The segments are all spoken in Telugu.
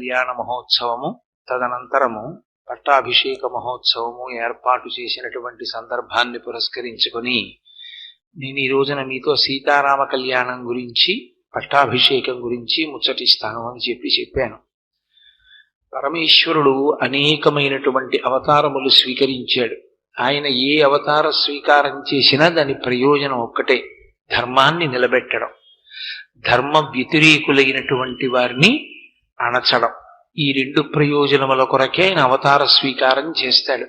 కళ్యాణ మహోత్సవము తదనంతరము పట్టాభిషేక మహోత్సవము ఏర్పాటు చేసినటువంటి సందర్భాన్ని పురస్కరించుకొని నేను ఈ రోజున మీతో సీతారామ కళ్యాణం గురించి పట్టాభిషేకం గురించి ముచ్చటిస్తాను అని చెప్పాను. పరమేశ్వరుడు అనేకమైనటువంటి అవతారములు స్వీకరించాడు. ఆయన ఏ అవతార స్వీకారం చేసినా దాని ప్రయోజనం ఒక్కటే, ధర్మాన్ని నిలబెట్టడం, ధర్మ వ్యతిరేకులైనటువంటి వారిని అణచడం. ఈ రెండు ప్రయోజనముల కొరకే ఆయన అవతార స్వీకారం చేస్తాడు.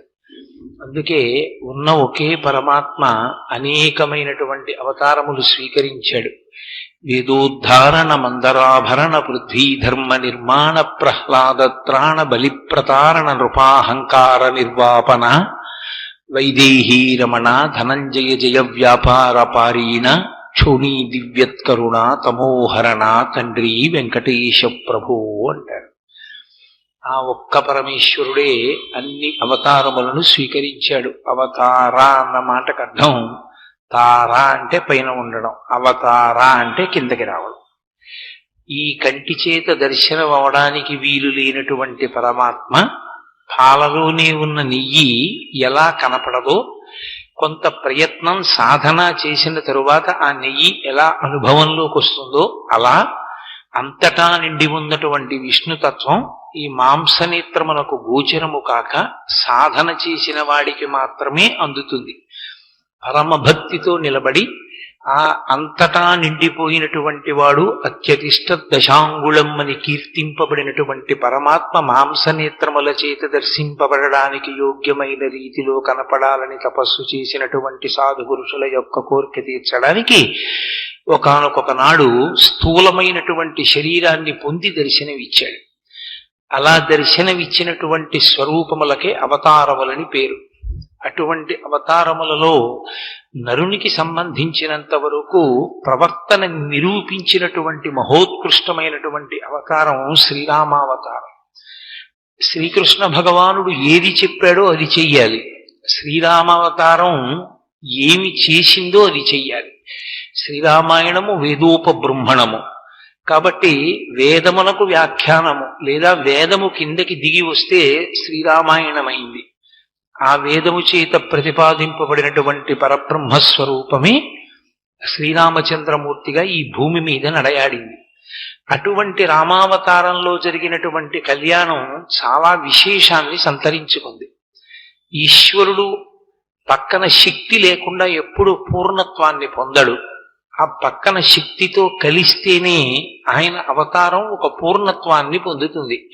అందుకే ఉన్న ఒకే పరమాత్మ అనేకమైనటువంటి అవతారములు స్వీకరించాడు. వేదోద్ధారణ మందరాభరణ పృథ్వీ ధర్మ నిర్మాణ ప్రహ్లాద త్రాణ బలిప్రతారణ నృపాహంకార నిర్వాపన వైదేహీ రమణ ధనంజయ జయ వ్యాపార పారీణ క్షోణీ దివ్యత్కరుణ తమోహరణ తండ్రి వెంకటేశ ప్రభో అంటారు. ఆ ఒక్క పరమేశ్వరుడే అన్ని అవతారములను స్వీకరించాడు. అవతార అన్న మాటకు అర్థం తారా అంటే పైన ఉండడం, అవతార అంటే కిందకి రావడం. ఈ కంటి చేత దర్శనం అవడానికి వీలు లేనటువంటి పరమాత్మ పాలలోనే ఉన్న నెయ్యి ఎలా కనపడదో, కొంత ప్రయత్నం సాధన చేసిన తరువాత ఆ నెయ్యి ఎలా అనుభవంలోకి వస్తుందో, అలా అంతటా నిండి ఉన్నటువంటి విష్ణుతత్వం ఈ మాంసనేత్రమునకు గోచరము కాక సాధన చేసిన వాడికి మాత్రమే అందుతుంది. పరమభక్తితో నిలబడి ఆ అంతటా నిండిపోయినటువంటి వాడు అత్యతిష్ట దశాంగుళం అని కీర్తింపబడినటువంటి పరమాత్మ మాంసనేత్రముల చేత దర్శింపబడడానికి యోగ్యమైన రీతిలో కనపడాలని తపస్సు చేసినటువంటి సాధు పురుషుల యొక్క కోరిక తీర్చడానికి ఒకానొక నాడు స్థూలమైనటువంటి శరీరాన్ని పొంది దర్శనమిచ్చాడు. అలా దర్శనమిచ్చినటువంటి స్వరూపములకే అవతారములని పేరు. అటువంటి అవతారములలో నరునికి సంబంధించినంత వరకు ప్రవర్తన నిరూపించినటువంటి మహోత్కృష్టమైనటువంటి అవతారం శ్రీరామావతారం. శ్రీకృష్ణ భగవానుడు ఏది చెప్పాడో అది చెయ్యాలి. శ్రీరామావతారం ఏమి చేసిందో అది చెయ్యాలి. శ్రీరామాయణము వేదోపబృంహణము కాబట్టి వేదమునకు వ్యాఖ్యానము లేదా వేదము కిందకి దిగి వస్తే శ్రీరామాయణమైంది. ఆ వేదము చేత ప్రతిపాదింపబడినటువంటి పరబ్రహ్మస్వరూపమే శ్రీరామచంద్రమూర్తిగా ఈ భూమి మీద నడయాడింది. అటువంటి రామావతారంలో జరిగినటువంటి కళ్యాణం చాలా విశేషాన్ని సంతరించుకుంది. ఈశ్వరుడు పక్కన శక్తి లేకుండా ఎప్పుడు పూర్ణత్వాన్ని పొందడు. ఆ పక్కన శక్తితో కలిస్తేనే ఆయన అవతారం ఒక పూర్ణత్వాన్ని పొందుతుంది.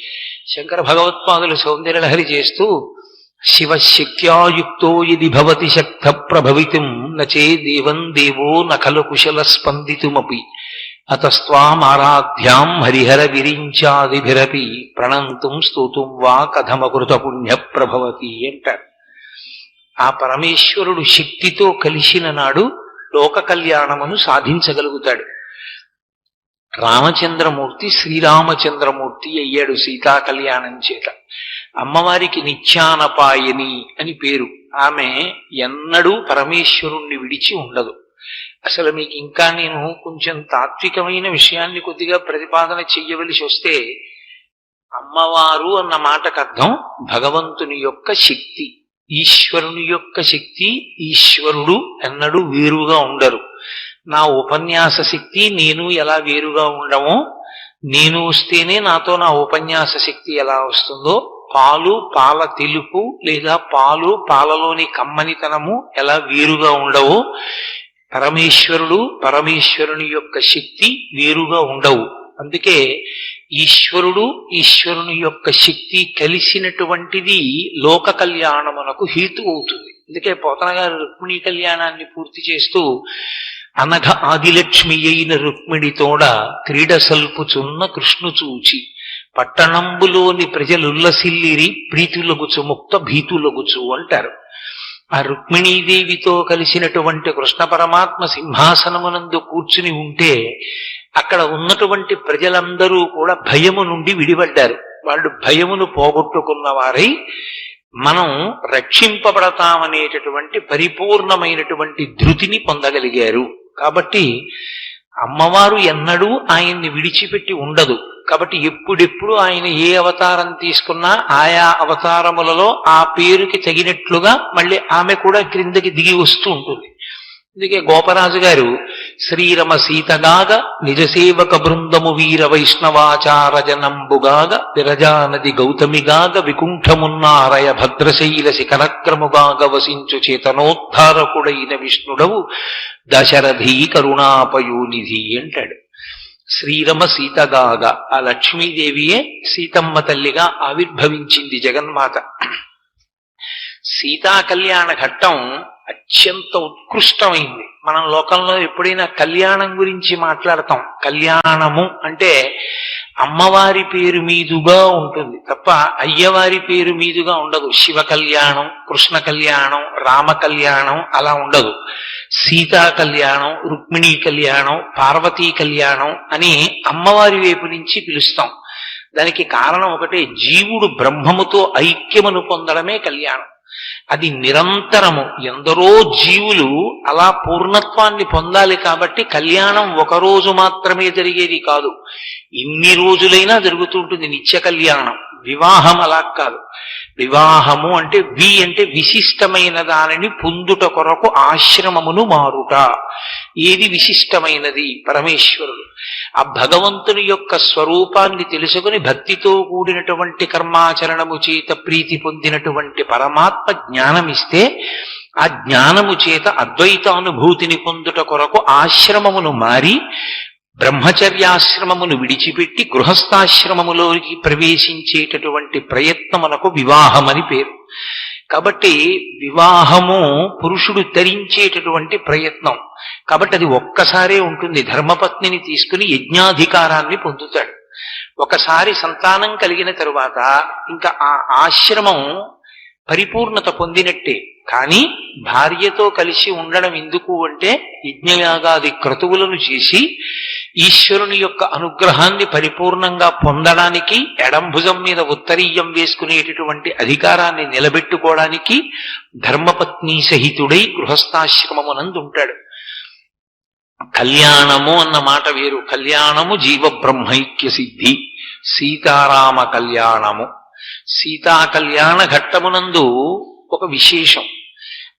శంకర భగవత్పాదులు సౌందర్యలహరి చేస్తూ శివశక్త్యాయుక్తో యది భవతి శక్త ప్రభవితుం నచే దేవం దేవో నఖలు కుశల స్పందితుమపి అతస్త్వామారాధ్యాం హరిహర విరించాదిభిరపి ప్రణంతుం స్తోతుం వా కథమకృత పుణ్య ప్రభవతి అంటారు. ఆ పరమేశ్వరుడు శక్తితో కలిసిన నాడు లోక కళ్యాణమును సాధించగలుగుతాడు. రామచంద్రమూర్తి శ్రీరామచంద్రమూర్తి అయ్యాడు సీతా కళ్యాణం చేత. అమ్మవారికి నిత్యానపాయని అని పేరు. ఆమె ఎన్నడూ పరమేశ్వరుణ్ణి విడిచి ఉండదు. అసలు మీకు ఇంకా నేను కొంచెం తాత్వికమైన విషయాన్ని కొద్దిగా ప్రతిపాదన చెయ్యవలసి వస్తే, అమ్మవారు అన్న మాటకు అర్థం భగవంతుని యొక్క శక్తి, ఈశ్వరుని యొక్క శక్తి. ఈశ్వరుడు ఎన్నడూ వేరుగా ఉండరు. నా ఉపన్యాస శక్తి నేను ఎలా వేరుగా ఉండమో, నేను వస్తేనే నాతో నా ఉపన్యాస శక్తి ఎలా వస్తుందో, పాలు పాల తెలుపు లేదా పాలు పాలలోని కమ్మనితనము ఎలా వేరుగా ఉండవో, పరమేశ్వరుడు పరమేశ్వరుని యొక్క శక్తి వేరుగా ఉండవు. అందుకే ఈశ్వరుడు ఈశ్వరుని యొక్క శక్తి కలిసినటువంటిది లోక కళ్యాణమునకు హేతు అవుతుంది. అందుకే పోతన గారు రుక్మిణీ కళ్యాణాన్ని పూర్తి చేస్తూ అనఘ ఆదిలక్ష్మి అయిన రుక్మిణితోడ క్రీడ సల్పుచున్న కృష్ణు చూచి పట్టణంబులోని ప్రజలుల్లసిల్లిరి ప్రీతులగుచు ముక్త భీతులగుచు అంటారు. ఆ రుక్మిణీదేవితో కలిసినటువంటి కృష్ణ పరమాత్మ సింహాసనమునందు కూర్చుని ఉంటే అక్కడ ఉన్నటువంటి ప్రజలందరూ కూడా భయము నుండి విడిపడ్డారు. వాళ్ళు భయమును పోగొట్టుకున్న వారై మనం రక్షింపబడతామనేటటువంటి పరిపూర్ణమైనటువంటి ధృతిని పొందగలిగారు. కాబట్టి అమ్మవారు ఎన్నడూ ఆయన్ని విడిచిపెట్టి ఉండదు. కాబట్టి ఎప్పుడెప్పుడు ఆయన ఏ అవతారం తీసుకున్నా ఆయా అవతారములలో ఆ పేరుకి తగినట్లుగా మళ్ళీ ఆమె కూడా క్రిందకి దిగి వస్తూ ఉంటుంది. అందుకే గోపరాజు గారు శ్రీరమ సీతగాగ నిజసేవక బృందము వీర వైష్ణవాచార జనంబుగాగ విరజానది గౌతమిగాగ వికుంఠమున్నారయ భద్రశైల శిఖరక్రముగాగ వసించు చేతనోద్ధారకుడైన విష్ణుడవు దశరథీ కరుణాపయోనిధి అంటాడు. శ్రీరమ సీతగాగ, ఆ లక్ష్మీదేవియే సీతమ్మ తల్లిగా ఆవిర్భవించింది జగన్మాత. సీతా కళ్యాణ ఘట్టం అత్యంత ఉత్కృష్టమైంది. మనం లోకంలో ఎప్పుడైనా కళ్యాణం గురించి మాట్లాడతాం, కళ్యాణము అంటే అమ్మవారి పేరు మీదుగా ఉంటుంది తప్ప అయ్యవారి పేరు మీదుగా ఉండదు. శివ కళ్యాణం, కృష్ణ కళ్యాణం, రామ కళ్యాణం అలా ఉండదు. సీతా కళ్యాణం, రుక్మిణీ కళ్యాణం, పార్వతీ కళ్యాణం అని అమ్మవారి వైపు నుంచి పిలుస్తాం. దానికి కారణం ఒకటే, జీవుడు బ్రహ్మముతో ఐక్యమును పొందడమే కళ్యాణం. అది నిరంతరము, ఎందరో జీవులు అలా పూర్ణత్వాన్ని పొందాలి. కాబట్టి కళ్యాణం ఒకరోజు మాత్రమే జరిగేది కాదు, ఇన్ని రోజులైనా జరుగుతుంటుంది నిత్య కళ్యాణం. వివాహం అలా కాదు. వివాహము అంటే అంటే విశిష్టమైన దానిని పొందుట కొరకు ఆశ్రమమును మారుట. ఏది విశిష్టమైనది? పరమేశ్వరుడు. ఆ భగవంతుని యొక్క స్వరూపాన్ని తెలుసుకుని భక్తితో కూడినటువంటి కర్మాచరణము చేత ప్రీతి పొందినటువంటి పరమాత్మ జ్ఞానమిస్తే ఆ జ్ఞానము చేత అద్వైతానుభూతిని పొందుట కొరకు ఆశ్రమమును మారి బ్రహ్మచర్యాశ్రమమును విడిచిపెట్టి గృహస్థాశ్రమములోకి ప్రవేశించేటటువంటి ప్రయత్నమునకు వివాహమని పేరు. కాబట్టి వివాహము పురుషుడు ధరించేటటువంటి ప్రయత్నం. కాబట్టి అది ఒక్కసారే ఉంటుంది. ధర్మపత్నిని తీసుకుని యజ్ఞాధికారాన్ని పొందుతాడు. ఒకసారి సంతానం కలిగిన తరువాత ఇంకా ఆ ఆశ్రమం పరిపూర్ణత పొందినట్టే. కానీ భార్యతో కలిసి ఉండడం ఎందుకు అంటే యజ్ఞయాగాది క్రతువులను చేసి ఈశ్వరుని యొక్క అనుగ్రహాన్ని పరిపూర్ణంగా పొందడానికి, ఎడంభుజం మీద ఉత్తరీయం వేసుకునేటటువంటి అధికారాన్ని నిలబెట్టుకోవడానికి ధర్మపత్ని సహితుడై గృహస్థాశ్రమమునందు ఉంటాడు. కళ్యాణము అన్న మాట వేరు. కళ్యాణము జీవ బ్రహ్మైక్య సిద్ధి, సీతారామ కళ్యాణము. సీతా కళ్యాణ ఘట్టమునందు ఒక విశేషం.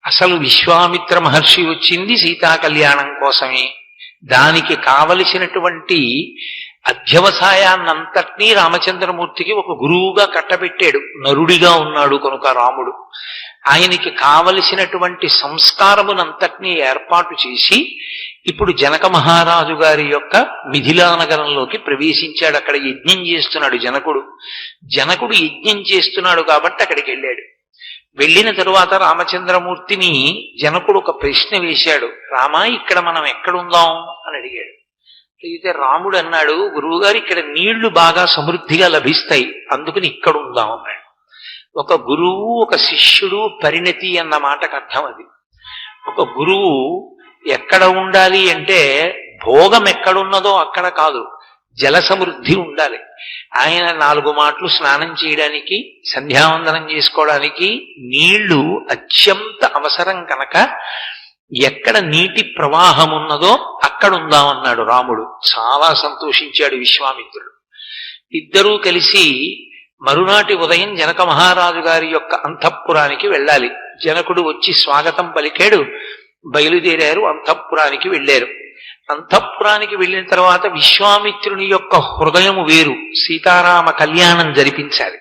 అసలు విశ్వామిత్ర మహర్షి వచ్చింది సీతా కళ్యాణం కోసమే. దానికి కావలసినటువంటి అధ్యవసాయాన్నంతటినీ రామచంద్రమూర్తికి ఒక గురువుగా కట్టబెట్టాడు. నరుడిగా ఉన్నాడు కనుక రాముడు. ఆయనకి కావలసినటువంటి సంస్కారమునంతటినీ ఏర్పాటు చేసి ఇప్పుడు జనక మహారాజు గారి యొక్క మిథిలా నగరంలోకి ప్రవేశించాడు. అక్కడ యజ్ఞం చేస్తున్నాడు జనకుడు. జనకుడు యజ్ఞం చేస్తున్నాడు కాబట్టి అక్కడికి వెళ్ళాడు. వెళ్ళిన తరువాత రామచంద్రమూర్తిని జనకుడు ఒక ప్రశ్న వేశాడు. రామా, ఇక్కడ మనం ఎక్కడుందాం అని అడిగాడు. అయితే రాముడు అన్నాడు, గురువుగారు ఇక్కడ నీళ్లు బాగా సమృద్ధిగా లభిస్తాయి, అందుకని ఇక్కడ ఉందాం అన్నాడు. ఒక గురువు, ఒక శిష్యుడు పరిణతి అన్న మాటకు అర్థం అది. ఒక గురువు ఎక్కడ ఉండాలి అంటే భోగం ఎక్కడున్నదో అక్కడ కాదు, జల సమృద్ధి ఉండాలి. ఆయన 4 మాటలు స్నానం చేయడానికి, సంధ్యావందనం చేసుకోవడానికి నీళ్లు అత్యంత అవసరం కనుక ఎక్కడ నీటి ప్రవాహం ఉన్నదో అక్కడ ఉందామన్నాడు రాముడు. చాలా సంతోషించాడు విశ్వామిత్రుడు. ఇద్దరూ కలిసి మరునాటి ఉదయం జనక మహారాజు గారి యొక్క అంతఃపురానికి వెళ్ళాలి. జనకుడు వచ్చి స్వాగతం పలికాడు. బయలుదేరారు, అంతఃపురానికి వెళ్ళారు. అంతఃపురానికి వెళ్ళిన తర్వాత విశ్వామిత్రుని యొక్క హృదయము వేరు. సీతారామ కళ్యాణం జరిపించాలి.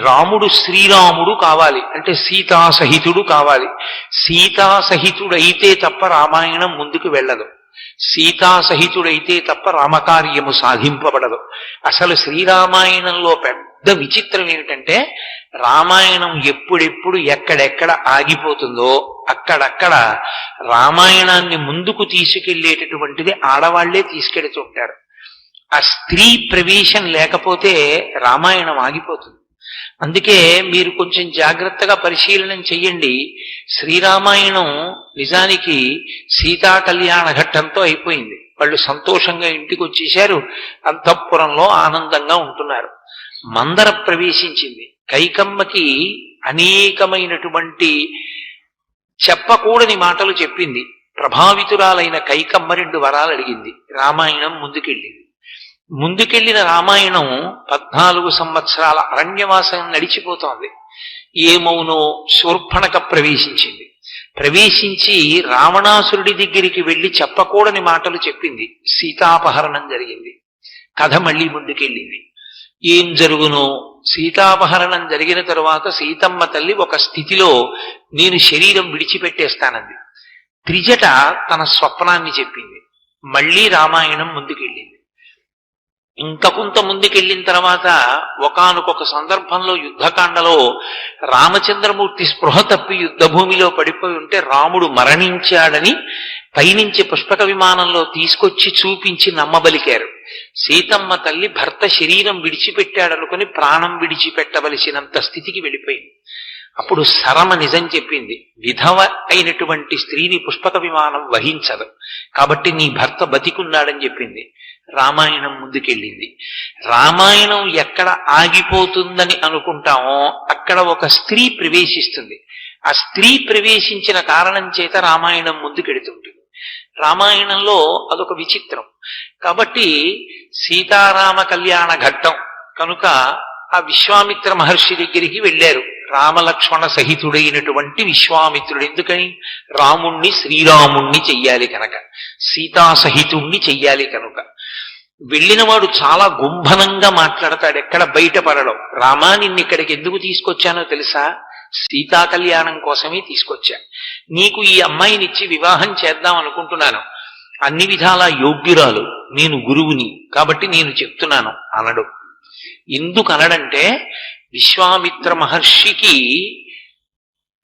రాముడు శ్రీరాముడు కావాలి అంటే సీతాసహితుడు కావాలి. సీతాసహితుడైతే తప్ప రామాయణం ముందుకు వెళ్ళదు. సీతాసహితుడైతే తప్ప రామకార్యము సాధింపబడదు. అసలు శ్రీరామాయణంలో పెద్ద విచిత్రం ఏమిటంటే రామాయణం ఎప్పుడెప్పుడు ఎక్కడెక్కడ ఆగిపోతుందో అక్కడక్కడ రామాయణాన్ని ముందుకు తీసుకెళ్లేటటువంటిది ఆడవాళ్లే తీసుకెడుతుంటారు. ఆ స్త్రీ ప్రవేశం లేకపోతే రామాయణం ఆగిపోతుంది. అందుకే మీరు కొంచెం జాగ్రత్తగా పరిశీలన చెయ్యండి. శ్రీరామాయణం నిజానికి సీతా కళ్యాణ ఘట్టంతో అయిపోయింది. వాళ్ళు సంతోషంగా ఇంటికి వచ్చేశారు, అంతఃపురంలో ఆనందంగా ఉంటున్నారు. మందర ప్రవేశించింది. కైకమ్మకి అనేకమైనటువంటి చెప్పకూడని మాటలు చెప్పింది. ప్రభావితురాలైన కైకమ్మ 2 వరాలు అడిగింది. రామాయణం ముందుకెళ్ళింది. ముందుకెళ్లిన రామాయణం 14 సంవత్సరాల అరణ్యవాసం నడిచిపోతోంది. ఏమౌనో శూర్పణఖ ప్రవేశించింది. ప్రవేశించి రావణాసురుడి దగ్గరికి వెళ్లి చెప్పకూడని మాటలు చెప్పింది. సీతాపహరణం జరిగింది. కథ మళ్లీ ముందుకెళ్ళింది. ఏం జరుగునో, సీతాపహరణం జరిగిన తరువాత సీతమ్మ తల్లి ఒక స్థితిలో నేను శరీరం విడిచిపెట్టేస్తానంది. త్రిజట తన స్వప్నాన్ని చెప్పింది. మళ్లీ రామాయణం ముందుకెళ్ళింది. ఇంకా కొంత ముందుకెళ్ళిన తర్వాత ఒకానొక సందర్భంలో యుద్ధకాండలో రామచంద్రమూర్తి స్పృహ తప్పి యుద్ధభూమిలో పడిపోయి ఉంటే రాముడు మరణించాడని పైనుంచి పుష్పక విమానంలో తీసుకొచ్చి చూపించి నమ్మబలికారు. సీతమ్మ తల్లి భర్త శరీరం విడిచిపెట్టాడనుకుని ప్రాణం విడిచిపెట్టవలసినంత స్థితికి వెళ్ళిపోయింది. అప్పుడు సరమ నిజం చెప్పింది. విధవ అయినటువంటి స్త్రీని పుష్పక విమానం వహించదు, కాబట్టి నీ భర్త బతికున్నాడని చెప్పింది. రామాయణం ముందుకెళ్ళింది. రామాయణం ఎక్కడ ఆగిపోతుందని అనుకుంటామో అక్కడ ఒక స్త్రీ ప్రవేశిస్తుంది. ఆ స్త్రీ ప్రవేశించిన కారణం చేత రామాయణం ముందుకెడుతుంటుంది. రామాయణంలో అదొక విచిత్రం. కాబట్టి సీతారామ కళ్యాణ ఘట్టం కనుక ఆ విశ్వామిత్ర మహర్షి దగ్గరికి వెళ్ళారు. రామలక్ష్మణ సహితుడైనటువంటి విశ్వామిత్రుడు. ఎందుకని? రాముణ్ణి శ్రీరాముణ్ణి చెయ్యాలి కనుక, సీతా సహితుణ్ణి చెయ్యాలి కనుక. వెళ్ళినవాడు చాలా గుంభనంగా మాట్లాడతాడు, ఎక్కడ బయటపడడం. రామా, నిన్ను ఇక్కడికి ఎందుకు తీసుకొచ్చానో తెలుసా? సీతా కళ్యాణం కోసమే తీసుకొచ్చా. నీకు ఈ అమ్మాయినిచ్చి వివాహం చేద్దాం అనుకుంటున్నాను. అన్ని విధాలా యోగ్యురాలు, నేను గురువుని, కాబట్టి నేను చెప్తున్నాను అనడు. ఎందుకు అనడంటే విశ్వామిత్ర మహర్షికి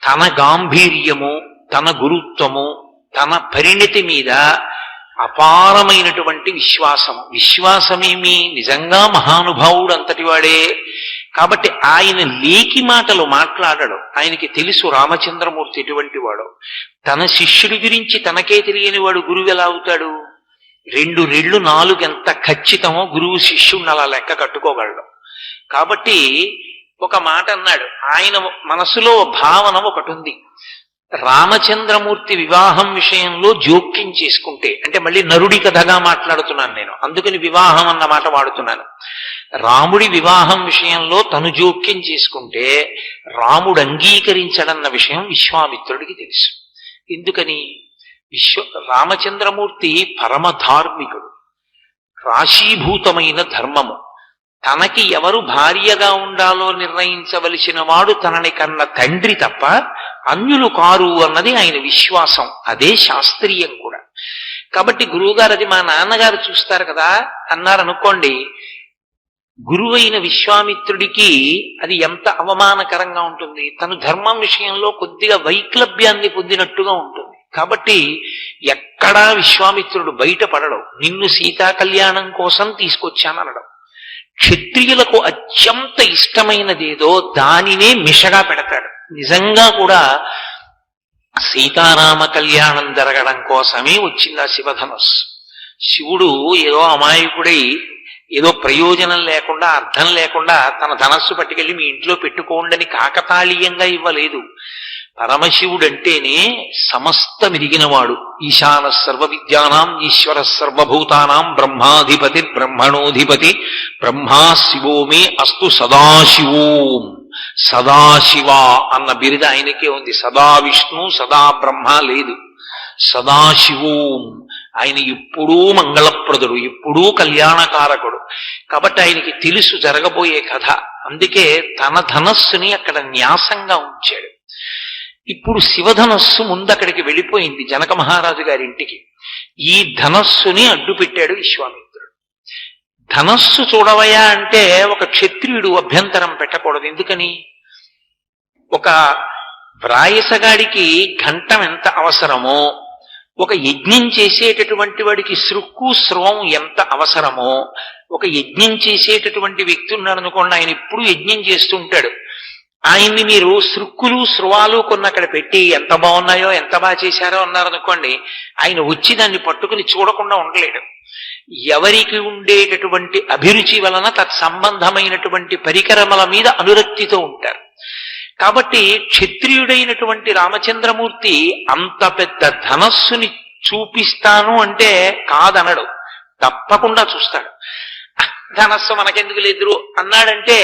తన గాంభీర్యము, తన గురుత్వము, తన పరిణతి మీద అపారమైనటువంటి విశ్వాసమేమి నిజంగా మహానుభావుడు అంతటి వాడే. కాబట్టి ఆయన లేకి మాటలు మాట్లాడడు. ఆయనకి తెలుసు రామచంద్రమూర్తి ఎటువంటి వాడు. తన శిష్యుడి గురించి తనకే తెలియని వాడు గురువు ఎలా అవుతాడు? 2 రెళ్ళు 4 ఎంత ఖచ్చితమో గురువు శిష్యుడిని అలా లెక్క కట్టుకోగలడు. కాబట్టి ఒక మాట అన్నాడు. ఆయన మనసులో భావన ఒకటి ఉంది. రామచంద్రమూర్తి వివాహం విషయంలో జోక్యం చేసుకుంటే, అంటే మళ్ళీ నరుడి కథగా మాట్లాడుతున్నాను నేను, అందుకని వివాహం అన్న మాట వాడుతున్నాను. రాముడి వివాహం విషయంలో తను జోక్యం చేసుకుంటే రాముడు అంగీకరించడన్న విషయం విశ్వామిత్రుడికి తెలుసు. ఎందుకని? రామచంద్రమూర్తి పరమ ధార్మికుడు, రాశీభూతమైన ధర్మము. తనకి ఎవరు భార్యగా ఉండాలో నిర్ణయించవలసిన వాడు తనని కన్న తండ్రి తప్ప అన్యులు కారు అన్నది ఆయన విశ్వాసం. అదే శాస్త్రీయం కూడా. కాబట్టి గురువుగారు అది మా నాన్నగారు చూస్తారు కదా అన్నారనుకోండి, గురువైన విశ్వామిత్రుడికి అది ఎంత అవమానకరంగా ఉంటుంది. తను ధర్మం విషయంలో కొద్దిగా వైక్లభ్యాన్ని పొందినట్టుగా ఉంటుంది. కాబట్టి ఎక్కడా విశ్వామిత్రుడు బయటపడడం. నిన్ను సీతా కళ్యాణం కోసం తీసుకొచ్చాననడం. క్షత్రియులకు అత్యంత ఇష్టమైనదేదో దానినే మిషగా పెడతాడు. నిజంగా కూడా సీతారామ కళ్యాణం జరగడం కోసమే వచ్చింది ఆ శివధనస్సు. శివుడు ఏదో అమాయకుడై ఏదో ప్రయోజనం లేకుండా, అర్థం లేకుండా తన ధనస్సు పట్టుకెళ్ళి మీ ఇంట్లో పెట్టుకోండని కాకతాళీయంగా ఇవ్వలేదు. పరమశివుడంటేనే సమస్తమిరిగినవాడు. ఈశాన సర్వ విద్యానాం ఈశ్వర సర్వభూతానాం బ్రహ్మాధిపతి బ్రహ్మణోధిపతి బ్రహ్మా శివో మే అస్తు సదాశివోం. సదాశివ అన్న బిరుద ఆయనకే ఉంది. సదా విష్ణు సదా బ్రహ్మ లేదు. సదాశివోం. ఆయన ఎప్పుడూ మంగళప్రదుడు, ఎప్పుడూ కళ్యాణకారకుడు. కాబట్టి ఆయనకి తెలుసు జరగబోయే కథ. అందుకే తన ధనస్సుని అక్కడ న్యాసంగా ఉంచాడు. ఇప్పుడు శివధనస్సు ముందక్కడికి వెళ్ళిపోయింది జనక మహారాజు గారింటికి. ఈ ధనస్సుని అడ్డు పెట్టాడు విశ్వామిత్రుడు. ధనస్సు చూడవయా అంటే ఒక క్షత్రియుడు అభ్యంతరం పెట్టకూడదు. ఎందుకని? ఒక వ్రాయసగాడికి ఘంటం ఎంత అవసరమో, ఒక యజ్ఞం చేసేటటువంటి వాడికి సృక్కు స్రవం ఎంత అవసరమో, ఒక యజ్ఞం చేసేటటువంటి వ్యక్తి ఉన్నాడు అనుకోండి, ఆయన ఎప్పుడు యజ్ఞం చేస్తుంటాడు. ఆయన్ని మీరు సృక్కులు స్రవాలు కొన్ని అక్కడ పెట్టి ఎంత బాగున్నాయో ఎంత బాగా చేశారో అన్నారనుకోండి, ఆయన వచ్చి దాన్ని పట్టుకుని చూడకుండా ఉండలేడు. ఎవరికి ఉండేటటువంటి అభిరుచి వలన తత్సంబంధమైనటువంటి పరికరముల మీద అనురక్తితో ఉంటారు. కాబట్టి క్షత్రియుడైనటువంటి రామచంద్రమూర్తి అంత పెద్ద ధనస్సుని చూపిస్తాను అంటే కాదనడు, తప్పకుండా చూస్తాడు. ధనస్సు మనకెందుకు లేదు అన్నాడంటే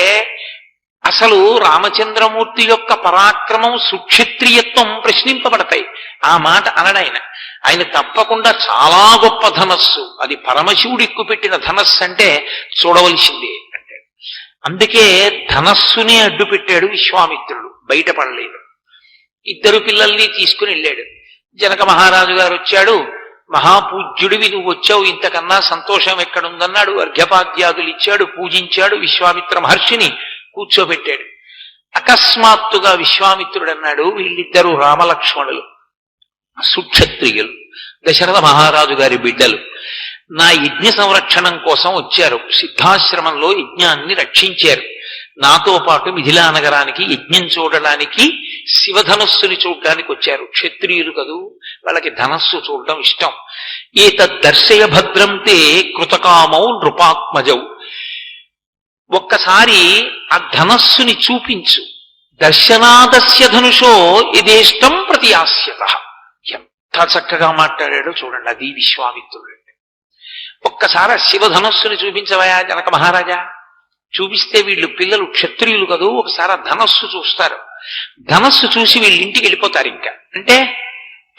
అసలు రామచంద్రమూర్తి యొక్క పరాక్రమం సుక్షత్రియత్వం ప్రశ్నింపబడతాయి. ఆ మాట అనడాయన ఆయన తప్పకుండా చాలా గొప్ప ధనస్సు, అది పరమశివుడు ఎక్కుపెట్టిన ధనస్సు అంటే చూడవలసిందే అంటాడు. అందుకే ధనస్సునే అడ్డు పెట్టాడు విశ్వామిత్రుడు, బయటపడలేదు. ఇద్దరు పిల్లల్ని తీసుకుని వెళ్ళాడు. జనక మహారాజు గారు వచ్చాడు. మహాపూజ్యుడివి నువ్వు వచ్చావు, ఇంతకన్నా సంతోషం ఎక్కడుందన్నాడు. అర్ఘ్యపాద్యాదులు ఇచ్చాడు, పూజించాడు. విశ్వామిత్ర మహర్షిని కూర్చోబెట్టాడు. అకస్మాత్తుగా విశ్వామిత్రుడు అన్నాడు, వీళ్ళిద్దరూ రామలక్ష్మణులు, సుక్షత్రియులు, దశరథ మహారాజు గారి బిడ్డలు, నా యజ్ఞ సంరక్షణం కోసం వచ్చారు. సిద్ధాశ్రమంలో యజ్ఞాన్ని రక్షించారు. నాతో పాటు మిథిలా నగరానికి యజ్ఞం చూడడానికి, శివధనస్సుని చూడడానికి వచ్చారు. క్షత్రియులు కదూ, వాళ్ళకి ధనస్సు చూడడం ఇష్టం. ఏతద్దర్శయ భద్రం తే కృతకామౌ నృపాత్మజౌ, ఒక్కసారి ఆ ధనస్సుని చూపించు. దర్శనాదస్య ధనుషో యథేష్టం ప్రతియాస్యత. ఎంత చక్కగా మాట్లాడాడో చూడండి. అది విశ్వామిత్రుడు. ఒక్కసారి ఆ శివధనస్సుని చూపించవయా జనక మహారాజా. చూపిస్తే వీళ్ళు పిల్లలు క్షత్రియులు కదూ, ఒకసారి ఆ ధనస్సు చూస్తారు. ధనస్సు చూసి వీళ్ళ ఇంటికి వెళ్ళిపోతారు. ఇంకా అంటే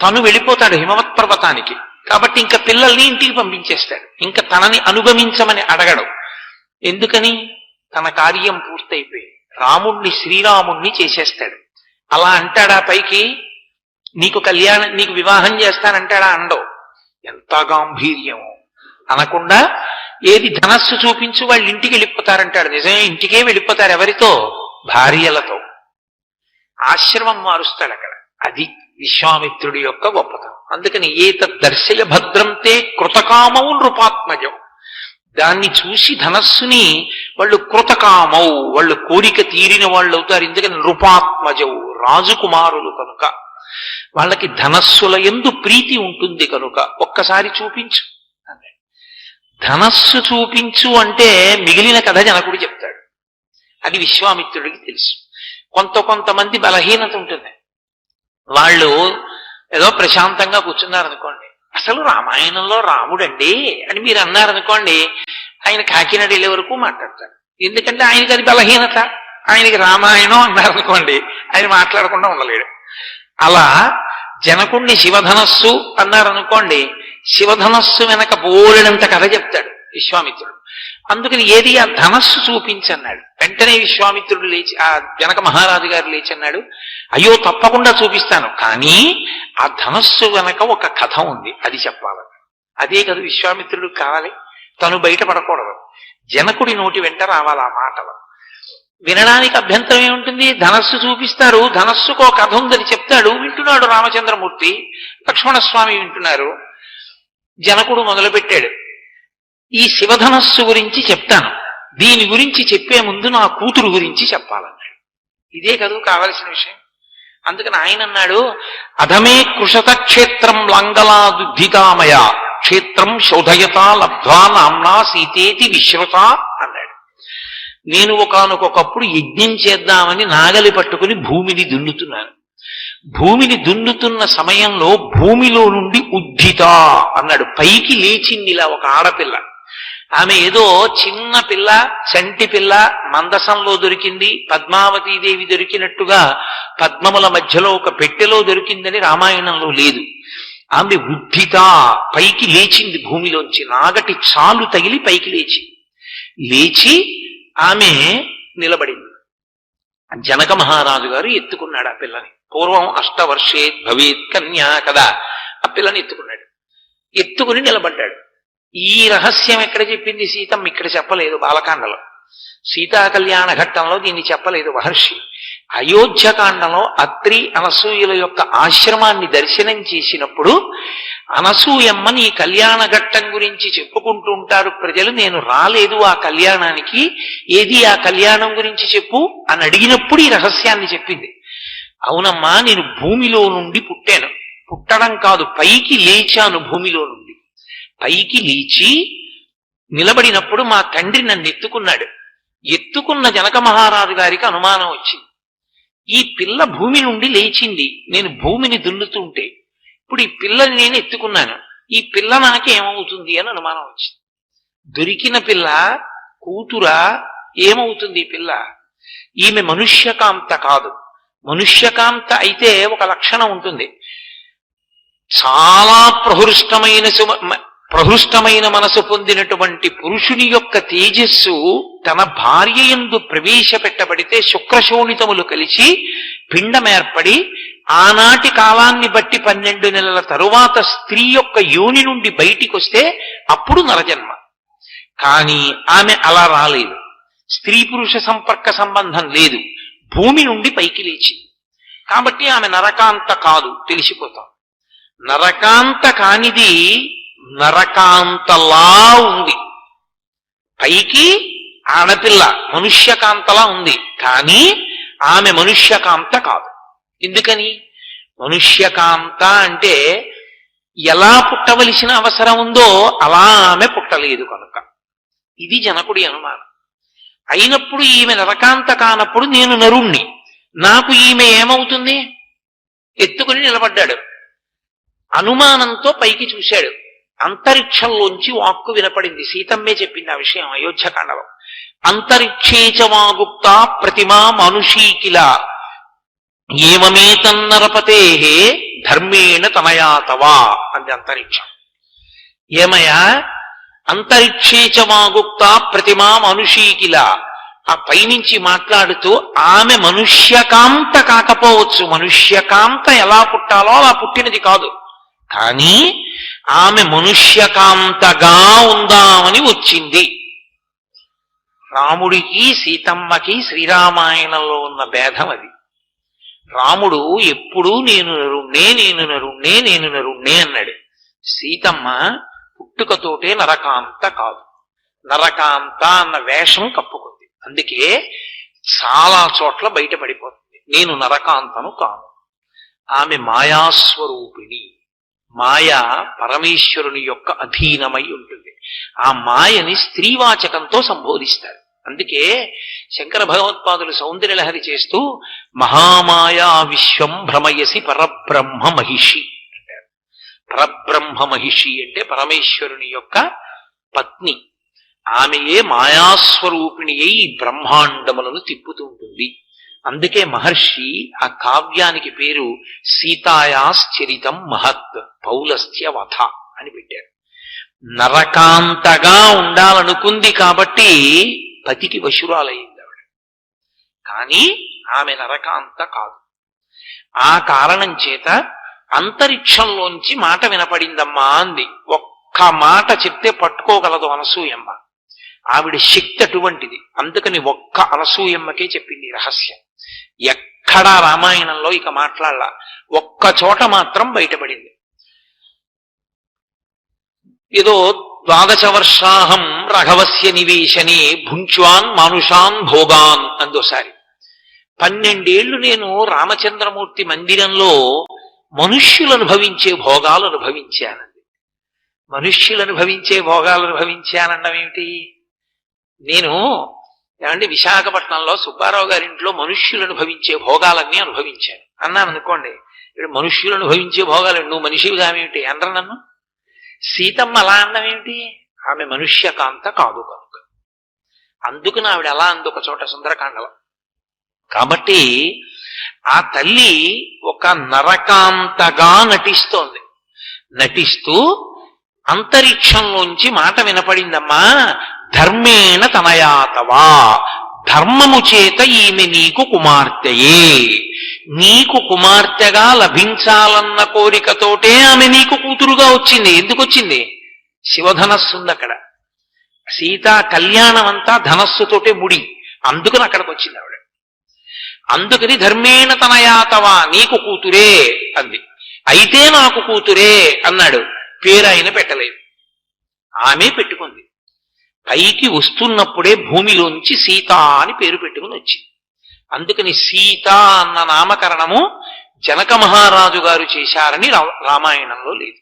తను వెళ్ళిపోతాడు హిమవత్ పర్వతానికి. కాబట్టి ఇంకా పిల్లల్ని ఇంటికి పంపించేస్తాడు. ఇంకా తనని అనుగమించమని అడగడు. ఎందుకని? తన కార్యం పూర్తయిపోయి రాముణ్ణి శ్రీరాముణ్ణి చేసేస్తాడు. అలా అంటాడా పైకి? నీకు వివాహం చేస్తానంటాడా? అండవు. ఎంత గాంభీర్యమో అనకుండా ఏది ధనస్సు చూపించు, వాళ్ళు ఇంటికి వెళ్ళిపోతారంటాడు. నిజమే, ఇంటికే వెళ్ళిపోతారు. ఎవరితో? భార్యలతో. ఆశ్రమం మారుస్తాడు అక్కడ. అది విశ్వామిత్రుడి యొక్క గొప్పతనం. అందుకని ఏతద్దర్శయ భద్రం తే కృతకామౌ నృపాత్మజం, దాన్ని చూసి ధనస్సుని వాళ్ళు కృతకామౌ, వాళ్ళు కోరిక తీరిన వాళ్ళు అవుతారు. ఎందుకని? నృపాత్మజౌ, రాజకుమారులు కనుక వాళ్ళకి ధనస్సుల యందు ప్రీతి ఉంటుంది కనుక ఒక్కసారి చూపించు. ధనస్సు చూపించు అంటే మిగిలిన కథ జనకుడు చెప్తాడు. అది విశ్వామిత్రుడికి తెలుసు. కొంతమంది బలహీనత ఉంటుంది. వాళ్ళు ఏదో ప్రశాంతంగా కూర్చున్నారనుకోండి, అసలు రామాయణంలో రాముడండి అని మీరు అన్నారనుకోండి, ఆయన కాకినాడ వెళ్ళే వరకు మాట్లాడతాడు. ఎందుకంటే ఆయనకి అది బలహీనత. ఆయనకి రామాయణం అన్నారనుకోండి, ఆయన మాట్లాడకుండా ఉండలేడు. అలా జనకుణ్ణి శివధనస్సు అన్నారనుకోండి, శివధనస్సు వెనక బోలెడంత కథ చెప్తాడు విశ్వామిత్రుడు. అందుకని ఏది ఆ ధనస్సు చూపించన్నాడు. వెంటనే విశ్వామిత్రుడు లేచి, ఆ జనక మహారాజు గారు లేచి అన్నాడు, అయ్యో తప్పకుండా చూపిస్తాను, కానీ ఆ ధనస్సు వెనక ఒక కథ ఉంది, అది చెప్పాలని. అదే కదా విశ్వామిత్రుడు కావాలి. తను బయటపడకూడదు. జనకుడి నోటి వెంట రావాలి ఆ మాటలు. వినడానికి అభ్యంతరం ఏముంటుంది? ధనస్సు చూపిస్తారు, ధనస్సుకో కథ ఉందని చెప్తాడు. వింటున్నాడు రామచంద్రమూర్తి, లక్ష్మణస్వామి వింటున్నారు. జనకుడు మొదలుపెట్టాడు, ఈ శివధనస్సు గురించి చెప్తాను, దీని గురించి చెప్పే ముందు నా కూతురు గురించి చెప్పాలన్నాడు. ఇదే కదూ కావలసిన విషయం. అందుకని ఆయన అన్నాడు, అధమే కృషత క్షేత్రం లంగలాదుద్ధితామయ క్షేత్రం శోధయత లబ్ధ్వా నామ్నా సీతేతి విశ్రుత అన్నాడు. నేను ఒకానొకప్పుడు యజ్ఞం చేద్దామని నాగలి పట్టుకుని భూమిని దున్నుతున్నాను. భూమిని దున్నుతున్న సమయంలో భూమిలో నుండి ఉద్ధిత అన్నాడు, పైకి లేచింది ఇలా ఒక ఆడపిల్ల. ఆమె ఏదో చిన్న పిల్ల, చంటి పిల్ల, మందసంలో దొరికింది, పద్మావతీదేవి దొరికినట్టుగా పద్మముల మధ్యలో ఒక పెట్టెలో దొరికిందని రామాయణంలో లేదు. ఆమె ఉద్ధిత, పైకి లేచింది భూమిలోంచి. నాగటి చాలు తగిలి పైకి లేచి ఆమె నిలబడింది. జనక మహారాజు గారు ఎత్తుకున్నాడు ఆ పిల్లని. పూర్వం అష్టవర్షేత్ భవేత్ కన్యా కదా, ఆ పిల్లని ఎత్తుకున్నాడు. ఎత్తుకుని నిలబడ్డాడు. ఈ రహస్యం ఎక్కడ చెప్పింది సీతమ్మ? ఇక్కడ చెప్పలేదు బాలకాండలో. సీతా కళ్యాణ ఘట్టంలో దీన్ని చెప్పలేదు మహర్షి. అయోధ్యకాండంలో అత్రి అనసూయుల యొక్క ఆశ్రమాన్ని దర్శనం చేసినప్పుడు అనసూయమ్మ నీ కళ్యాణ ఘట్టం గురించి చెప్పుకుంటూ ఉంటారు ప్రజలు, నేను రాలేదు ఆ కళ్యాణానికి, ఏది ఆ కళ్యాణం గురించి చెప్పు అని అడిగినప్పుడు ఈ రహస్యాన్ని చెప్పింది. అవునమ్మా, నేను భూమిలో నుండి పుట్టాను, పుట్టడం కాదు పైకి లేచాను. భూమిలో నుండి పైకి లేచి నిలబడినప్పుడు మా తండ్రి నన్ను ఎత్తుకున్నాడు. ఎత్తుకున్న జనక మహారాజు గారికి అనుమానం వచ్చింది, ఈ పిల్ల భూమి నుండి లేచింది, నేను భూమిని దున్నుతుంటే ఇప్పుడు ఈ పిల్లని నేను ఎత్తుకున్నాను, ఈ పిల్ల నాకేమవుతుంది అని అనుమానం వచ్చింది. దొరికిన పిల్ల కూతురా ఏమవుతుంది ఈ పిల్ల? ఈమె మనుష్యకాంత కాదు. మనుష్యకాంత అయితే ఒక లక్షణం ఉంటుంది. చాలా ప్రహృష్టమైన మనసు పొందినటువంటి పురుషుని యొక్క తేజస్సు తన భార్య యందు ప్రవేశపెట్టబడితే శుక్రశోణితములు కలిసి పిండమేర్పడి ఆనాటి కాలాన్ని బట్టి 12 నెలల తరువాత స్త్రీ యొక్క యోని నుండి బయటికి వస్తే అప్పుడు నరజన్మ. కానీ ఆమె అలా రాలేదు. స్త్రీ పురుష సంపర్క సంబంధం లేదు, భూమి నుండి పైకి లేచింది. కాబట్టి ఆమె నరకాంత కాదు, తెలిసిపోతాం. నరకాంత కానిది నరకాంతలా ఉంది. పైకి ఆడపిల్ల మనుష్యకాంతలా ఉంది, కానీ ఆమె మనుష్యకాంత కాదు. ఎందుకని? మనుష్యకాంత అంటే ఎలా పుట్టవలసిన అవసరం ఉందో అలా ఆమె పుట్టలేదు కనుక. ఇది జనకుడి అనుమానం. అయినప్పుడు ఈమె నరకాంత కానప్పుడు నేను నరుణ్ణి, నాకు ఈమె ఏమవుతుంది? ఎత్తుకుని నిలబడ్డాడు. అనుమానంతో పైకి చూశాడు. అంతరిక్షంలోంచి వాక్కు వినపడింది. సీతమ్మే చెప్పింది ఆ విషయం అయోధ్యకాండలో. అంతరిక్షేచమాగుప్త ప్రతిమా మనుషీకిల ఏమమేతన్నరపతే ధర్మేణ తనయాతవా అంది అంతరిక్షం. ఏమయ్యా, అంతరిక్షేచమాగుప్త ప్రతిమా మనుషీకిల, ఆ పైనుంచి మాట్లాడుతూ ఆమె మనుష్యకాంత కాకపోవచ్చు, మనుష్యకాంత ఎలా పుట్టాలో అలా పుట్టినది కాదు, కానీ ఆమె మనుష్యకాంతగా ఉందామని వచ్చింది. రాముడికి సీతమ్మకి శ్రీరామాయణంలో ఉన్న భేదం అది. రాముడు ఎప్పుడూ నేను నరుణ్ణే అన్నాడు. సీతమ్మ పుట్టుకతోటే నరకాంత కాదు, నరకాంత అన్న వేషం కప్పుకుంది. అందుకే చాలా చోట్ల బయటపడిపోతుంది, నేను నరకాంతను కాను. ఆమె మాయాస్వరూపిణి. మాయ పరమేశ్వరుని యొక్క అధీనమై ఉంటుంది. ఆ మాయని స్త్రీవాచకంతో సంబోధిస్తారు. అందుకే శంకర భగవత్పాదులు సౌందర్యలహరి చేస్తూ మహామాయా విశ్వం భ్రమయసి పరబ్రహ్మ మహిషి అంటారు. పరబ్రహ్మ మహిషి అంటే పరమేశ్వరుని యొక్క పత్ని. ఆమెయే మాయాస్వరూపిణి అయి బ్రహ్మాండములను తిప్పుతూ ఉంటుంది. అందుకే మహర్షి ఆ కావ్యానికి పేరు సీతాయాశ్చరితం మహత్ పౌలస్త్య వధ అని పెట్టారు. నరకాంతగా ఉండాలనుకుంది కాబట్టి పతికి వశురాలయ్యింది ఆవిడ, కానీ ఆమె నరకాంత కాదు. ఆ కారణం చేత అంతరిక్షంలోంచి మాట వినపడిందమ్మా అంది. ఒక్క మాట చెప్తే పట్టుకోగలదు అనసూయమ్మ. ఆవిడ శక్తి అటువంటిది. అందుకని ఒక్క అనసూయమ్మకే చెప్పింది రహస్యం. ఎక్కడా రామాయణంలో ఇక మాట్లాడలా. ఒక్క చోట మాత్రం బయటపడింది. ఏదో 12 వర్షాహం రఘవస్య నివేశనే భుంచ్వాన్ మానుషాన్ భోగాన్ అందోసారి. 12 ఏళ్లు నేను రామచంద్రమూర్తి మందిరంలో మనుష్యులు అనుభవించే భోగాలు అనుభవించానండి. మనుష్యులు అనుభవించే భోగాలు అనుభవించానడం ఏమిటి? నేను ఏమంటే విశాఖపట్నంలో సుబ్బారావు గారింట్లో మనుష్యులు అనుభవించే భోగాలన్నీ అనుభవించాను అన్నాను అనుకోండి. ఇప్పుడు మనుష్యులు అనుభవించే భోగాలు, నువ్వు మనిషివిగా ఏమిటి అనరు నన్ను. సీతమ్మ అలా అన్నం ఏమిటి? ఆమె మనుష్యకాంత కాదు కనుక. అందుకుని ఆవిడ అలా అందు ఒక చోట సుందరకాండలో. కాబట్టి ఆ తల్లి ఒక నరకాంతగా నటిస్తోంది. నటిస్తూ అంతరిక్షంలోంచి మాట వినపడిందమ్మా, ధర్మేణ తనయాతవా, ధర్మము చేత ఈమె నీకు కుమార్తెయే. నీకు కుమార్తెగా లభించాలన్న కోరికతోటే ఆమె నీకు కూతురుగా వచ్చింది. ఎందుకు వచ్చింది? శివధనస్సు ఉంది అక్కడ. సీతా కళ్యాణం అంతా ధనస్సుతోటే ముడి. అందుకని అక్కడికి వచ్చింది ఆవిడ. అందుకని ధర్మేణ తనయాతవా, నీకు కూతురే అంది. అయితే నాకు కూతురే అన్నాడు. పేరు ఆయన పెట్టలేదు, ఆమె పెట్టుకుంది. పైకి వస్తున్నప్పుడే భూమిలోంచి సీత అని పేరు పెట్టుకుని వచ్చింది. అందుకని సీత అన్న నామకరణము జనక మహారాజు గారు చేశారని రామాయణంలో లేదు.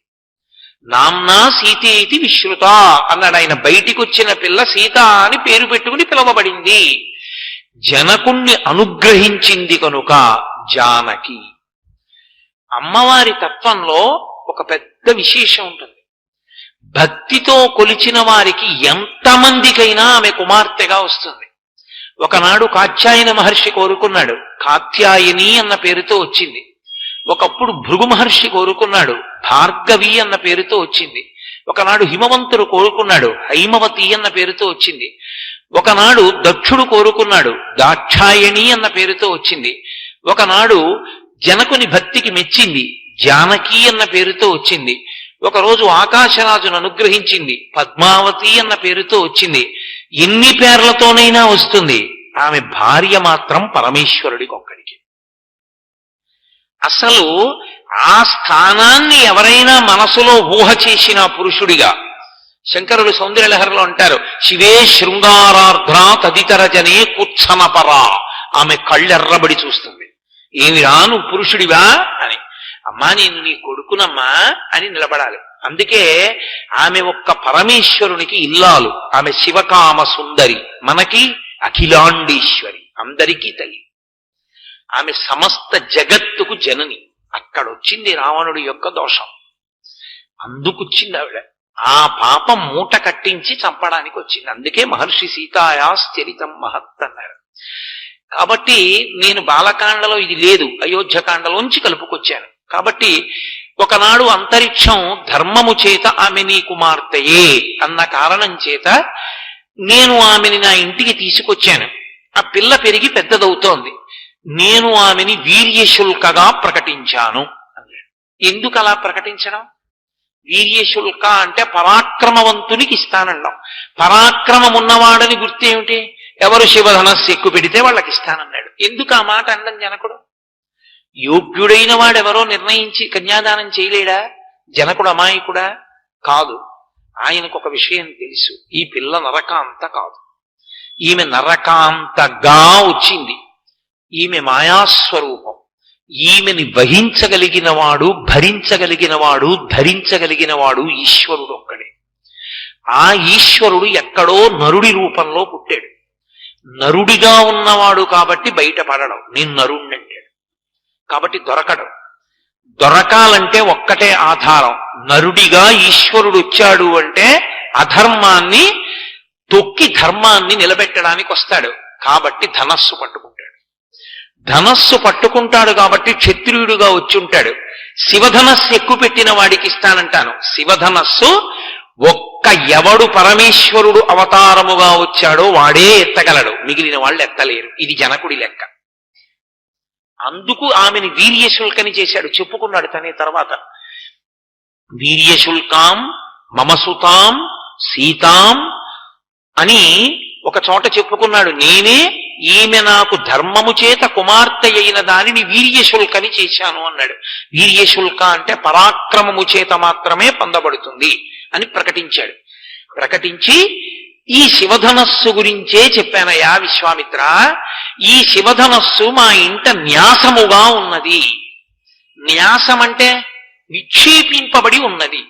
నామ్నా సీతేతి విశ్రుత అన్నాడు ఆయన. బయటికి వచ్చిన పిల్ల సీత అని పేరు పెట్టుకుని పిలవబడింది. జనకుణ్ణి అనుగ్రహించింది కనుక జానకి. అమ్మవారి తత్వంలో ఒక పెద్ద విశేషం ఉంటుంది. భక్తితో కొలిచిన వారికి ఎంతమందికైనా ఆమె కుమార్తెగా వస్తుంది. ఒకనాడు కాత్యాయన మహర్షి కోరుకున్నాడు, కాత్యాయని అన్న పేరుతో వచ్చింది. ఒకప్పుడు భృగు మహర్షి కోరుకున్నాడు, భార్గవి అన్న పేరుతో వచ్చింది. ఒకనాడు హిమవంతుడు కోరుకున్నాడు, హైమవతి అన్న పేరుతో వచ్చింది. ఒకనాడు దక్షుడు కోరుకున్నాడు, దాక్షాయణి అన్న పేరుతో వచ్చింది. ఒకనాడు జనకుని భక్తికి మెచ్చింది, జానకి అన్న పేరుతో వచ్చింది. ఒకరోజు ఆకాశరాజును అనుగ్రహించింది, పద్మావతి అన్న పేరుతో వచ్చింది. ఎన్ని పేర్లతోనైనా వస్తుంది, ఆమె భార్య మాత్రం పరమేశ్వరుడికి ఒక్కడికి. అసలు ఆ స్థానాన్ని ఎవరైనా మనసులో ఊహ చేసిన పురుషుడిగా, శంకరుడు సౌందర్యలహరిలో అంటారు, శివే శృంగారార్ధ్ర తదితర జనే కుత్సనపరా. ఆమె కళ్ళెర్రబడి చూస్తుంది, ఏమిరా నువ్వు పురుషుడివా అని. అమ్మా నేను నీ కొడుకునమ్మా అని నిలబడాలి. అందుకే ఆమె ఒక్క పరమేశ్వరునికి ఇల్లాలు. ఆమె శివకామ సుందరి, మనకి అఖిలాండీశ్వరి, అందరికీ తల్లి. ఆమె సమస్త జగత్తుకు జనని. అక్కడొచ్చింది రావణుడి యొక్క దోషం, అందుకొచ్చింది ఆవిడ. ఆ పాపం మూట కట్టించి చంపడానికి వచ్చింది. అందుకే మహర్షి సీతాయాశ్చరితం మహత్ అన్నారు. కాబట్టి నేను బాలకాండలో ఇది లేదు, అయోధ్యకాండలోంచి కలుపుకొచ్చాను. కాబట్టి ఒకనాడు అంతరిక్షం ధర్మము చేత ఆమె నీ కుమార్తెయే అన్న కారణం చేత నేను ఆమెని నా ఇంటికి తీసుకొచ్చాను. ఆ పిల్ల పెరిగి పెద్దదవుతోంది. నేను ఆమెని వీర్యశుల్కగా ప్రకటించాను అన్నాడు. ఎందుకు అలా ప్రకటించడం? వీర్యశుల్క అంటే పరాక్రమవంతునికి ఇస్తానన్నాం. పరాక్రమం ఉన్నవాడని గుర్తేమిటి? ఎవరు శివధనస్సు ఎక్కువ పెడితే వాళ్ళకి ఇస్తానన్నాడు. ఎందుకు ఆ మాట అన్నం జనకుడు? యోగ్యుడైన వాడెవరో నిర్ణయించి కన్యాదానం చేయలేడా? జనకుడు అమాయకుడా? కాదు. ఆయనకు ఒక విషయం తెలుసు, ఈ పిల్ల నరకాంత కాదు. ఈమె నరకాంతగా వచ్చింది. ఈమె మాయాస్వరూపం. ఈమెని వహించగలిగినవాడు, భరించగలిగినవాడు, ధరించగలిగినవాడు ఈశ్వరుడు ఒక్కడే. ఆ ఈశ్వరుడు ఎక్కడో నరుడి రూపంలో పుట్టాడు. నరుడిగా ఉన్నవాడు కాబట్టి బయటపడడం. నేను నరుణ్ణంటాడు కాబట్టి దొరకడం. దొరకాలంటే ఒక్కటే ఆధారం, నరుడిగా ఈశ్వరుడు వచ్చాడు అంటే అధర్మాన్ని తొక్కి ధర్మాన్ని నిలబెట్టడానికి వస్తాడు. కాబట్టి ధనస్సు పట్టుకుంటాడు. ధనస్సు పట్టుకుంటాడు కాబట్టి క్షత్రియుడుగా వచ్చి ఉంటాడు. శివధనస్సు ఎక్కువ పెట్టిన వాడికి ఇస్తానంటాను. శివధనస్సు ఒక్క ఎవడు పరమేశ్వరుడు అవతారముగా వచ్చాడో వాడే ఎత్తగలడు, మిగిలిన వాళ్ళు ఎత్తలేరు. ఇది జనకుడి లెక్క. అందుకు ఆమెని వీర్యశుల్కని చేశాడు. చెప్పుకున్నాడు తనే తర్వాత, వీర్యశుల్కాం మమసుతాం సీతాం అని ఒక చోట చెప్పుకున్నాడు. నేనే ఈమె నాకు ధర్మము చేత కుమార్తె అయిన దానిని వీర్యశుల్కని చేశాను అన్నాడు. వీర్యశుల్క అంటే పరాక్రమము చేత మాత్రమే పొందబడుతుంది అని ప్రకటించాడు. ప్రకటించి ఈ శివధనస్సు గురించే చెప్పానయ్యా విశ్వామిత్ర, ఈ శివధనస్సు మా ఇంట న్యాసముగా ఉన్నది. న్యాసం అంటే విక్షేపింపబడి ఉన్నది.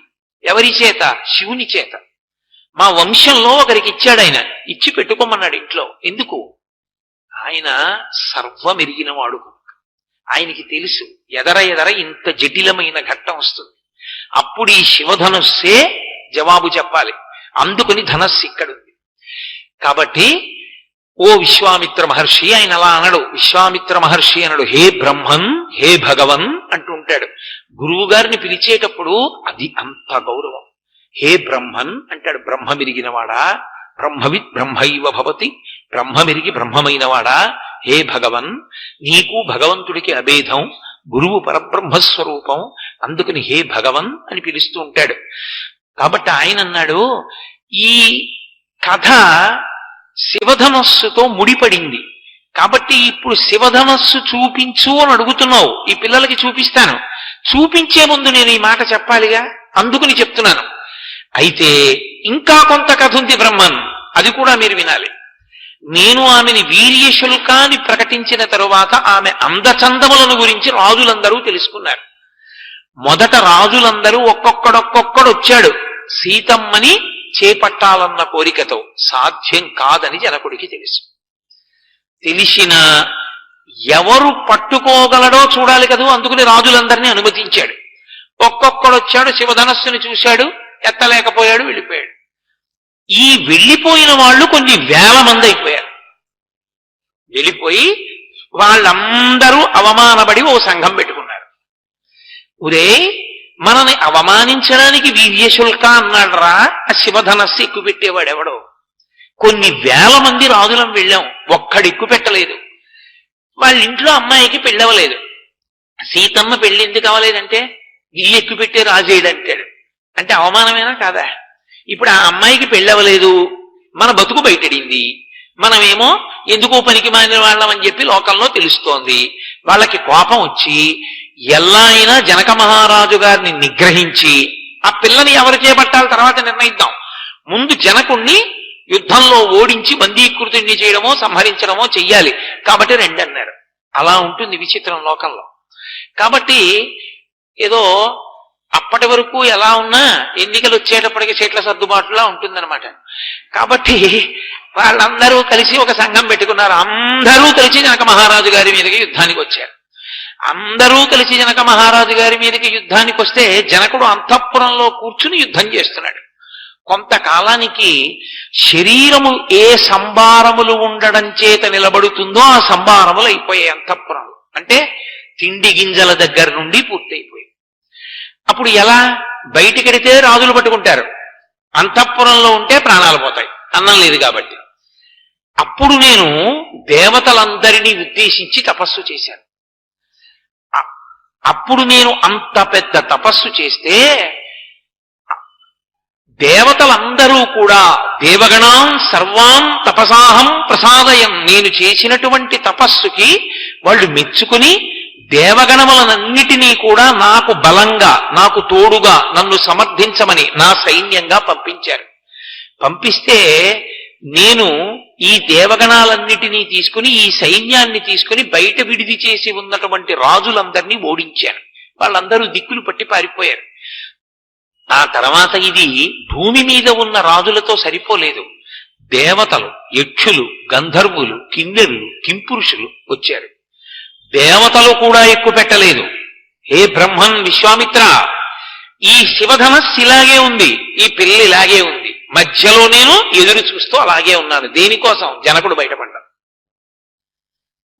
ఎవరి చేత? శివుని చేత. మా వంశంలో ఒకరికి ఇచ్చాడు ఆయన, ఇచ్చి పెట్టుకోమన్నాడు ఇంట్లో. ఎందుకు? ఆయన సర్వమెరిగినవాడు. ఆయనకి తెలుసు ఎదర ఎదర ఇంత జటిలమైన ఘట్టం వస్తుంది. అప్పుడు ఈ శివధనస్సే జవాబు చెప్పాలి. అందుకుని ధనస్సు ఇక్కడుంది. కాబట్టి ఓ విశ్వామిత్ర మహర్షి, ఆయన అలా అనడు. విశ్వామిత్ర మహర్షి అనడు, హే బ్రహ్మన్, హే భగవన్ అంటూ ఉంటాడు. గురువు గారిని పిలిచేటప్పుడు అది అంత గౌరవం. హే బ్రహ్మన్ అంటాడు. బ్రహ్మమిరిగినవాడా, బ్రహ్మవిత్ బ్రహ్మైవ భవతి, బ్రహ్మమిరిగి బ్రహ్మమైనవాడా, హే భగవన్, నీకు భగవంతుడికి అభేదం, గురువు పరబ్రహ్మస్వరూపం, అందుకని హే భగవన్ అని పిలుస్తూ ఉంటాడు. కాబట్టి ఆయన అన్నాడు, ఈ కథ శివధనస్సుతో ముడిపడింది కాబట్టి ఇప్పుడు శివధనస్సు చూపించు అని అడుగుతున్నావు, ఈ పిల్లలకి చూపిస్తాను. చూపించే ముందు నేను ఈ మాట చెప్పాలిగా, అందుకుని చెప్తున్నాను. అయితే ఇంకా కొంత కథ ఉంది బ్రహ్మన్, అది కూడా మీరు వినాలి. నేను ఆమెని వీర్యశుల్కాన్ని ప్రకటించిన తరువాత ఆమె అందచందములను గురించి రాజులందరూ తెలుసుకున్నారు. మొదట రాజులందరూ ఒక్కొక్కడొక్కొక్కడు వచ్చాడు సీతమ్మని చేపట్టాలన్న కోరికతో. సాధ్యం కాదని జనకుడికి తెలుసు. తెలిసిన ఎవరు పట్టుకోగలడో చూడాలి కదూ, అందుకని రాజులందరినీ అనుమతించాడు. ఒక్కొక్కడు వచ్చాడు, శివధనస్సుని చూశాడు, ఎత్తలేకపోయాడు, వెళ్ళిపోయాడు. ఈ వెళ్ళిపోయిన వాళ్ళు కొన్ని వేల మంది అయిపోయారు. వెళ్ళిపోయి వాళ్ళందరూ అవమానపడి ఓ సంఘం పెట్టుకున్నారు. ఉరే, మనని అవమానించడానికి వీర్యశుల్క అన్నాడు రా, ఆ శివధనస్సు ఎక్కువ పెట్టేవాడు ఎవడో. కొన్ని వేల మంది రాజులం వెళ్ళాం, ఒక్కడు ఎక్కువ పెట్టలేదు. వాళ్ళ ఇంట్లో అమ్మాయికి పెళ్ళవలేదు. సీతమ్మ పెళ్లి ఎందుకు అవ్వలేదంటే ఇల్లు ఎక్కువ పెట్టే రాజేయడంటాడు. అంటే అవమానమేనా కాదా? ఇప్పుడు ఆ అమ్మాయికి పెళ్ళవలేదు, మన బతుకు బయటడింది, మనమేమో ఎందుకో పనికి మారిన వాళ్ళం అని చెప్పి లోకంలో తెలుస్తోంది. వాళ్ళకి కోపం వచ్చి ఎలా అయినా జనక మహారాజు గారిని నిగ్రహించి ఆ పిల్లని ఎవరు చేపట్టాలి తర్వాత నిర్ణయిద్దాం, ముందు జనకుణ్ణి యుద్ధంలో ఓడించి బందీకృతుణ్ణి చేయడమో సంహరించడమో చెయ్యాలి, కాబట్టి రెండు అన్నారు. అలా ఉంటుంది విచిత్రం లోకంలో. కాబట్టి ఏదో అప్పటి వరకు ఎలా ఉన్నా ఎన్నికలు వచ్చేటప్పటికి సీట్ల సర్దుబాటులా ఉంటుందన్నమాట. కాబట్టి వాళ్ళందరూ కలిసి ఒక సంఘం పెట్టుకున్నారు. అందరూ కలిసి జనక మహారాజు గారి మీదకి యుద్ధానికి వచ్చారు. అందరూ కలిసి జనక మహారాజు గారి మీదకి యుద్ధానికి వస్తే జనకుడు అంతఃపురంలో కూర్చుని యుద్ధం చేస్తున్నాడు. కొంతకాలానికి శరీరము ఏ సంభారములు ఉండడం చేత నిలబడుతుందో ఆ సంభారములు అయిపోయాయి అంతఃపురంలో. అంటే తిండి గింజల దగ్గర నుండి పూర్తయిపోయి. అప్పుడు ఎలా? బయటికెడితే రాజులు పట్టుకుంటారు, అంతఃపురంలో ఉంటే ప్రాణాలు పోతాయి, అన్నం లేదు కాబట్టి. అప్పుడు నేను దేవతలందరినీ ఉద్దేశించి తపస్సు చేశాను. అప్పుడు నేను అంత పెద్ద తపస్సు చేస్తే దేవతలందరూ కూడా దేవగణాం సర్వాం తపసాహం ప్రసాదయం, నేను చేసినటువంటి తపస్సుకి వాళ్ళు మెచ్చుకుని దేవగణములనన్నిటినీ కూడా నాకు బలంగా, నాకు తోడుగా, నన్ను సమర్థించమని నా సైన్యంగా పంపించారు. పంపిస్తే నేను ఈ దేవగణాలన్నిటినీ తీసుకుని, ఈ సైన్యాన్ని తీసుకుని బయట విడిది చేసి ఉన్నటువంటి రాజులందరినీ ఓడించాను. వాళ్ళందరూ దిక్కులు పట్టి పారిపోయారు. ఆ తర్వాత ఇది భూమి మీద ఉన్న రాజులతో సరిపోలేదు. దేవతలు, యక్షులు, గంధర్వులు, కిన్నెరులు, కింపురుషులు వచ్చారు. దేవతలు కూడా ఎక్కువ పెట్టలేదు. హే బ్రహ్మన్, విశ్వామిత్ర, ఈ శివధనస్సు ఇలాగే ఉంది, ఈ పిల్ల ఇలాగే ఉంది, మధ్యలో నేను ఎదురు చూస్తూ అలాగే ఉన్నాను. దేనికోసం? జనకుడు బయటపడ్డాడు.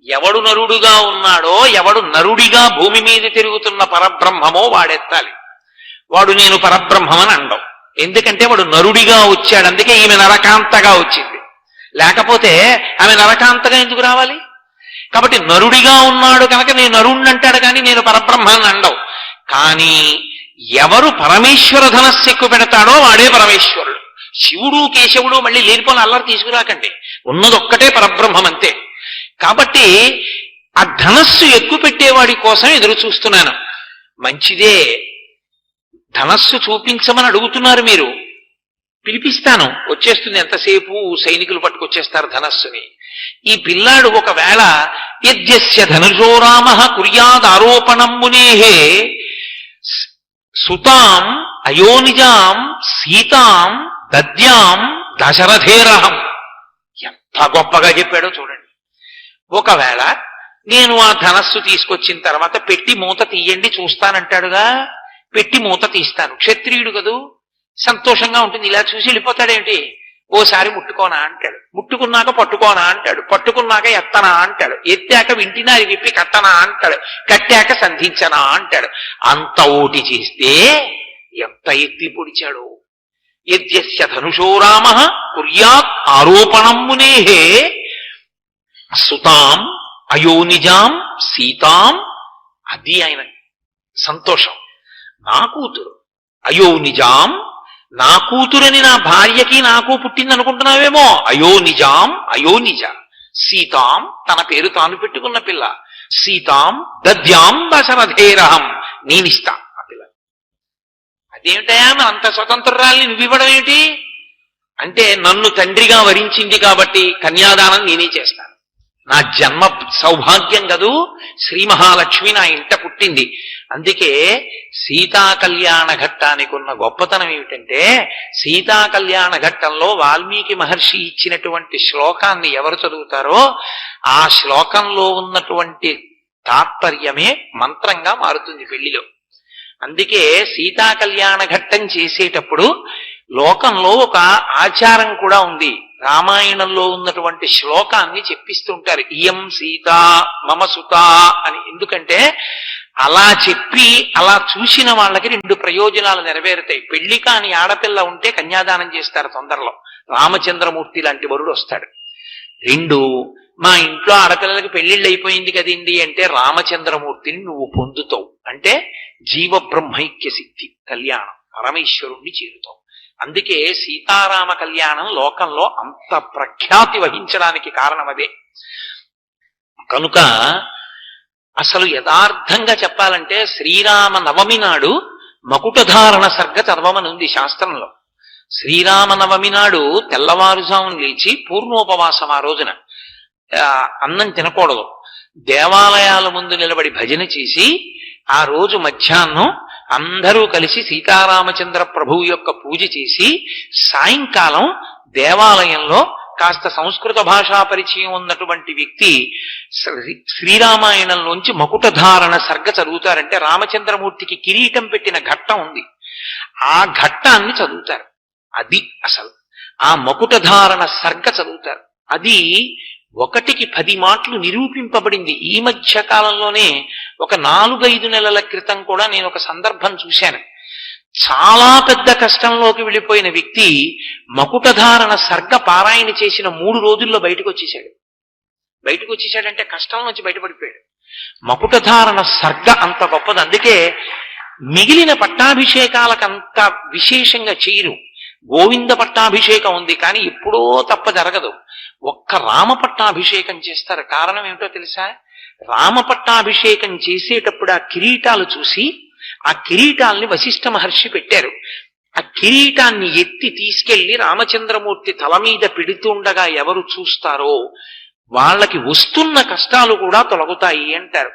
ఎవడు నరుడుగా ఉన్నాడో, ఎవడు నరుడిగా భూమి మీద తిరుగుతున్న పరబ్రహ్మమో వాడెత్తాలి. వాడు నేను పరబ్రహ్మమని అండం. ఎందుకంటే వాడు నరుడిగా వచ్చాడు, అందుకే ఈమె నరకాంతగా వచ్చింది. లేకపోతే ఆమె నరకాంతగా ఎందుకు రావాలి? కాబట్టి నరుడిగా ఉన్నాడు కనుక నేను నరుణ్ణి అంటాడు, కానీ నేను పరబ్రహ్మాన్ని అండవు. కానీ ఎవరు పరమేశ్వర ధనస్సు ఎక్కువ పెడతాడో వాడే పరమేశ్వరుడు. శివుడు కేశవుడు మళ్ళీ లేనిపోని అల్లరి తీసుకురాకండి, ఉన్నదొక్కటే పరబ్రహ్మం అంతే. కాబట్టి ఆ ధనస్సు ఎక్కువ పెట్టేవాడి కోసం ఎదురు చూస్తున్నాను. మంచిదే, ధనస్సు చూపించమని అడుగుతున్నారు మీరు, పిలిపిస్తాను, వచ్చేస్తుంది. ఎంతసేపు సైనికులు పట్టుకొచ్చేస్తారు ధనస్సుని. ఈ పిల్లాడు ఒకవేళ యజ్ఞస్య ధనుజో రామ కుర్యాదారోపణం మునేహే సుతాం అయోనిజాం సీతాం దద్యాం దశరథేరహం. ఎంత గొప్పగా చెప్పాడో చూడండి. ఒకవేళ నేను ఆ ధనస్సు తీసుకొచ్చిన తర్వాత పెట్టి మూత తీయండి చూస్తానంటాడుగా, పెట్టి మూత తీస్తాను. క్షత్రియుడు కదూ, సంతోషంగా ఉంటుంది. ఇలా చూసి వెళ్ళిపోతాడేమిటి? ఓసారి ముట్టుకోనా అంటాడు, ముట్టుకున్నాక పట్టుకోనా అంటాడు, పట్టుకున్నాక ఎత్తనా అంటాడు, ఎత్తాక వింటినారి విప్పి కట్టనా అంటాడు, కట్టాక సంధించనా అంటాడు. అంత ఓటి చేస్తే ఎంత ఎత్తి పొడిచాడు. యజ్ఞస్య ధనుషో రామ కుర్యాత్ ఆరోపణం మునేహే సుతాం అయోనిజాం సీతాం. అది ఆయన సంతోషం. నా కూతురు అయోనిజాం, నా కూతురని నా భార్యకి నాకు పుట్టింది అనుకుంటున్నావేమో. అయోనిజాం, అయోనిజ. సీతాం, తన పేరు తాను పెట్టుకున్న పిల్ల. సీతాం దద్యాం దశరథేరహం, నేనిస్తా ఆ పిల్ల. అదేమిటయా అంత స్వతంత్రాల్ని నువ్వివ్వడం ఏమిటి అంటే, నన్ను తండ్రిగా వరించింది కాబట్టి కన్యాదానం నేనే చేస్తాను. నా జన్మ సౌభాగ్యం కదూ, శ్రీ మహాలక్ష్మి నా ఇంట పుట్టింది. అందుకే సీతా కళ్యాణ ఘట్టానికి ఉన్న గొప్పతనం ఏమిటంటే, సీతా కళ్యాణ ఘట్టంలో వాల్మీకి మహర్షి ఇచ్చినటువంటి శ్లోకాన్ని ఎవరు చదువుతారో ఆ శ్లోకంలో ఉన్నటువంటి తాత్పర్యమే మంత్రంగా మారుతుంది పెళ్లిలో. అందుకే సీతా కళ్యాణ ఘట్టం చేసేటప్పుడు లోకంలో ఒక ఆచారం కూడా ఉంది. రామాయణంలో ఉన్నటువంటి శ్లోకాన్ని చెప్పిస్తుంటారు, ఇయం సీత మమ సుత అని. ఎందుకంటే అలా చెప్పి అలా చూసిన వాళ్ళకి 2 ప్రయోజనాలు నెరవేరుతాయి. పెళ్లి కాని ఆడపిల్ల ఉంటే కన్యాదానం చేస్తారు తొందరలో, రామచంద్రమూర్తి లాంటి వరుడు వస్తాడు. 2, మా ఇంట్లో ఆడపిల్లలకి పెళ్లిళ్ళు అయిపోయింది కదండి అంటే రామచంద్రమూర్తిని నువ్వు పొందుతావు, అంటే జీవబ్రహ్మైక్య సిద్ధి కళ్యాణం, పరమేశ్వరుణ్ణి చేరుతావు. అందుకే సీతారామ కళ్యాణం లోకంలో అంత ప్రఖ్యాతి వహించడానికి కారణం అదే. కనుక అసలు యథార్థంగా చెప్పాలంటే శ్రీరామ నవమి నాడు మకుటధారణ సర్గ చదవమనుంది శాస్త్రంలో. శ్రీరామ నవమి నాడు తెల్లవారుజామున లేచి పూర్ణోపవాసం, ఆ రోజున అన్నం తినకూడదు. దేవాలయాల ముందు నిలబడి భజన చేసి ఆ రోజు మధ్యాహ్నం అందరూ కలిసి సీతారామచంద్ర ప్రభువు యొక్క పూజ చేసి సాయంకాలం దేవాలయంలో కాస్త సంస్కృత భాషా పరిచయం ఉన్నటువంటి వ్యక్తి శ్రీరామాయణంలోంచి మకుటధారణ సర్గ చదువుతారంటే రామచంద్రమూర్తికి కిరీటం పెట్టిన ఘట్టం ఉంది, ఆ ఘట్టాన్ని చదువుతారు. అది అసలు ఆ మకుటధారణ సర్గ చదువుతారు. అది 1కి 10 మాటలు నిరూపింపబడింది. ఈ మధ్య కాలంలోనే ఒక 4-5 నెలల క్రితం కూడా నేను ఒక సందర్భం చూశాను. చాలా పెద్ద కష్టంలోకి వెళ్ళిపోయిన వ్యక్తి మకుటధారణ సర్గ పారాయణ చేసిన 3 రోజుల్లో బయటకు వచ్చేసాడంటే కష్టం నుంచి బయటపడిపోయాడు. మకుటధారణ సర్గ అంత గొప్పది. అందుకే మిగిలిన పట్టాభిషేకాలకంత విశేషంగా చేయరు. గోవింద పట్టాభిషేకం ఉంది కానీ ఎప్పుడో తప్ప జరగదు. ఒక్క రామ పట్టాభిషేకం చేస్తారు. కారణం ఏమిటో తెలుసా? రామ పట్టాభిషేకం చేసేటప్పుడు ఆ కిరీటాలు చూసి ఆ కిరీటాల్ని వశిష్ఠ మహర్షి పెట్టారు. ఆ కిరీటాన్ని ఎత్తి తీసుకెళ్లి రామచంద్రమూర్తి తల మీద పెడుతుండగా ఎవరు చూస్తారో వాళ్ళకి వస్తున్న కష్టాలు కూడా తొలగుతాయి అంటారు.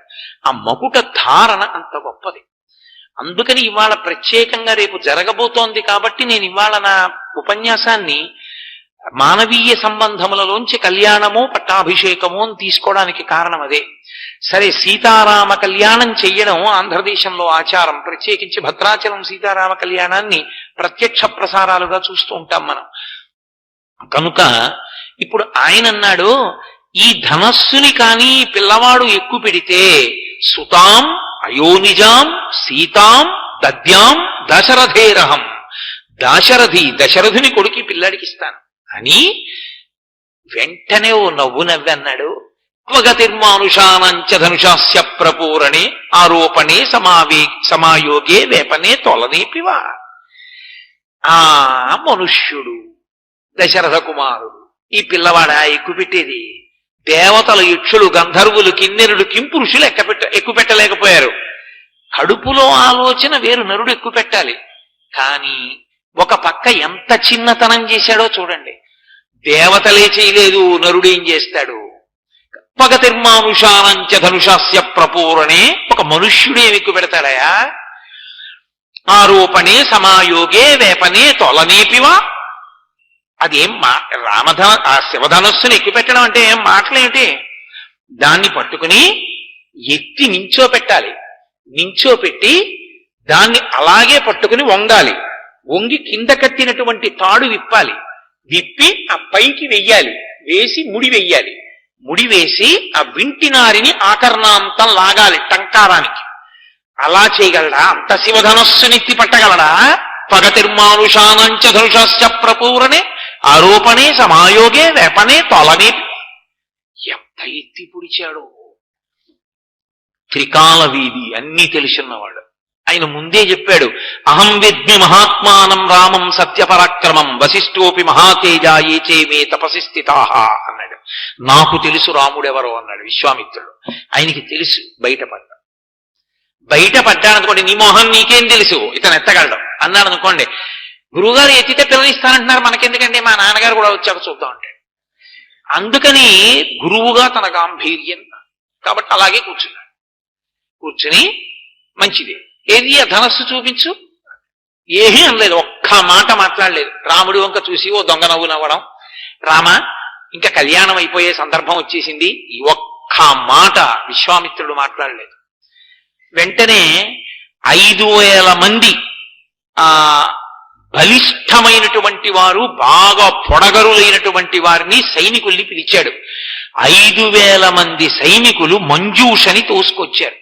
ఆ మకుట ధారణ అంత గొప్పది. అందుకని ఇవాళ ప్రత్యేకంగా రేపు జరగబోతోంది కాబట్టి నేను ఇవాళ నా ఉపన్యాసాన్ని మానవీయ సంబంధములలోంచి కళ్యాణము పట్టాభిషేకము అని తీసుకోవడానికి కారణం అదే. సరే, సీతారామ కళ్యాణం చెయ్యడం ఆంధ్రదేశంలో ఆచారం. ప్రత్యేకించి భద్రాచలం సీతారామ కళ్యాణాన్ని ప్రత్యక్ష ప్రసారాలుగా చూస్తూ ఉంటాం మనం. కనుక ఇప్పుడు ఆయన అన్నాడు, ఈ ధనస్సుని కానీ పిల్లవాడు ఎక్కువ పెడితే సుతాం అయోనిజాం సీతాం దద్యాం దశరథేరహం, దశరథుని కొడుకి పిల్లాడికి ఇస్తాను అని వెంటనే ఓ నవ్వు నవ్వి అన్నాడు. అవగతిర్మానుషానంచ ధనుషాస్య ప్రపూరణే ఆరోపణే సమాయోగే వేపనే తొలనేపివా. ఆ మనుష్యుడు దశరథ కుమారుడు ఈ పిల్లవాడ ఎక్కువ పెట్టేది. దేవతలు, యక్షులు, గంధర్వులు, కిన్నెరులు, కింపురుషులు ఎక్కువ పెట్టలేకపోయారు. కడుపులో ఆలోచన వేరు, నరుడు ఎక్కువ పెట్టాలి. కానీ ఒక పక్క ఎంత చిన్నతనం చేశాడో చూడండి. దేవతలే చేయలేదు, నరుడు ఏం చేస్తాడు? పగతిర్మానుషానంచ ధనుషాస్య ప్రపూరణే, ఒక మనుష్యుడు ఏమి ఎక్కువ పెడతాడయా? ఆరోపణే సమాయోగే వేపనే తొలనేపివా. అదేం ఆ శివధనస్సుని ఎక్కువ పెట్టడం అంటే ఏం మాటలేమిటి? దాన్ని పట్టుకుని ఎత్తి నించోపెట్టాలి. నించోపెట్టి దాన్ని అలాగే పట్టుకుని వంగాలి. వంగి కింద కట్టినటువంటి తాడు విప్పాలి. విప్పి ఆ పైకి వెయ్యాలి. వేసి ముడి వెయ్యాలి. ముడి వేసి ఆ వింటినారిని ఆకర్ణాంతం లాగాలి టంకారానికి. అలా చేయగలడా? అంత శివధనస్సునెత్తి పట్టగలడా? పగతిర్మానుషానంచ ధనుషాస్య ప్రపూరణే ఆరోపణే సమాయోగే వేపనే తొలనే. ఎంత ఎత్తి పొడిచాడు! త్రికాల వీధి అన్నీ తెలుసున్నవాడు. ఆయన ముందే చెప్పాడు, అహం విద్మి మహాత్మానం రామం సత్యపరాక్రమం వశిష్ఠోపి మహాతేజ ఏచే మే తపసి స్థితాః అన్నాడు. నాకు తెలుసు రాముడెవరో అన్నాడు విశ్వామిత్రుడు. ఆయనకి తెలుసు. బయటపడ్డాడనుకోండి, నీ మోహం నీకేం తెలుసు, ఇతను ఎత్తగలడు అన్నాడు అనుకోండి. గురువుగారు ఎత్తితే పిల్లనిస్తానంటున్నారు, మనకెందుకంటే మా నాన్నగారు కూడా వచ్చాక చూద్దాం అంటే. అందుకని గురువుగా తన గాంభీర్యం, కాబట్టి అలాగే కూర్చుని మంచిది ఏది ఆ ధనస్సు చూపించు, ఏమీ అనలేదు, ఒక్క మాట మాట్లాడలేదు. రాముడి వంక చూసి ఓ దొంగ నవ్వు నవ్వడం, రామ ఇంకా కళ్యాణం అయిపోయే సందర్భం వచ్చేసింది, ఈ ఒక్క మాట విశ్వామిత్రుడు మాట్లాడలేదు. వెంటనే 5,000 మంది ఆ బలిష్టమైనటువంటి వారు, బాగా పొడగరులైనటువంటి వారిని సైనికుల్ని పిలిచాడు. 5,000 మంది సైనికులు మంజూషని తోసుకొచ్చారు.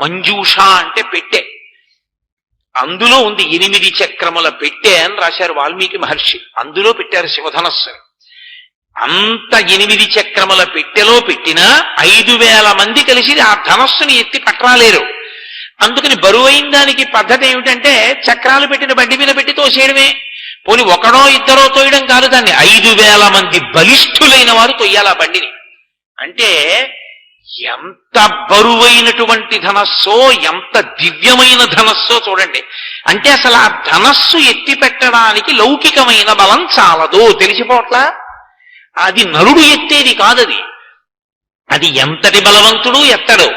మంజూష అంటే పెట్టె. అందులో ఉంది 8 చక్రముల పెట్టె అని రాశారు వాల్మీకి మహర్షి. అందులో పెట్టారు శివధనస్సుని. అంత 8 చక్రముల పెట్టెలో పెట్టినా 5,000 మంది కలిసి ఆ ధనస్సుని ఎత్తి పట్టరాలేరు. అందుకని బరువైన దానికి పద్ధతి ఏమిటంటే చక్రాలు పెట్టిన బండి మీద పెట్టి తోసేయడమే. పోని ఒకడో ఇద్దరో తోయడం కాదు, దాన్ని 5,000 మంది బలిష్ఠులైన వారు తొయ్యాలి ఆ బండిని. అంటే ఎంత బరువైనటువంటి ధనస్సో, ఎంత దివ్యమైన ధనస్సో చూడండి. అంటే అసలు ఆ ధనస్సు ఎత్తి పెట్టడానికి లౌకికమైన బలం చాలదు, తెలిసిపోట్లా. అది నరుడు ఎత్తేది కాదది. అది ఎంతటి బలవంతుడు ఎత్తడు.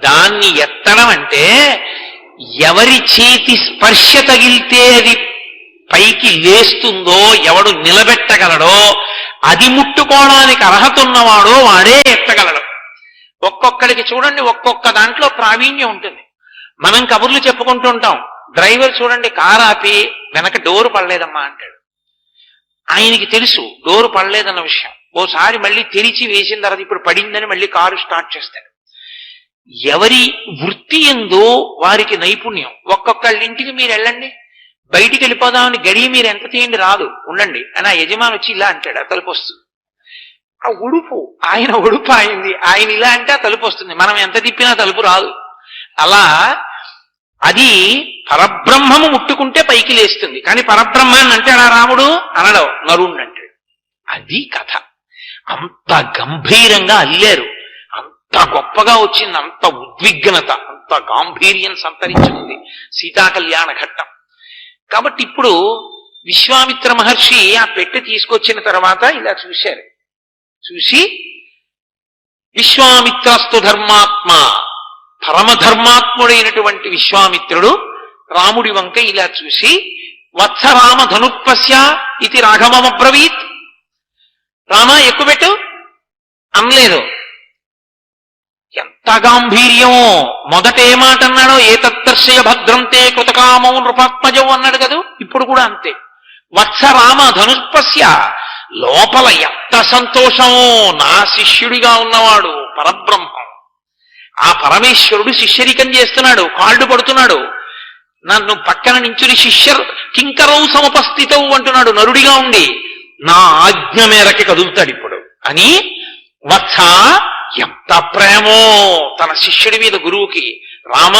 దాన్ని ఎత్తడం అంటే ఎవరి చేతి స్పర్శ తగిలితే అది పైకి లేస్తుందో, ఎవడు నిలబెట్టగలడో, అది ముట్టుకోవడానికి అర్హత ఉన్నవాడో వాడే ఎత్తగలడు. ఒక్కొక్కడికి చూడండి ఒక్కొక్క దాంట్లో ప్రావీణ్యం ఉంటుంది. మనం కబుర్లు చెప్పుకుంటూ ఉంటాం. డ్రైవర్ చూడండి కారు ఆపి వెనక డోరు పడలేదమ్మా అంటాడు. ఆయనకి తెలుసు డోరు పడలేదన్న విషయం. ఓసారి మళ్ళీ తెరిచి వేసిన తర్వాత ఇప్పుడు పడిందని మళ్ళీ కారు స్టార్ట్ చేస్తాడు. ఎవరి వృత్తి ఎందో వారికి నైపుణ్యం. ఒక్కొక్కళ్ళ ఇంటికి మీరు వెళ్ళండి, బయటికి వెళ్ళిపోదామని గడియ మీరు ఎంత తీయండి రాదు, ఉండండి అని ఆ యజమాని వచ్చి ఇలా అంటాడు, ఆ తలుపు వస్తుంది. ఆ ఉడుపు ఆయన ఉడుపు అయింది, ఆయన ఇలా అంటే ఆ తలుపు వస్తుంది. మనం ఎంత తిప్పినా తలుపు రాదు. అలా అది పరబ్రహ్మము ముట్టుకుంటే పైకి లేస్తుంది. కానీ పరబ్రహ్మాన్ని అంటాడా రాముడు? అనడం, నరుణ్ణి అంటాడు. అది కథ. అంత గంభీరంగా అల్లారు, అంత గొప్పగా వచ్చింది, అంత ఉద్విగ్నత, అంత గాంభీర్యం సంతరించుకుంది సీతా కళ్యాణ ఘట్టం. కాబట్టి ఇప్పుడు విశ్వామిత్ర మహర్షి ఆ పెట్టె తీసుకొచ్చిన తర్వాత ఇలా చూశారు. చూసి విశ్వామిత్రస్తు ధర్మాత్మ, పరమధర్మాత్ముడైనటువంటి విశ్వామిత్రుడు రాముడి వంక ఇలా చూసి వత్స రామ ధనుపస్య ఇది రాఘవమబ్రవీత్. రామ ఎక్కుపెట్టు అనలేదు. ఎంత గాంభీర్యమో! మొదట ఏ మాట అన్నాడో, ఏ తద్దర్శయ భద్రంతే కృతకామౌ నృపాత్మజం అన్నాడు కదా. ఇప్పుడు కూడా అంతే. వత్స రామ ధనుపస్య, లోపల ఎంత సంతోషమో! నా శిష్యుడిగా ఉన్నవాడు పరబ్రహ్మం, ఆ పరమేశ్వరుడు శిష్యరికం చేస్తున్నాడు, కాళ్ళు పడుతున్నాడు, నన్ను పక్కన నించుని శిష్యర్ కింకరౌ సముపస్థితవు అంటున్నాడు నరుడిగా ఉండి. నా ఆజ్ఞ మేరకి కదులుతాడు ఇప్పుడు అని. వత్స, ఎంత ప్రేమో తన శిష్యుడి మీద గురువుకి. రామ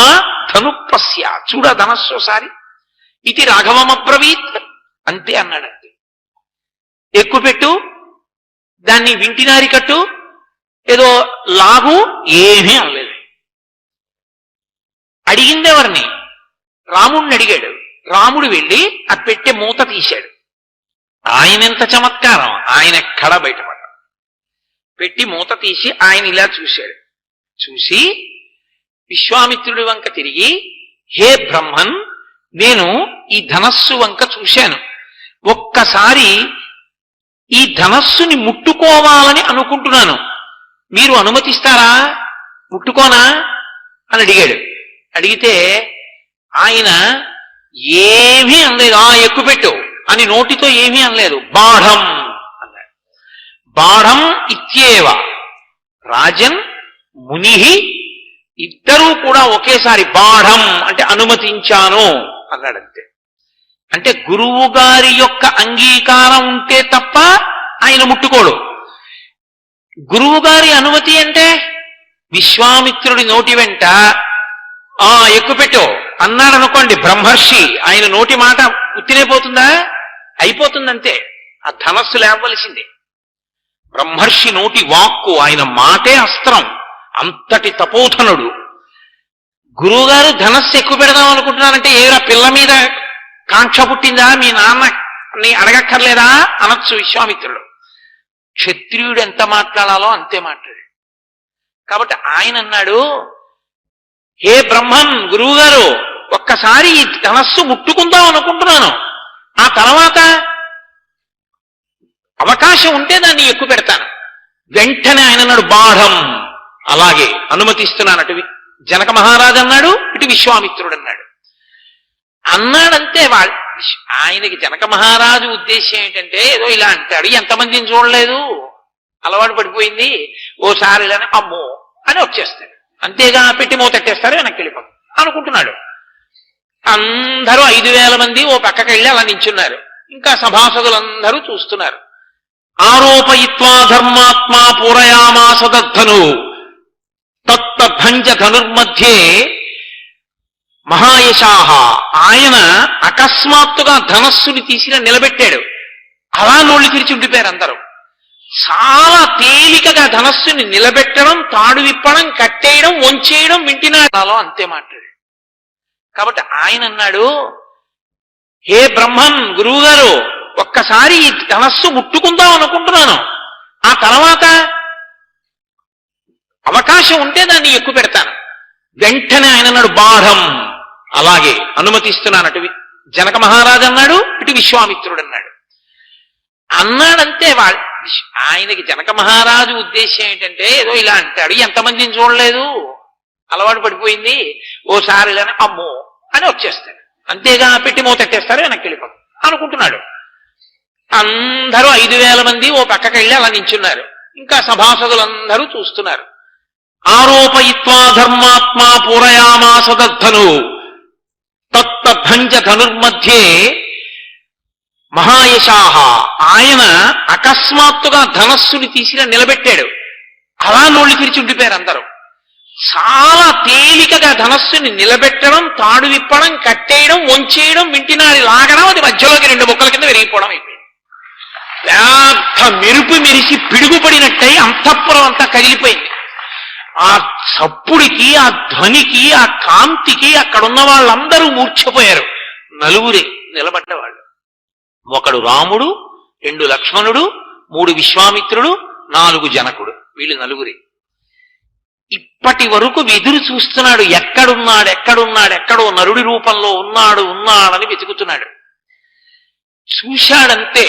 ధనుపస్య, చూడ ధనస్సోసారి, ఇది రాఘవమబ్రవీత్ అంతే అన్నాడంతే. ఎక్కుపెట్టు, దాన్ని వింటినారి కట్టు, ఏదో లాగు, ఏమీ అనలేదు. అడిగిందెవరిని? రాముడిని అడిగాడు. రాముడు వెళ్ళి ఆ పెట్టె మూత తీశాడు. ఆయన ఎంత చమత్కారం! ఆయన ఎక్కడా బయటపడ్డాడు. పెట్టి మూత తీసి ఆయన ఇలా చూశాడు. చూసి విశ్వామిత్రుడి వంక తిరిగి, హే బ్రహ్మన్, నేను ఈ ధనస్సు వంక చూశాను. ఒక్కసారి ఈ ధనస్సుని ముట్టుకోవాలని అనుకుంటున్నాను, మీరు అనుమతిస్తారా? ముట్టుకోనా అని అడిగాడు. అడిగితే ఆయన ఏమీ అనలేదు. ఎక్కుపెట్టు అని నోటితో ఏమీ అనలేదు. బాఢం అన్నాడు. బాఢం ఇత్యేవ రాజన్ ముని, ఇద్దరూ కూడా ఒకేసారి బాఢం అంటే అనుమతించాను అన్నాడంతే. అంటే గురువు గారి యొక్క అంగీకారం ఉంటే తప్ప ఆయన ముట్టుకోడు. గురువు గారి అనుమతి అంటే విశ్వామిత్రుడి నోటి వెంట ఎక్కుపెట్టో అన్నాడు అనుకోండి బ్రహ్మర్షి, ఆయన నోటి మాట ఉత్తిరైపోతుందా? అయిపోతుందంతే. ఆ ధనస్సు లేవలసిందే. బ్రహ్మర్షి నోటి వాక్కు, ఆయన మాటే అస్త్రం. అంతటి తపోధనుడు. గురువుగారు ధనస్సు ఎక్కువ పెడదాం అనుకుంటున్నారంటే ఏరా పిల్ల మీద కాంక్ష పుట్టిందా? మీ నాన్నని అడగక్కర్లేదా అనొచ్చు విశ్వామిత్రుడు. క్షత్రియుడు ఎంత మాట్లాడాలో అంతే మాట్లాడాడు. కాబట్టి ఆయన అన్నాడు, హే బ్రహ్మన్, గురువు గారు, ఒక్కసారి ఈ ధనస్సు ముట్టుకుందాం అనుకుంటున్నాను, ఆ తర్వాత అవకాశం ఉంటే దాన్ని ఎక్కువ పెడతాను. వెంటనే ఆయన అన్నాడు, బాఢం, అలాగే అనుమతిస్తున్నానట జనక మహారాజు అన్నాడు, ఇటు విశ్వామిత్రుడు అన్నాడు. అన్నాడంతే ఆయనకి జనక మహారాజు ఉద్దేశం ఏంటంటే ఏదో ఇలా అంటాడు, ఎంతమందిని చూడలేదు, అలవాటు పడిపోయింది, ఓసారి ఇలానే అమ్మో అని వచ్చేస్తాడు, అంతేగా పెట్టి మూతట్టేస్తారు వెనక్కి వెళ్ళిపోతాడు అనుకుంటున్నాడు. అందరూ 5,000 మంది ఓ పక్కకి వెళ్ళి అలా నించున్నారు. ఇంకా సభాసదులందరూ చూస్తున్నారు. ఆరోపయిత్వా ధర్మాత్మా పూరయామాస దద్ధను తత్తభంజ ధనుర్మధ్యే మహాయశాహ. ఆయన అకస్మాత్తుగా ధనస్సుని తీసి నిలబెట్టాడు. అలా నోళ్లు తెరిచి ఉండిపోయారు అందరూ. చాలా తేలికగా ధనస్సుని నిలబెట్టడం, తాడు విప్పడం, కట్టేయడం, వంచేయడం వింటినాడాలో అంతే మాట్లాడు. కాబట్టి ఆయన అన్నాడు, హే బ్రహ్మన్ గురువుగారు, ఒక్కసారి ఈ ధనస్సు ముట్టుకుందాం అనుకుంటున్నాను, ఆ తర్వాత అవకాశం ఉంటే దాన్ని ఎక్కువ పెడతాను. వెంటనే ఆయన అన్నాడు బాఢం, అలాగే అనుమతిస్తున్నాను. అటు జనక మహారాజు అన్నాడు, ఇటు విశ్వామిత్రుడు అన్నాడు. అన్నాడంతే ఆయనకి జనక మహారాజు ఉద్దేశం ఏంటంటే ఏదో ఇలా అంటాడు, ఎంతమందిని చూడలేదు, అలవాటు పడిపోయింది, ఓసారి ఇలానే అమ్మో అని వచ్చేస్తాడు, అంతేగా పెట్టి మూతట్టేస్తారు వెనక్కి వెళ్ళిపోతాడు అనుకుంటున్నాడు. అందరూ 5,000 మంది ఓ పక్కకి వెళ్ళి అలా నించున్నారు. ఇంకా సభాసదులందరూ చూస్తున్నారు. ఆరోపయిత్వా ధర్మాత్మా పూరయామాస దద్ధను తత్తభంజ ధనుర్మధ్యే మహాయశాహ. ఆయన అకస్మాత్తుగా ధనస్సుని తీసి నిలబెట్టాడు. అలా నోళ్లు తెరిచి ఉండిపోయారు అందరూ. చాలా తేలికగా ధనస్సుని నిలబెట్టడం, తాడు విప్పడం, కట్టేయడం, వంచేయడం, వింటినాడి లాగడం, అది మధ్యలోకి 2 ముక్కల కింద విరిగిపోవడం అయిపోయింది. పెద్ద మెరుపు మెరిసి పిడుగుపడినట్టయి అంతఃపురం అంతా కదిలిపోయింది. ఆ చప్పుడికి, ఆ ధ్వనికి, ఆ కాంతికి అక్కడున్న వాళ్ళందరూ మూర్ఛపోయారు. 4 నిలబడ్డవాళ్ళు. 1 రాముడు, 2 లక్ష్మణుడు, 3 విశ్వామిత్రుడు, 4 జనకుడు. వీళ్ళు 4. ఇప్పటి వరకు ఎదురు చూస్తున్నాడు, ఎక్కడో నరుడి రూపంలో ఉన్నాడని వెతుకుతున్నాడు. చూశాడంతే,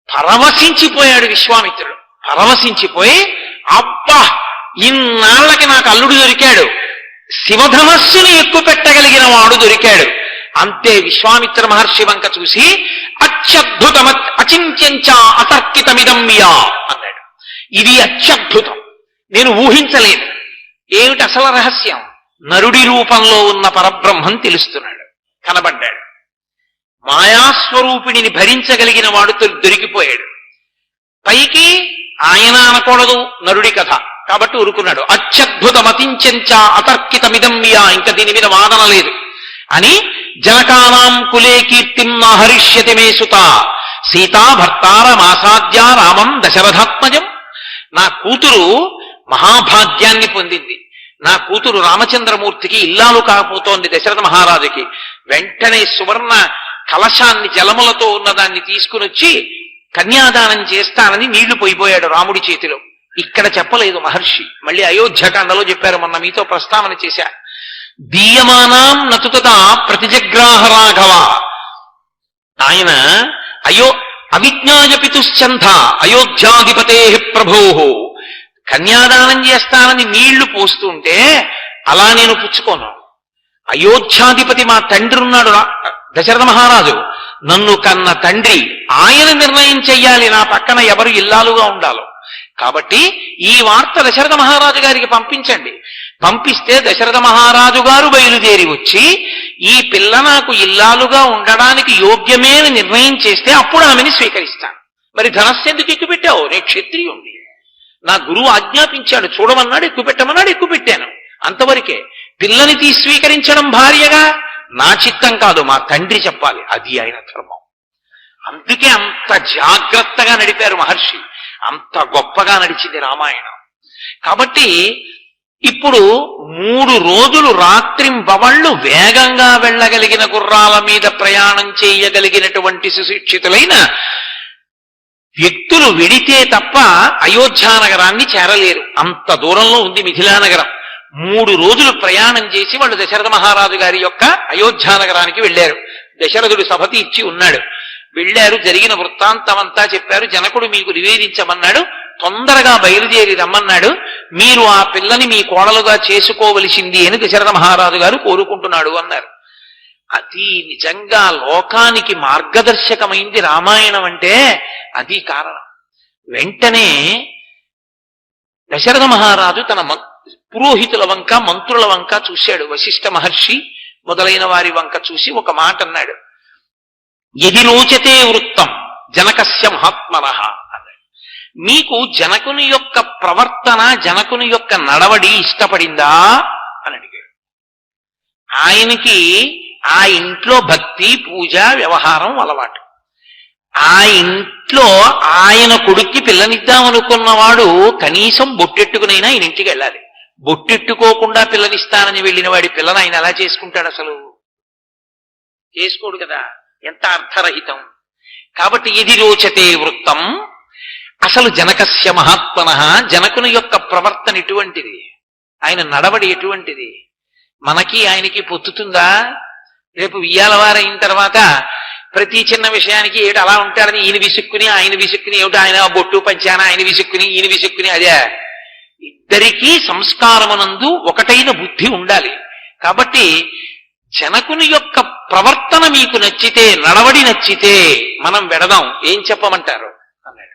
పరవశించిపోయాడు విశ్వామిత్రుడు. పరవశించిపోయి, అబ్బా ఇన్నాళ్ళకి నాకు అల్లుడు దొరికాడు, శివధనస్సుని ఎక్కువ పెట్టగలిగిన వాడు దొరికాడు. అంతే విశ్వామిత్ర మహర్షి వంక చూసి అత్యద్భుతం అచింత్యంచ అతర్కితమిదమ్యా అన్నాడు. ఇది అత్యద్భుతం, నేను ఊహించలేదు. ఏమిటి అసలు రహస్యం? నరుడి రూపంలో ఉన్న పరబ్రహ్మం తెలుస్తున్నాడు, కనబడ్డాడు. మాయాస్వరూపిణిని భరించగలిగిన వాడు దొరికిపోయాడు. పైకి ఆయన అనకూడదు నరుడి కథ కాబట్టి ఊరుకున్నాడు. అత్యద్భుతమతించంచ అతర్కితమిదమ్యా, ఇంకా దీని మీద వాదన లేదు అని జనకానాం కులే కీర్తిం హరిష్యతి మే సుత సీతా భర్తారమాసాద్య రామం దశరథాత్మజం. నా కూతురు మహాభాగ్యాన్ని పొందింది. నా కూతురు రామచంద్రమూర్తికి ఇల్లాలు కాకపోతోంది దశరథ మహారాజుకి. వెంటనే సువర్ణ కలశాన్ని జలములతో ఉన్నదాన్ని తీసుకుని వచ్చి కన్యాదానం చేస్తానని నీళ్లు పోయిపోయాడు రాముడి చేతిలో. ఇక్కడ చెప్పలేదు మహర్షి, మళ్ళీ అయోధ్యకాండలో చెప్పారు. మొన్న మీతో ప్రస్తావన చేశా. దీయమానాం నతుతదా ప్రతిజగ్రాహ రాఘవ. ఆయన అవిజ్ఞాయ పితుశ్చంధ అయోధ్యాధిపతే ప్రభో. కన్యాదానం చేస్తానని నీళ్లు పోస్తుంటే అలా నేను పుచ్చుకోను. అయోధ్యాధిపతి మా తండ్రి ఉన్నాడు దశరథ మహారాజు, నన్ను కన్న తండ్రి, ఆయన నిర్ణయం చెయ్యాలి నా పక్కన ఎవరు ఇల్లాలుగా ఉండాలో. కాబట్టి ఈ వార్త దశరథ మహారాజు గారికి పంపించండి. పంపిస్తే దశరథ మహారాజు గారు బయలుదేరి వచ్చి ఈ పిల్ల నాకు ఇల్లాలుగా ఉండడానికి యోగ్యమే అని నిర్ణయం చేస్తే అప్పుడు ఆమెని స్వీకరిస్తాను. మరి ధనస్సు ఎందుకు ఎక్కుపెట్టావు? నేను క్షత్రియుణ్ణి, నా గురువు ఆజ్ఞాపించాడు, చూడమన్నాడు, ఎక్కుపెట్టమన్నాడు, ఎక్కుపెట్టాను, అంతవరకే. పిల్లని తీసి స్వీకరించడం భార్యగా నా చిత్తం కాదు, మా తండ్రి చెప్పాలి, అది ఆయన ధర్మం. అందుకే అంత జాగ్రత్తగా నడిపారు మహర్షి, అంత గొప్పగా నడిచింది రామాయణం. కాబట్టి ఇప్పుడు 3 రోజులు రాత్రింబవళ్ళు వేగంగా వెళ్ళగలిగిన గుర్రాల మీద ప్రయాణం చేయగలిగినటువంటి సుశిక్షితులైన వ్యక్తులు వెడితే తప్ప అయోధ్యానగరాన్ని చేరలేరు. అంత దూరంలో ఉంది మిథిలానగరం. 3 రోజులు ప్రయాణం చేసి వాళ్ళు దశరథ మహారాజు గారి యొక్క అయోధ్యానగరానికి వెళ్ళారు. దశరథుడు సభ తీర్చి ఉన్నాడు. వెళ్ళారు, జరిగిన వృత్తాంతం అంతా చెప్పారు. జనకుడు మీకు నివేదించమన్నాడు, తొందరగా బయలుదేరి రమ్మన్నాడు. మీరు ఆ పిల్లని మీ కోడలుగా చేసుకోవలసింది అని దశరథ మహారాజు గారు కోరుకుంటున్నాడు అన్నారు. అది నిజంగా లోకానికి మార్గదర్శకమైంది రామాయణం అంటే అది కారణం. వెంటనే దశరథ మహారాజు తన పురోహితుల వంక మంత్రుల వంక చూశాడు. వశిష్ఠ మహర్షి మొదలైన వారి వంక చూసి ఒక మాట అన్నాడు. యది రోచతే వృత్తం జనకస్య మహాత్మనః అన్నాడు. మీకు జనకుని యొక్క ప్రవర్తన, జనకుని యొక్క నడవడి ఇష్టపడిందా అని అడిగాడు. ఆయనకి ఆ ఇంట్లో భక్తి, పూజ, వ్యవహారం అలవాటు. ఆ ఇంట్లో ఆయన కొడుక్కి పిల్లనిద్దామనుకున్నవాడు కనీసం బొట్టెట్టుకునైనా ఆయన ఇంటికి వెళ్ళాలి. బొట్టెట్టుకోకుండా పిల్లనిస్తానని వెళ్ళిన వాడి పిల్లని ఆయన ఎలా చేసుకుంటాడు? అసలు చేసుకోడు కదా. ఎంత అర్థరహితం. కాబట్టి ఇది రోచతే వృత్తం. అసలు జనకస్య మహాత్మనః, జనకుని యొక్క ప్రవర్తన ఎటువంటిది, ఆయన నడవడి ఎటువంటిది, మనకి ఆయనకి పొత్తుతుందా? రేపు వియ్యాలవారైన తర్వాత ప్రతి చిన్న విషయానికి ఏమిటి అలా ఉంటాడని ఈయన విసుక్కుని ఆయన విసుక్కుని, ఏమిటి ఆయన బొట్టు పంచాన ఆయన విసుక్కుని ఈయన విసుక్కుని, అదే ఇద్దరికీ సంస్కారమునందు ఒకటైన బుద్ధి ఉండాలి. కాబట్టి జనకుని యొక్క ప్రవర్తన మీకు నచ్చితే, నడవడి నచ్చితే మనం వెడదాం, ఏం చెప్పమంటారు అన్నాడు.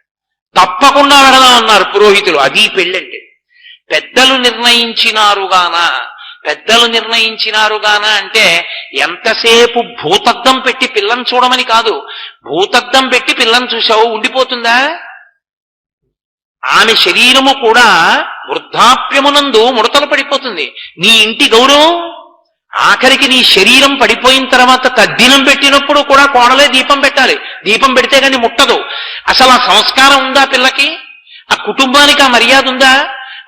తప్పకుండా వెడదాం అన్నారు పురోహితులు. అది పెళ్ళంటే. పెద్దలు నిర్ణయించినారుగాన అంటే ఎంతసేపు భూతద్దం పెట్టి పిల్లని చూడమని కాదు. భూతద్దం పెట్టి పిల్లని చూసావు ఉండిపోతుందా? ఆమె శరీరము కూడా వృద్ధాప్యమునందు ముడతలు పడిపోతుంది. నీ ఇంటి గౌరవం, ఆఖరికి నీ శరీరం పడిపోయిన తర్వాత తద్దినం పెట్టినప్పుడు కూడా కోడలే దీపం పెట్టాలి. దీపం పెడితే కానీ ముట్టదు. అసలు ఆ సంస్కారం ఉందా పిల్లకి? ఆ కుటుంబానికి ఆ మర్యాద ఉందా?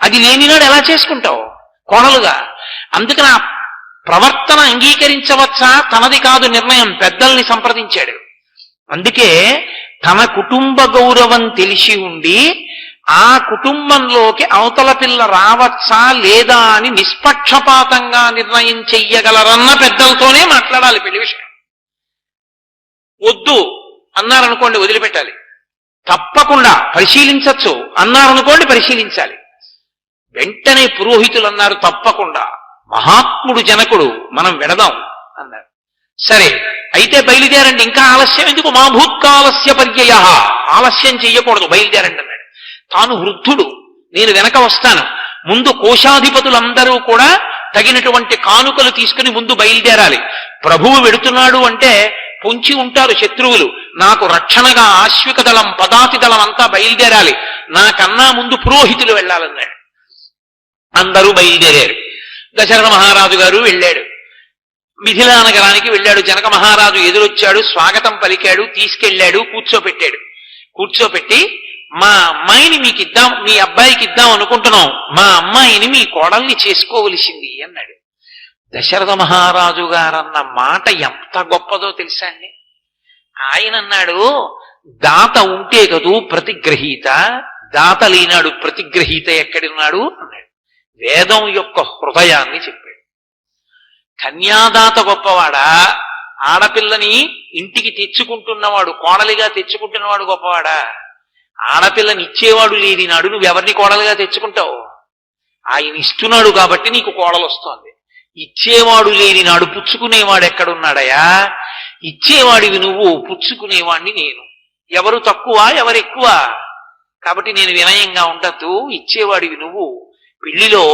అది లేనినాడు ఎలా చేసుకుంటావు కోడలుగా? అందుకని ఆ ప్రవర్తన అంగీకరించవచ్చా తనది కాదు నిర్ణయం, పెద్దల్ని సంప్రదించాడు. అందుకే తన కుటుంబ గౌరవం తెలిసి ఉండి ఆ కుటుంబంలోకి అవతల పిల్ల రావచ్చా లేదా అని నిష్పక్షపాతంగా నిర్ణయం చెయ్యగలరన్న పెద్దలతోనే మాట్లాడాలి పెళ్లి విషయం. వద్దు అన్నారనుకోండి వదిలిపెట్టాలి. తప్పకుండా పరిశీలించచ్చు అన్నారనుకోండి పరిశీలించాలి. వెంటనే పురోహితులు అన్నారు తప్పకుండా, మహాత్ముడు జనకుడు, మనం వెడదాం అన్నారు. సరే అయితే బయలుదేరండి, ఇంకా ఆలస్యం ఎందుకు? మా భూత్కాలస్య పర్యయ, ఆలస్యం చెయ్యకూడదు, బయలుదేరండి అన్నాడు. తాను వృద్ధుడు, నేను వెనక వస్తాను. ముందు కోశాధిపతులందరూ కూడా తగినటువంటి కానుకలు తీసుకుని ముందు బయలుదేరాలి. ప్రభువు వెడుతున్నాడు అంటే పొంచి ఉంటారు శత్రువులు. నాకు రక్షణగా ఆశ్విక దళం, పదాతి దళం అంతా బయలుదేరాలి. నాకన్నా ముందు పురోహితులు వెళ్ళాలన్నాడు. అందరూ బయలుదేరారు. దశరథ మహారాజు గారు వెళ్ళాడు. మిథిలా నగరానికి వెళ్ళాడు. జనక మహారాజు ఎదురొచ్చాడు, స్వాగతం పలికాడు, తీసుకెళ్లాడు, కూర్చోపెట్టాడు. కూర్చోపెట్టి మా అమ్మాయిని మీకు ఇద్దాం, మీ అబ్బాయికి ఇద్దాం అనుకుంటున్నాం, మా అమ్మాయిని మీ కోడల్ని చేసుకోవలసింది అన్నాడు. దశరథ మహారాజు గారన్న మాట ఎంత గొప్పదో తెలుసా అండి. ఆయన అన్నాడు, దాత ఉంటే కదూ ప్రతిగ్రహీత, దాత లేనాడు ప్రతిగ్రహీత ఎక్కడున్నాడు అన్నాడు. వేదం యొక్క హృదయాన్ని చెప్పాడు. కన్యాదాత గొప్పవాడా, ఆడపిల్లని ఇంటికి తెచ్చుకుంటున్నవాడు, కోడలిగా తెచ్చుకుంటున్నవాడు గొప్పవాడా? ఆడపిల్లని ఇచ్చేవాడు లేని నాడు నువ్వెవరిని కోడలుగా తెచ్చుకుంటావు? ఆయన ఇస్తున్నాడు కాబట్టి నీకు కోడలు వస్తోంది. ఇచ్చేవాడు లేని నాడు పుచ్చుకునేవాడు ఎక్కడున్నాడయా? ఇచ్చేవాడివి నువ్వు, పుచ్చుకునేవాడిని నేను. ఎవరు తక్కువ ఎవరు ఎక్కువ? కాబట్టి నేను వినయంగా ఉండద్దు, ఇచ్చేవాడివి నువ్వు. పెళ్లిలో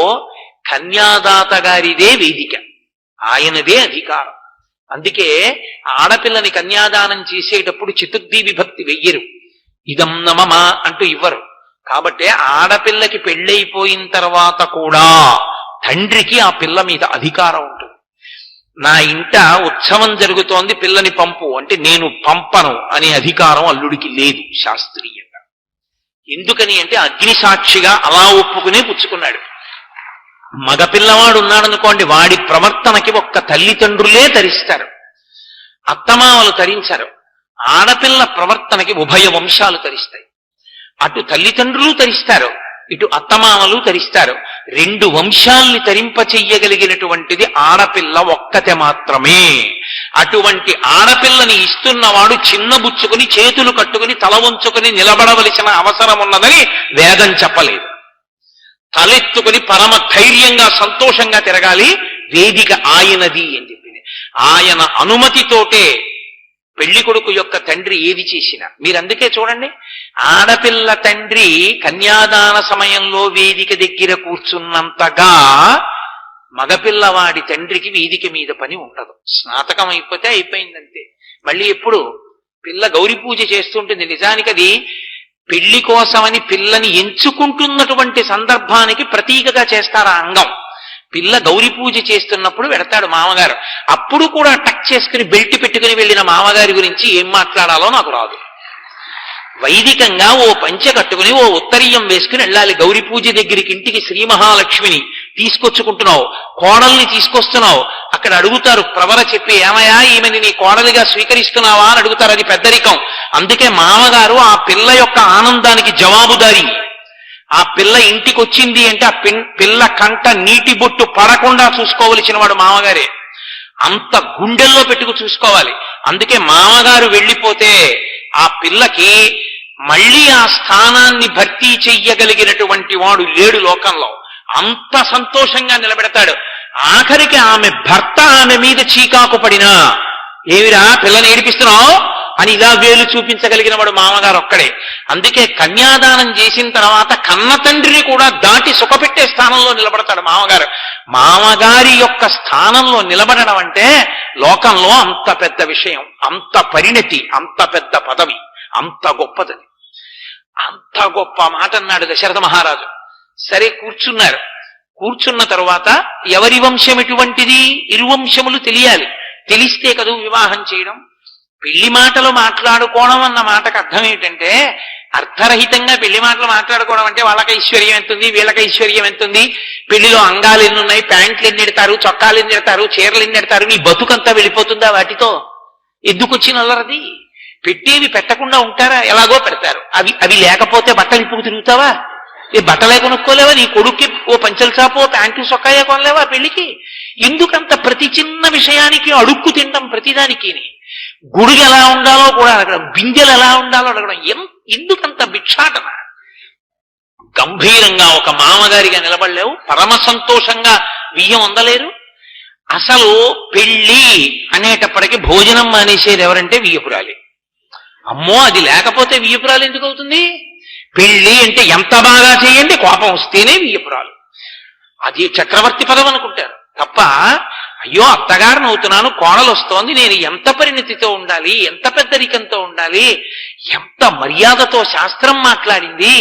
కన్యాదాత గారిదే వేదిక, ఆయనదే అధికారం. అందుకే ఆడపిల్లని కన్యాదానం చేసేటప్పుడు చతుర్థి విభక్తి వెయ్యరు, ఇదం నమమ అంటూ ఇవ్వరు. కాబట్టి ఆడపిల్లకి పెళ్ళైపోయిన తర్వాత కూడా తండ్రికి ఆ పిల్ల మీద అధికారం ఉంటుంది. నా ఇంట ఉత్సవం జరుగుతోంది, పిల్లని పంపు అంటే నేను పంపను అనే అధికారం అల్లుడికి లేదు శాస్త్రీయంగా. ఎందుకని అంటే అగ్ని సాక్షిగా అలా ఒప్పుకునే పుచ్చుకున్నాడు. మగపిల్లవాడు ఉన్నాడనుకోండి, వాడి ప్రవర్తనకి ఒక్క తల్లిదండ్రులే తరిస్తారు, అత్తమామలు తరించారు. ఆడపిల్ల ప్రవర్తనకి ఉభయ వంశాలు తరిస్తాయి. అటు తల్లిదండ్రులు తరిస్తారు, ఇటు అత్తమామలు తరిస్తారు. రెండు వంశాల్ని తరింపచెయ్యగలిగినటువంటిది ఆడపిల్ల ఒక్కతే మాత్రమే. అటువంటి ఆడపిల్లని ఇస్తున్నవాడు చిన్నబుచ్చుకుని చేతులు కట్టుకుని తల వంచుకుని నిలబడవలసిన అవసరం ఉన్నదని వేదం చెప్పలేదు. తలెత్తుకుని పరమ ధైర్యంగా సంతోషంగా తిరగాలి. వేదిక ఆయనది అని చెప్పింది. ఆయన అనుమతితోటే పెళ్లి కొడుకు యొక్క తండ్రి ఏది చేసినా. మీరు అందుకే చూడండి, ఆడపిల్ల తండ్రి కన్యాదాన సమయంలో వేదిక దగ్గర కూర్చున్నంతగా మగపిల్లవాడి తండ్రికి వేదిక మీద పని ఉండదు. స్నాతకం అయిపోతే అయిపోయిందంతే. మళ్ళీ ఎప్పుడు పిల్ల గౌరీ పూజ చేస్తుంటుంది. నిజానికి అది పెళ్లి కోసమని పిల్లని ఎంచుకుంటున్నటువంటి సందర్భానికి ప్రతీకగా చేస్తారు ఆ అంగం. పిల్ల గౌరీ పూజ చేస్తున్నప్పుడు వెడతాడు మామగారు. అప్పుడు కూడా టచ్ చేసుకుని బెల్ట్ పెట్టుకుని వెళ్ళిన మామగారి గురించి ఏం మాట్లాడాలో నాకు రాదు. వైదికంగా ఓ పంచె కట్టుకుని ఓ ఉత్తరీయం వేసుకుని వెళ్ళాలి గౌరీ పూజ దగ్గరికి. ఇంటికి శ్రీ మహాలక్ష్మిని తీసుకొచ్చుకుంటున్నావు, కోడల్ని తీసుకొస్తున్నావు. అక్కడ అడుగుతారు ప్రవర చెప్పి, ఏమయ్యా ఈమెని నీ కోడలిగా స్వీకరిస్తున్నావా అని అడుగుతారు. అది పెద్దరికం. అందుకే మామగారు ఆ పిల్ల యొక్క ఆనందానికి జవాబుదారి. ఆ పిల్ల ఇంటికి వచ్చింది అంటే ఆ పిల్ల కంట నీటి బొట్టు పడకుండా చూసుకోవలసిన వాడు మామగారే. అంత గుండెల్లో పెట్టుకు చూసుకోవాలి. అందుకే మామగారు వెళ్ళిపోతే ఆ పిల్లకి మళ్ళీ ఆ స్థానాన్ని భర్తీ చెయ్యగలిగినటువంటి వాడు లేడు లోకంలో. అంత సంతోషంగా నిలబెడతాడు. ఆఖరికి ఆమె భర్త ఆమె మీద చీకాకు పడినా, ఏమిరా పిల్లని ఏడిపిస్తున్నావు అని ఇలా వేలు చూపించగలిగిన వాడు మామగారు ఒక్కడే. అందుకే కన్యాదానం చేసిన తర్వాత కన్న తండ్రిని కూడా దాటి సుఖపెట్టే స్థానంలో నిలబడతాడు మామగారు. మామగారి యొక్క స్థానంలో నిలబడడం అంటే లోకంలో అంత పెద్ద విషయం, అంత పరిణతి, అంత పెద్ద పదవి, అంత గొప్పది. అంత గొప్ప మాట అన్నాడు దశరథ మహారాజు. సరే కూర్చున్నారు. కూర్చున్న తరువాత ఎవరి వంశం ఎటువంటిది, ఇరువంశములు తెలియాలి. తెలిస్తే కదూ వివాహం చేయడం. పెళ్లి మాటలు మాట్లాడుకోవడం అన్న మాటకు అర్థం ఏంటంటే, అర్థరహితంగా పెళ్లి మాటలు మాట్లాడుకోవడం అంటే వాళ్ళకి ఐశ్వర్యం ఎంతుంది, వీళ్ళకి ఐశ్వర్యం ఎంతుంది, పెళ్లిలో అంగాలు ఎన్ని ఉన్నాయి, ప్యాంట్లు ఎన్ని ఎడతారు, చొక్కాలు ఎన్ని ఎడతారు, చీరలు ఎన్ని ఎడతారు, నీ బతుకంతా వెళ్ళిపోతుందా వాటితో? ఎందుకు వచ్చిన అల్లరది? పెట్టేవి పెట్టకుండా ఉంటారా? ఎలాగో పెడతారు. అవి లేకపోతే బట్టలు ఇప్పుడు తిరుగుతావా? ఏ బట్టలే కొనుక్కోలేవా? నీ కొడుక్కి ఓ పంచల చాపో ప్యాంటు సొక్కాయే కొనలేవా పెళ్లికి? ఎందుకంత ప్రతి చిన్న విషయానికి అడుక్కు తినడం? ప్రతిదానికి గుడికి ఎలా ఉండాలో కూడా అడగడం, బిందెలు ఎలా ఉండాలో అడగడం. ఎందుకంత భిక్షాటన? గంభీరంగా ఒక మామగారిగా నిలబడలేవు, పరమ సంతోషంగా బియ్యం అందలేరు. అసలు పెళ్లి అనేటప్పటికీ భోజనం మానేసేది ఎవరంటే వియ్యపురాలి. అమ్మో, అది లేకపోతే వియ్యపురాలు ఎందుకు అవుతుంది? పెళ్లి అంటే ఎంత బాగా చేయండి, కోపం వస్తేనే వియ్యపురాలు. అది చక్రవర్తి పదం అనుకుంటారు తప్ప, అయ్యో అత్తగారిని అవుతున్నాను, కోడలు వస్తోంది, నేను ఎంత పరిణతితో ఉండాలి, ఎంత పెద్దరికంతో ఉండాలి, ఎంత మర్యాదతో శాస్త్రం మాట్లాడింది,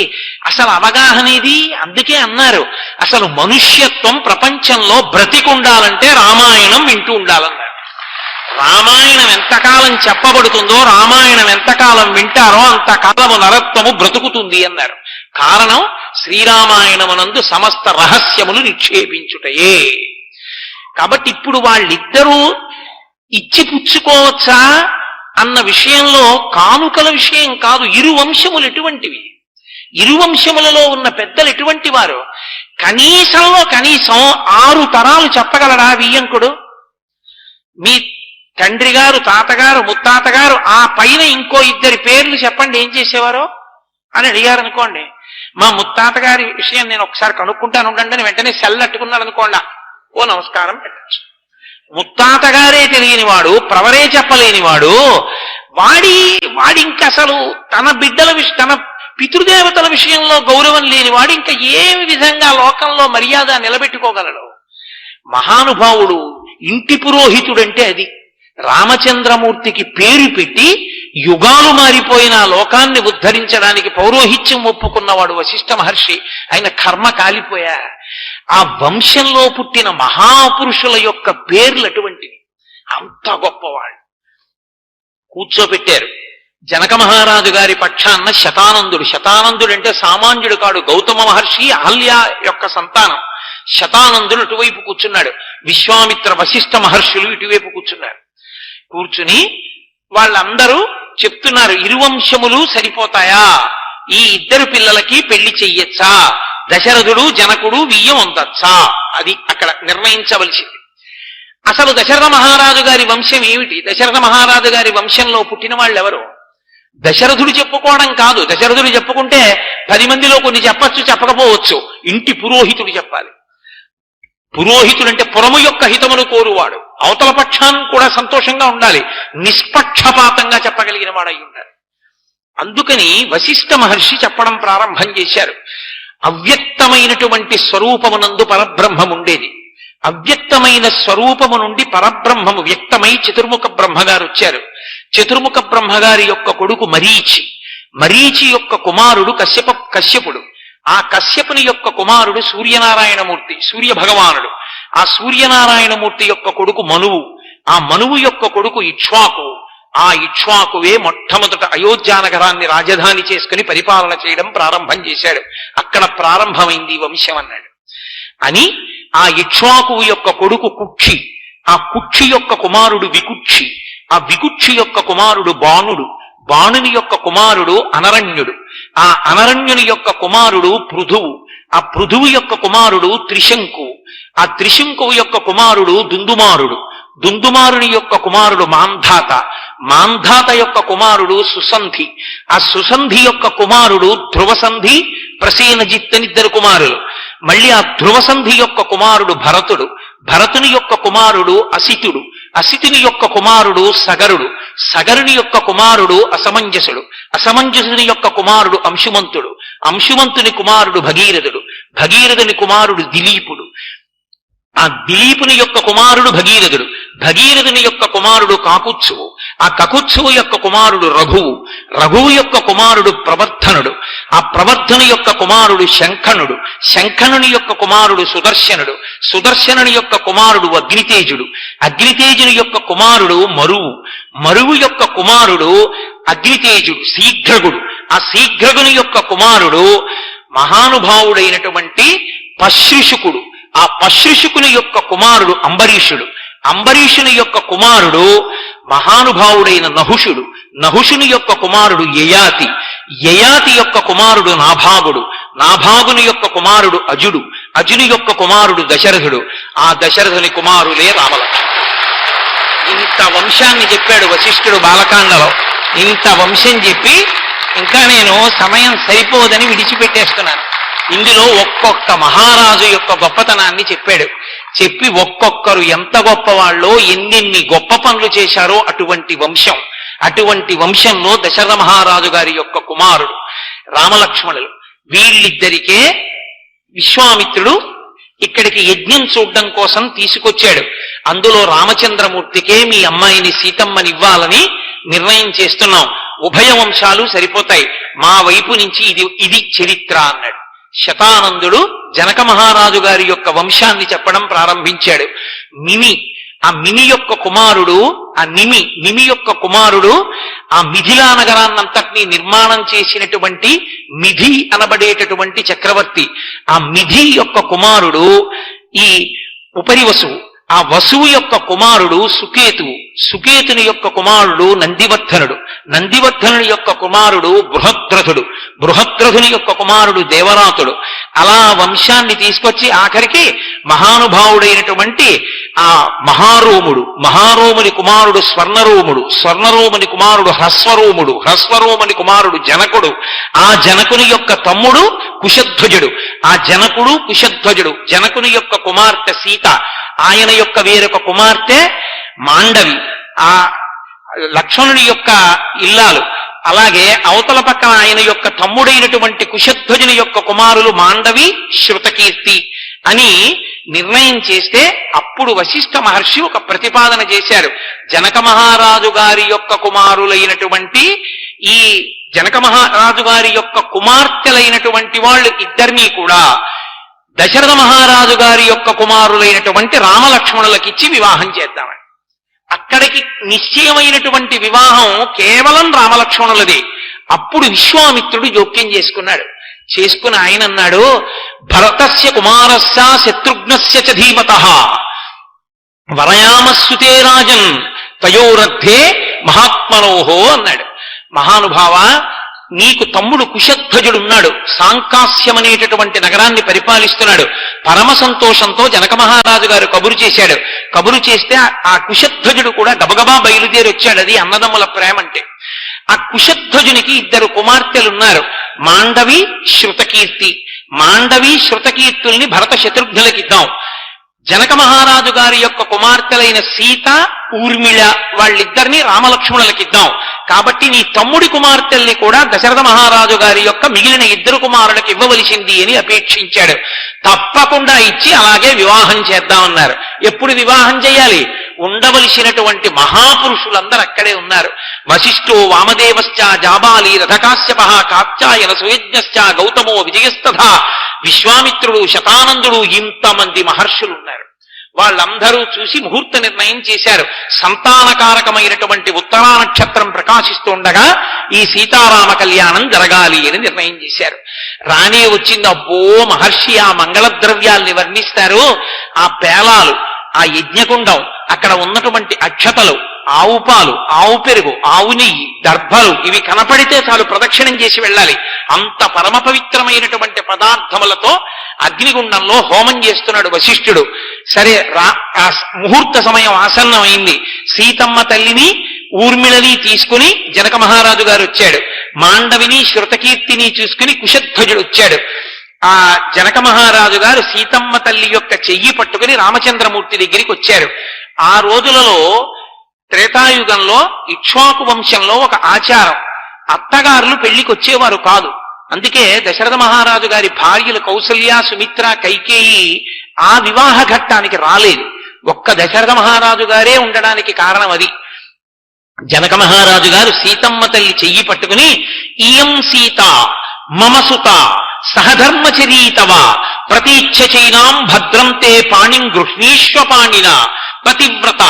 అసలు అవగాహనేది. అందుకే అన్నారు, అసలు మనుష్యత్వం ప్రపంచంలో బ్రతికుండాలంటే రామాయణం వింటూ ఉండాలన్నారు. రామాయణం ఎంతకాలం చెప్పబడుతుందో, రామాయణం ఎంతకాలం వింటారో అంతకాలము నరత్వము బ్రతుకుతుంది అన్నారు. కారణం శ్రీరామాయణమునందు సమస్త రహస్యములు నిక్షేపించుటయే. కాబట్టి ఇప్పుడు వాళ్ళిద్దరూ ఇచ్చి పుచ్చుకోవచ్చా అన్న విషయంలో కానుకల విషయం కాదు. ఇరు వంశములు ఎటువంటివి, ఇరు వంశములలో ఉన్న పెద్దలు ఎటువంటి వారు? కనీసంలో కనీసం 6 తరాలు చెప్పగలడా వియ్యంకుడు? మీ తండ్రి గారు, తాతగారు, ముత్తాతగారు, ఆ పైన ఇంకో 2 పేర్లు చెప్పండి ఏం చేసేవారో అని అడిగారు అనుకోండి. మా ముత్తాతగారి విషయం నేను ఒకసారి కనుక్కుంటాను ఉండండి అని వెంటనే సెల్ అట్టుకున్నాడు అనుకోండి, ఓ నమస్కారం పెట్టచ్చు. ముత్తాతగారే తెలియని వాడు, ప్రవరే చెప్పలేనివాడు, వాడి ఇంకా అసలు తన బిడ్డల తన పితృదేవతల విషయంలో గౌరవం లేనివాడు ఇంకా ఏ విధంగా లోకంలో మర్యాద నిలబెట్టుకోగలడు? మహానుభావుడు, ఇంటి పురోహితుడంటే అది. రామచంద్రమూర్తికి పేరు పెట్టి యుగాలు మారిపోయిన లోకాన్ని ఉద్ధరించడానికి పౌరోహిత్యం ఒప్పుకున్నవాడు వశిష్ఠ మహర్షి. ఆయన కర్మ కాలిపోయా. ఆ వంశంలో పుట్టిన మహాపురుషుల యొక్క పేర్లు అటువంటివి. అంత గొప్పవాళ్ళు. కూర్చోబెట్టారు. జనక మహారాజు గారి పక్షాన్న శతానందుడు. శతానందుడు అంటే సామాన్యుడు కాడు, గౌతమ మహర్షి అహల్య యొక్క సంతానం. శతానందుడు అటువైపు కూర్చున్నాడు. విశ్వామిత్ర వశిష్ఠ మహర్షులు ఇటువైపు కూర్చున్నారు. కూర్చుని వాళ్ళందరూ చెప్తున్నారు, ఇరువంశములు సరిపోతాయా? ఈ 2 పిల్లలకి పెళ్లి చెయ్యొచ్చా? దశరథుడు జనకుడు వియ్యం అందచ్చా? అది అక్కడ నిర్ణయించవలసింది. అసలు దశరథ మహారాజు గారి వంశం ఏమిటి? దశరథ మహారాజు గారి వంశంలో పుట్టిన వాళ్ళు ఎవరు? దశరథుడు చెప్పుకోవడం కాదు. దశరథుడు చెప్పుకుంటే 10 మందిలో కొన్ని చెప్పచ్చు, చెప్పకపోవచ్చు. ఇంటి పురోహితుడు చెప్పాలి. పురోహితుడంటే పురము యొక్క హితమును కోరువాడు, అవతల పక్షాన్ని కూడా సంతోషంగా ఉండాలి, నిష్పక్షపాతంగా చెప్పగలిగిన వాడై ఉండాలి. అందుకని వశిష్ఠ మహర్షి చెప్పడం ప్రారంభం చేశారు. అవ్యక్తమైనటువంటి స్వరూపమునందు పరబ్రహ్మం ఉండేది. అవ్యక్తమైన స్వరూపము నుండి పరబ్రహ్మము వ్యక్తమై చతుర్ముఖ బ్రహ్మగారు వచ్చారు. చతుర్ముఖ బ్రహ్మగారి యొక్క కొడుకు మరీచి, మరీచి యొక్క కుమారుడు కశ్యపుడు, ఆ కశ్యపుని యొక్క కుమారుడు సూర్యనారాయణమూర్తి, సూర్య భగవానుడు. ఆ సూర్యనారాయణమూర్తి యొక్క కొడుకు మనువు, ఆ మనువు యొక్క కొడుకు ఇక్ష్వాకు. ఆ ఇక్ష్వాకువే మొట్టమొదట అయోధ్య నగరాన్ని రాజధాని చేసుకుని పరిపాలన చేయడం ప్రారంభం చేశాడు. అక్కడ ప్రారంభమైంది వంశం అన్నాడు. అని ఆ ఇక్ష్వాకువు యొక్క కొడుకు కుక్షి, ఆ కుక్షి యొక్క కుమారుడు వికుక్షి, ఆ వికుక్షి యొక్క కుమారుడు బాణుడు, బాణుని యొక్క కుమారుడు అనరణ్యుడు, ఆ అనరణ్యుని యొక్క కుమారుడు పృథువు, ఆ పృథువు యొక్క కుమారుడు త్రిశంకు, ఆ త్రిశంకువు యొక్క కుమారుడు దుందుమారుడు, దుందుమారుని యొక్క కుమారుడు మాంధాత, మాంధాత యొక్క కుమారుడు సుసంధి, ఆ సుసంధి యొక్క కుమారుడు ధ్రువసంధి, ప్రసేనజిత్ అని 2 కుమారులు. మళ్ళీ ఆ ధ్రువసంధి యొక్క కుమారుడు భరతుడు, భరతుని యొక్క కుమారుడు అసితుడు, అసితుని యొక్క కుమారుడు సగరుడు, సగరుని యొక్క కుమారుడు అసమంజసుడు, అసమంజసుని యొక్క కుమారుడు అంశుమంతుడు, అంశుమంతుని కుమారుడు భగీరథుడు, భగీరథుని కుమారుడు దిలీపుడు, ఆ దిలీపుని యొక్క కుమారుడు భగీరథుడు, భగీరథుని యొక్క కుమారుడు కాకుత్సువు, ఆ కకుత్సువు యొక్క కుమారుడు రఘువు, రఘువు యొక్క కుమారుడు ప్రవర్ధనుడు, ఆ ప్రవర్ధను యొక్క కుమారుడు శంఖనుడు, శంఖనుని యొక్క కుమారుడు సుదర్శనుడు, సుదర్శనుని యొక్క కుమారుడు అగ్నితేజుడు, అగ్నితేజుని యొక్క కుమారుడు మరువు, మరువు యొక్క కుమారుడు అగ్నితేజుడు శీఘ్రగుడు, ఆ శీఘ్రగుని యొక్క కుమారుడు మహానుభావుడైనటువంటి పశ్రుషుకుడు, ఆ పశ్రుషుకుని యొక్క కుమారుడు అంబరీషుడు, అంబరీషుని యొక్క కుమారుడు మహానుభావుడైన నహుషుడు, నహుషుని యొక్క కుమారుడు యయాతి, యయాతి యొక్క కుమారుడు నాభాగుడు, నాభాగుని యొక్క కుమారుడు అజుడు, అజుని యొక్క కుమారుడు దశరథుడు, ఆ దశరథుని కుమారులే రామలక్ష్మణుడు. ఇంత వంశాన్ని చెప్పాడు వశిష్ఠుడు బాలకాండలో. ఇంత వంశం చెప్పి ఇంకా నేను సమయం సరిపోదని విడిచిపెట్టేస్తున్నాను. ఇందులో ఒక్కొక్క మహారాజు యొక్క గొప్పతనాన్ని చెప్పాడు. చెప్పి ఒక్కొక్కరు ఎంత గొప్పవాళ్ళో, ఎన్నెన్ని గొప్ప పనులు చేశారో అటువంటి వంశం. అటువంటి వంశంలో దశరథ మహారాజు గారి యొక్క కుమారుడు రామలక్ష్మణులు. వీళ్ళిద్దరికే విశ్వామిత్రుడు ఇక్కడికి యజ్ఞం చూడడం కోసం తీసుకొచ్చాడు. అందులో రామచంద్రమూర్తికే మీ అమ్మాయిని సీతమ్మనివ్వాలని నిర్ణయం చేస్తున్నాం, ఉభయ వంశాలు సరిపోతాయి, మా వైపు నుంచి ఇది చరిత్ర అన్నాడు. శతానందుడు జనక మహారాజు గారి యొక్క వంశాన్ని చెప్పడం ప్రారంభించాడు. మిమి, ఆ మిమి యొక్క కుమారుడు, ఆ నిమి యొక్క కుమారుడు ఆ మిథిలా నగరాన్నంతటినీ నిర్మాణం చేసినటువంటి మిథి అనబడేటటువంటి చక్రవర్తి. ఆ మిథి యొక్క కుమారుడు ఈ ఉపరివసువు, ఆ వసువు యొక్క కుమారుడు సుకేతువు, సుకేతుని యొక్క కుమారుడు నందివర్ధనుడు, నందివర్ధనుని యొక్క కుమారుడు బృహద్రథుడు, బృహద్రథుని యొక్క కుమారుడు దేవరాతుడు. అలా వంశాన్ని తీసుకొచ్చి ఆఖరికి మహానుభావుడైనటువంటి ఆ మహారోముడు, మహారోముని కుమారుడు స్వర్ణరోముడు, స్వర్ణరోముని కుమారుడు హ్రస్వరోముడు, హ్రస్వరోముని కుమారుడు జనకుడు, ఆ జనకుని యొక్క తమ్ముడు కుశధ్వజుడు, ఆ జనకుడు కుశధ్వజుడు, జనకుని యొక్క కుమార్తె సీత, ఆయన యొక్క వేరొక కుమార్తె మాండవి, ఆ లక్ష్మణుని యొక్క ఇల్లాలు. అలాగే అవతల పక్కన ఆయన యొక్క తమ్ముడైనటువంటి కుశధ్వజుని యొక్క కుమారులు మాండవి, శృతకీర్తి అని నిర్ణయం చేస్తే అప్పుడు వశిష్ఠ మహర్షి ఒక ప్రతిపాదన చేశారు. జనక మహారాజు గారి యొక్క కుమారులైనటువంటి ఈ జనక మహారాజు గారి యొక్క కుమార్తెలైనటువంటి వాళ్ళు ఇద్దరినీ కూడా దశరథ మహారాజు గారి యొక్క కుమారులైనటువంటి రామలక్ష్మణులకిచ్చి వివాహం చేద్దామని. అక్కడికి నిశ్చయమైనటువంటి వివాహం కేవలం రామలక్ష్మణులదే. అప్పుడు విశ్వామిత్రుడు జోక్యం చేసుకుని ఆయన అన్నాడు, భరతస్య కుమారస్య శత్రుఘ్నస్య చ ధీమతః వరయామస్సుతే రాజన్ తయోరర్థే మహాత్మనోహో అన్నాడు. మహానుభావ, నీకు తమ్ముడు కుశధ్వజుడున్నాడు, సాంకాస్యం అనేటటువంటి నగరాన్ని పరిపాలిస్తున్నాడు. పరమ సంతోషంతో జనక మహారాజు గారు కబురు చేశాడు. కబురు చేస్తే ఆ కుశధ్వజుడు కూడా గబగబా బయలుదేరి వచ్చాడు. అది అన్నదమ్ముల ప్రేమ అంటే. ఆ కుశధ్వజునికి 2 కుమార్తెలున్నారు. మాండవి శృతకీర్తి. మాండవి శృతకీర్తుల్ని భరత శత్రుఘ్నులకిద్దాం. జనక మహారాజు గారి యొక్క కుమార్తెలైన సీత ఊర్మిళ వాళ్ళిద్దరిని రామలక్ష్మణులకిద్దాం. కాబట్టి నీ తమ్ముడి కుమార్తెల్ని కూడా దశరథ మహారాజు గారి యొక్క మిగిలిన ఇద్దరు కుమారులకు ఇవ్వవలసింది అని అపేక్షించాడు. తప్పకుండా ఇచ్చి అలాగే వివాహం చేద్దామన్నారు. ఎప్పుడు వివాహం చేయాలి? ఉండవలసినటువంటి మహాపురుషులందరూ అక్కడే ఉన్నారు. వశిష్ఠో వామదేవశ్చ జాబాలి రథకాశ్యప కాత్యాయన సుయజ్ఞశ్చ గౌతమో విజయస్తథా విశ్వామిత్రుడు శతానందుడు ఇంతమంది మహర్షులు ఉన్నారు. వాళ్ళందరూ చూసి ముహూర్త నిర్ణయం చేశారు. సంతానకారకమైనటువంటి ఉత్తరా నక్షత్రం ప్రకాశిస్తుండగా ఈ సీతారామ కళ్యాణం జరగాలి అని నిర్ణయం చేశారు. రానే వచ్చింది. అబ్బో మహర్షి ఆ మంగళ ద్రవ్యాల్ని వర్ణిస్తారు. ఆ పేలాలు, ఆ యజ్ఞకుండం, అక్కడ ఉన్నటువంటి అక్షతలు, ఆవు పాలు, ఆవు పెరుగు, ఆవు నెయ్యి, దర్భలు, ఇవి కనపడితే చాలు ప్రదక్షిణం చేసి వెళ్ళాలి. అంత పరమ పవిత్రమైనటువంటి పదార్థములతో అగ్నిగుండంలో హోమం చేస్తున్నాడు వశిష్ఠుడు. సరే, ఆ ముహూర్త సమయం ఆసన్నమైంది. సీతమ్మ తల్లిని ఊర్మిళని తీసుకుని జనక మహారాజు గారు వచ్చాడు. మాండవిని శృతకీర్తిని చూసుకుని కుశధ్వజుడు వచ్చాడు. ఆ జనక మహారాజు గారు సీతమ్మ తల్లి యొక్క చెయ్యి పట్టుకుని రామచంద్రమూర్తి దగ్గరికి వచ్చారు. ఆ రోజులలో త్రేతాయుగంలో ఇక్ష్వాకు వంశంలో ఒక ఆచారం, అత్తగారులు పెళ్లికి వచ్చేవారు కాదు. అందుకే దశరథ మహారాజు గారి భార్యలు కౌసల్య, సుమిత్ర, కైకేయి ఆ వివాహ ఘట్టానికి రాలేదు. ఒక్క దశరథ మహారాజు గారే ఉండడానికి కారణం అది. జనక మహారాజు గారు సీతమ్మ తల్లి చెయ్యి పట్టుకుని, ఇయం సీత మమసుత సహధర్మచరీతవ ప్రతీచ్ఛచైనాం భద్రం తే పాణిం గృహ్ణీష్వపాణిన పతివ్రత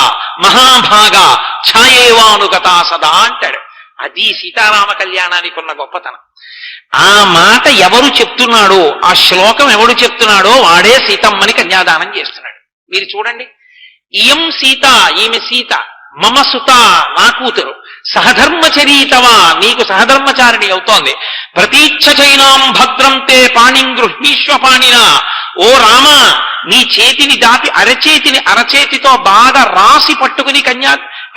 మహాభాగ ఛాయేవానుగత సదా అంటాడు. అది సీతారామ కళ్యాణానికి ఉన్న గొప్పతనం. ఆ మాట ఎవరు చెప్తున్నాడో, ఆ శ్లోకం ఎవడు చెప్తున్నాడో వాడే సీతమ్మని కన్యాదానం చేస్తున్నాడు. మీరు చూడండి, ఇయం సీత, ఈమె సీత, మమ సుత, నా కూతురు, సహధర్మచరీతవా, నీకు సహధర్మచారిణి అవుతోంది, ప్రతీచ్ఛచైనాం భద్రం తే పాణిం గృహ్ణీష్వపాణిన, ఓ రామ నీ చేతిని దాపి అరచేతితో బాగా రాసి పట్టుకుని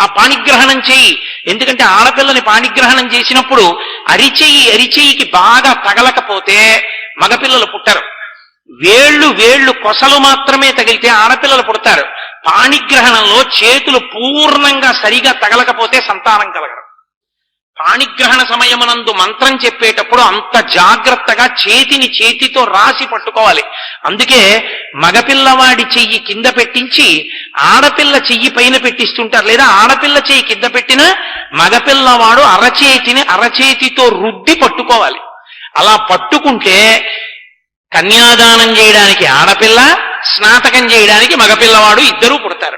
ఆ పాణిగ్రహణం చేయి. ఎందుకంటే ఆడపిల్లని పాణిగ్రహణం చేసినప్పుడు అరిచెయ్యికి బాగా తగలకపోతే మగపిల్లలు పుట్టరు. వేళ్ళు కొసలు మాత్రమే తగిలితే ఆడపిల్లలు పుడతారు. పాణిగ్రహణంలో చేతులు పూర్ణంగా సరిగా తగలకపోతే సంతానం కలగరు. పాణిగ్రహణ సమయమునందు మంత్రం చెప్పేటప్పుడు అంత జాగ్రత్తగా చేతితో రాసి పట్టుకోవాలి. అందుకే మగపిల్లవాడి చెయ్యి కింద పెట్టించి ఆడపిల్ల చెయ్యి పైన పెట్టిస్తుంటారు. లేదా ఆడపిల్ల చెయ్యి కింద పెట్టిన మగపిల్లవాడు అరచేతితో రుద్ది పట్టుకోవాలి. అలా పట్టుకుంటే కన్యాదానం చేయడానికి ఆడపిల్ల, స్నాతకం చేయడానికి మగపిల్లవాడు ఇద్దరూ పుడతారు.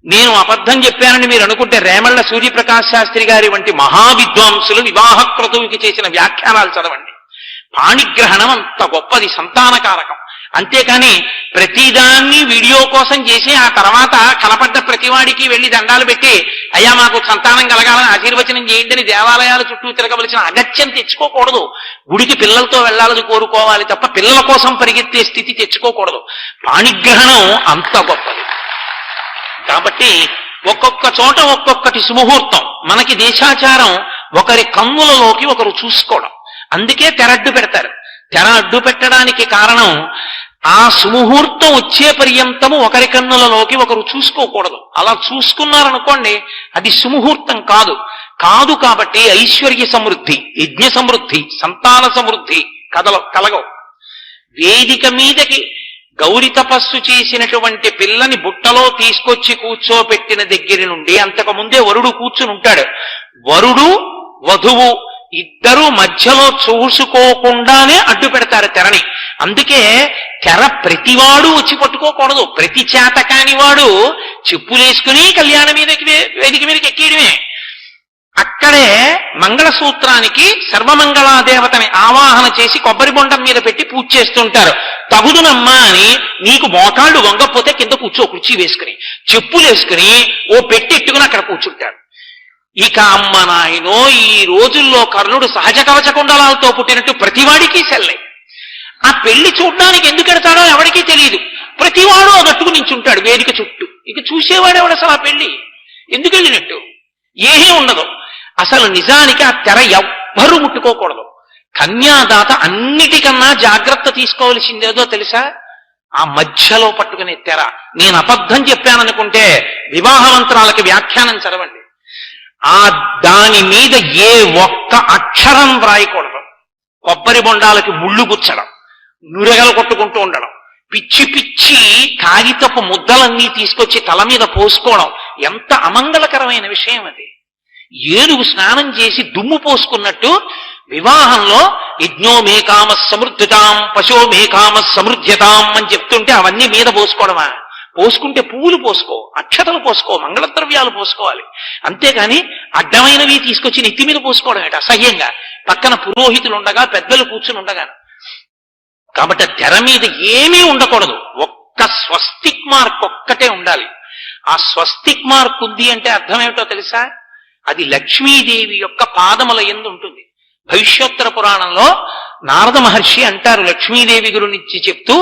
నేను అబద్ధం చెప్పానని మీరు అనుకుంటే రేమళ్ల సూర్యప్రకాశ్ శాస్త్రి గారి వంటి మహావిద్వాంసులు వివాహ క్రతువుకి చేసిన వ్యాఖ్యానాలు చదవండి. పాణిగ్రహణం అంత గొప్పది, సంతానకారకం. అంతేకాని ప్రతిదాన్ని వీడియో కోసం చేసి ఆ తర్వాత కనపడ్డ ప్రతివాడికి వెళ్లి దండాలు పెట్టి అయ్యా మాకు సంతానం కలగాలని ఆశీర్వచనం చేయండి అని దేవాలయాల చుట్టూ తిరగవలసిన అగత్యం తెచ్చుకోకూడదు. గుడికి పిల్లలతో వెళ్లాలని కోరుకోవాలి తప్ప పిల్లల కోసం పరిగెత్తే స్థితి తెచ్చుకోకూడదు. పాణిగ్రహణం అంత గొప్పది. కాబట్టి ఒక్కొక్క చోట ఒక్కొక్కటి సుముహూర్తం. మనకి దేశాచారం ఒకరి కన్నులలోకి ఒకరు చూసుకోవడం. అందుకే తెరడ్డు పెడతారు. తెర అడ్డు పెట్టడానికి కారణం ఆ సుముహూర్తం వచ్చే పర్యంతము ఒకరి కన్నులలోకి ఒకరు చూసుకోకూడదు. అలా చూసుకున్నారనుకోండి అది సుముహూర్తం కాదు. కాబట్టి ఐశ్వర్య సమృద్ధి, యజ్ఞ సమృద్ధి, సంతాన సమృద్ధి కలగవు. వేదిక మీదకి గౌరి తపస్సు చేసినటువంటి పిల్లని బుట్టలో తీసుకొచ్చి కూర్చోపెట్టిన దగ్గర నుండి అంతకు ముందే వరుడు కూర్చుని ఉంటాడు. వరుడు వధువు ఇద్దరూ మధ్యలో చూసుకోకుండానే అడ్డు పెడతారు తెరని. అందుకే తెర ప్రతివాడు వచ్చి పట్టుకోకూడదు. ప్రతి చేతకాని వాడు చెప్పులేసుకుని కళ్యాణ వేదిక మీదకి ఎక్కేయడమే. అక్కడే మంగళసూత్రానికి సర్వమంగళాదేవతని ఆవాహన చేసి కొబ్బరి బొండం మీద పెట్టి పూజ చేస్తుంటారు. తగుదునమ్మా అని నీకు మోకాళ్ళు వంగపోతే కింద కుర్చీ వేసుకుని చెప్పులేసుకుని ఓ పెట్టెట్టుకుని అక్కడ కూర్చుంటాడు. ఇక అమ్మ నాయనో, ఈ రోజుల్లో కర్ణుడు సహజ కవచ కుండలాలతో పుట్టినట్టు ప్రతివాడికి సెల్లే. ఆ పెళ్లి చూడ్డానికి ఎందుకు ఎడతాడో ఎవరికీ తెలియదు. ప్రతివాడు అగట్టుకు నించుంటాడు వేదిక చుట్టూ. ఇక చూసేవాడెవడు అసలు ఆ పెళ్లి ఎందుకు వెళ్ళినట్టు? ఏమీ ఉండదు. అసలు నిజానికి ఆ తెర ఎవ్వరూ ముట్టుకోకూడదు. కన్యాదాత అన్నిటికన్నా జాగ్రత్త తీసుకోవలసిందేదో తెలుసా? ఆ మధ్యలో పట్టుకునే తెర. నేను అబద్ధం చెప్పాననుకుంటే వివాహ మంత్రాలకి వ్యాఖ్యానం చదవండి. దాని మీద ఏ ఒక్క అక్షరం వ్రాయకూడదు. కొబ్బరి బొండాలకి ముళ్ళు గుచ్చడం, నురగలు కొట్టుకుంటూ ఉండడం, పిచ్చి పిచ్చి కాగితపు ముద్దలన్నీ తీసుకొచ్చి తల మీద పోసుకోవడం ఎంత అమంగళకరమైన విషయం అది. ఏనుగు స్నానం చేసి దుమ్ము పోసుకున్నట్టు వివాహంలో యజ్ఞో మే కామ సమృద్ధితాం పశో మే కామ సమృద్ధ్యతాం అని చెప్తుంటే అవన్నీ మీద పోసుకోవడమా? పోసుకుంటే పువ్వులు పోసుకో, అక్షతలు పోసుకో, మంగళద్రవ్యాలు పోసుకోవాలి. అంతేగాని అడ్డమైనవి తీసుకొచ్చి నెత్తి మీద పోసుకోవడం ఏంటి అసహ్యంగా, పక్కన పురోహితులు ఉండగా పెద్దలు కూర్చుని ఉండగా. కాబట్టి తెర మీద ఏమీ ఉండకూడదు. ఒక్క స్వస్తిక్ మార్క్ ఒక్కటే ఉండాలి. ఆ స్వస్తిక్ మార్క్ ఉంది అంటే అర్థం ఏమిటో తెలుసా? అది లక్ష్మీదేవి యొక్క పాదముల యందు ఉంటుంది. భవిష్యోత్తర పురాణంలో నారద మహర్షి అంటారు, లక్ష్మీదేవి గురించి చెప్తూ,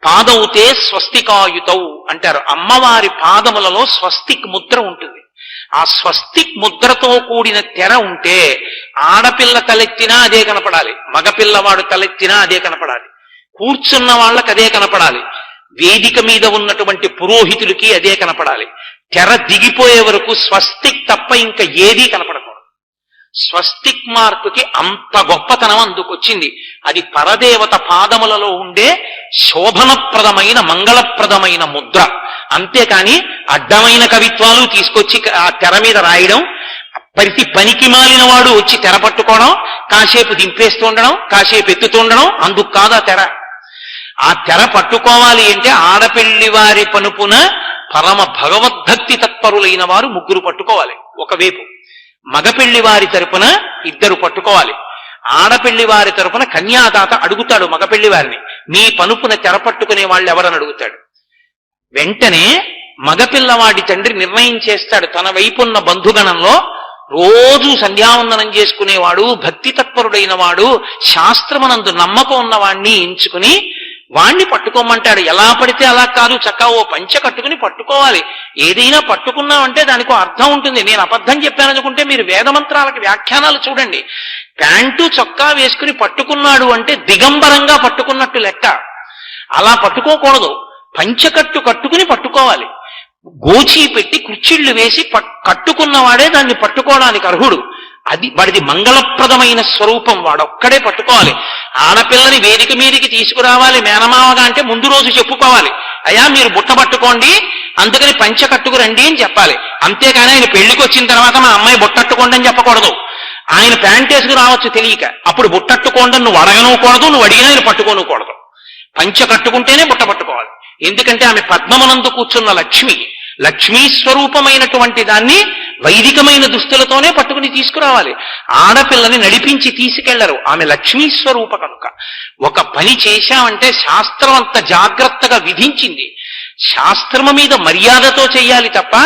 పాదౌతే స్వస్తికాయుతౌ అంటారు. అమ్మవారి పాదములలో స్వస్తిక్ ముద్ర ఉంటుంది. ఆ స్వస్తిక్ ముద్రతో కూడిన తెర ఉంటే ఆడపిల్ల తలెత్తినా అదే కనపడాలి, మగపిల్లవాడు తలెత్తినా అదే కనపడాలి, కూర్చున్న వాళ్ళకి అదే కనపడాలి, వేదిక మీద ఉన్నటువంటి పురోహితులకి అదే కనపడాలి. తెర దిగిపోయే వరకు స్వస్తిక్ తప్ప ఇంకా ఏదీ కనపడకూడదు. స్వస్తిక్ మార్కుకి అంత గొప్పతనం అందుకొచ్చింది. అది పరదేవత పాదములలో ఉండే శోభనప్రదమైన మంగళప్రదమైన ముద్ర. అంతేకాని అడ్డమైన కవిత్వాలు తీసుకొచ్చి ఆ తెర మీద రాయడం, ప్రతి పనికి మాలిన వాడు వచ్చి తెర పట్టుకోవడం, కాసేపు దింపేస్తూ ఉండడం, కాసేపు ఎత్తుతుండడం, అందుకు కాదు ఆ తెర. ఆ తెర పట్టుకోవాలి అంటే ఆడపిల్లి వారి పనుపున పరమ భగవద్భక్తి తత్పరులైన వారు ముగ్గురు పట్టుకోవాలి ఒకవైపు, మగపెళ్లి వారి తరపున ఇద్దరు పట్టుకోవాలి. ఆడపెళ్లి వారి తరపున కన్యాదాత అడుగుతాడు మగపెళ్లి వారిని, మీ పనుపున తెర పట్టుకునే వాళ్ళు ఎవరని అడుగుతాడు. వెంటనే మగపిల్లవాడి తండ్రి నిర్ణయం చేస్తాడు, తన వైపున్న బంధుగణంలో రోజు సంధ్యావందనం చేసుకునేవాడు, భక్తి తత్పరుడైన వాడు, శాస్త్రమునందు నమ్మకం ఉన్నవాణ్ణి ఎంచుకుని వాణ్ణి పట్టుకోమంటాడు. ఎలా పడితే అలా కాదు, చక్కగా ఓ పంచె కట్టుకుని పట్టుకోవాలి. ఏదైనా పట్టుకున్నామంటే దానికి అర్థం ఉంటుంది. నేను అబద్ధం చెప్పాననుకుంటే మీరు వేదమంత్రాలకి వ్యాఖ్యానాలు చూడండి. ప్యాంటు చొక్కా వేసుకుని పట్టుకున్నాడు అంటే దిగంబరంగా పట్టుకున్నట్టు లెక్క. అలా పట్టుకోకూడదు, పంచెకట్టు కట్టుకుని పట్టుకోవాలి. గోచి పెట్టి కుర్చీళ్లు వేసి కట్టుకున్నవాడే దాన్ని పట్టుకోవడానికి అర్హుడు. అది వాడిది మంగళప్రదమైన స్వరూపం, వాడొక్కడే పట్టుకోవాలి. ఆడపిల్లని వేదిక మీదకి తీసుకురావాలి మేనమావగా అంటే ముందు రోజు చెప్పుకోవాలి, అయ్యా మీరు బుట్ట పట్టుకోండి అందుకని పంచె కట్టుకురండి అని చెప్పాలి. అంతేకాని ఆయన పెళ్లికి వచ్చిన తర్వాత మా అమ్మాయి బుట్టట్టుకోండి అని చెప్పకూడదు. ఆయన ప్యాంట్ వేసుకు రావచ్చు తెలియక, అప్పుడు బుట్టట్టుకోండి నువ్వు అడగనూకూడదు, నువ్వు అడిగినా ఆయన పట్టుకోనూకూడదు. పంచె కట్టుకుంటేనే బుట్ట పట్టుకోవాలి. ఎందుకంటే ఆమె పద్మమునందు కూర్చున్న లక్ష్మి, లక్ష్మీ స్వరూపమైనటువంటి దాన్ని వైదికమైన దుస్తులతోనే పట్టుకుని తీసుకురావాలి. ఆడపిల్లని నడిపించి తీసుకెళ్లరు, ఆమె లక్ష్మీ స్వరూప కనుక. ఒక పని చేశామంటే శాస్త్రం అంత జాగ్రత్తగా విధించింది. శాస్త్రము మీద మర్యాదతో చెయ్యాలి తప్ప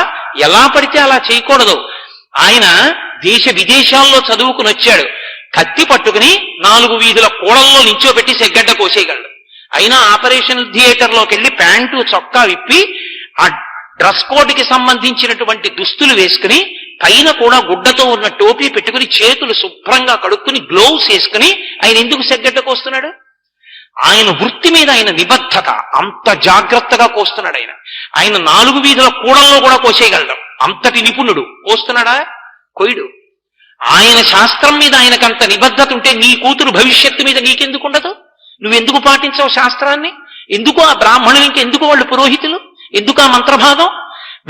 ఎలా పడితే అలా చేయకూడదు. ఆయన దేశ విదేశాల్లో చదువుకుని వచ్చాడు, కత్తి పట్టుకుని 4 వీధుల కూడల్లో నించోబెట్టి సెగ్గడ్డ కోసేయగలడు. అయినా ఆపరేషన్ థియేటర్లోకి వెళ్ళి ప్యాంటు చొక్కా విప్పి ఆ డ్రెస్ కోడ్కి సంబంధించినటువంటి దుస్తులు వేసుకుని పైన కూడా గుడ్డతో ఉన్న టోపీ పెట్టుకుని చేతులు శుభ్రంగా కడుక్కుని గ్లోవ్స్ వేసుకుని ఆయన ఎందుకు సెగ్గడ్డకు వస్తున్నాడు? ఆయన వృత్తి మీద ఆయన నిబద్ధత, అంత జాగ్రత్తగా కోస్తున్నాడు. ఆయన 4 వీధుల కూడల్లో కూడా కోసేయగలడు, అంతటి నిపుణుడు. కోస్తున్నాడా? కొయ్యడు. ఆయన శాస్త్రం మీద ఆయనకంత నిబద్ధత ఉంటే నీ కూతురు భవిష్యత్తు మీద నీకెందుకు ఉండదు? నువ్వెందుకు పాటించావు శాస్త్రాన్ని? ఎందుకు ఆ బ్రాహ్మణునికి, ఎందుకు వాళ్ళు పురోహితులు, ఎందుకు ఆ మంత్రభాగం?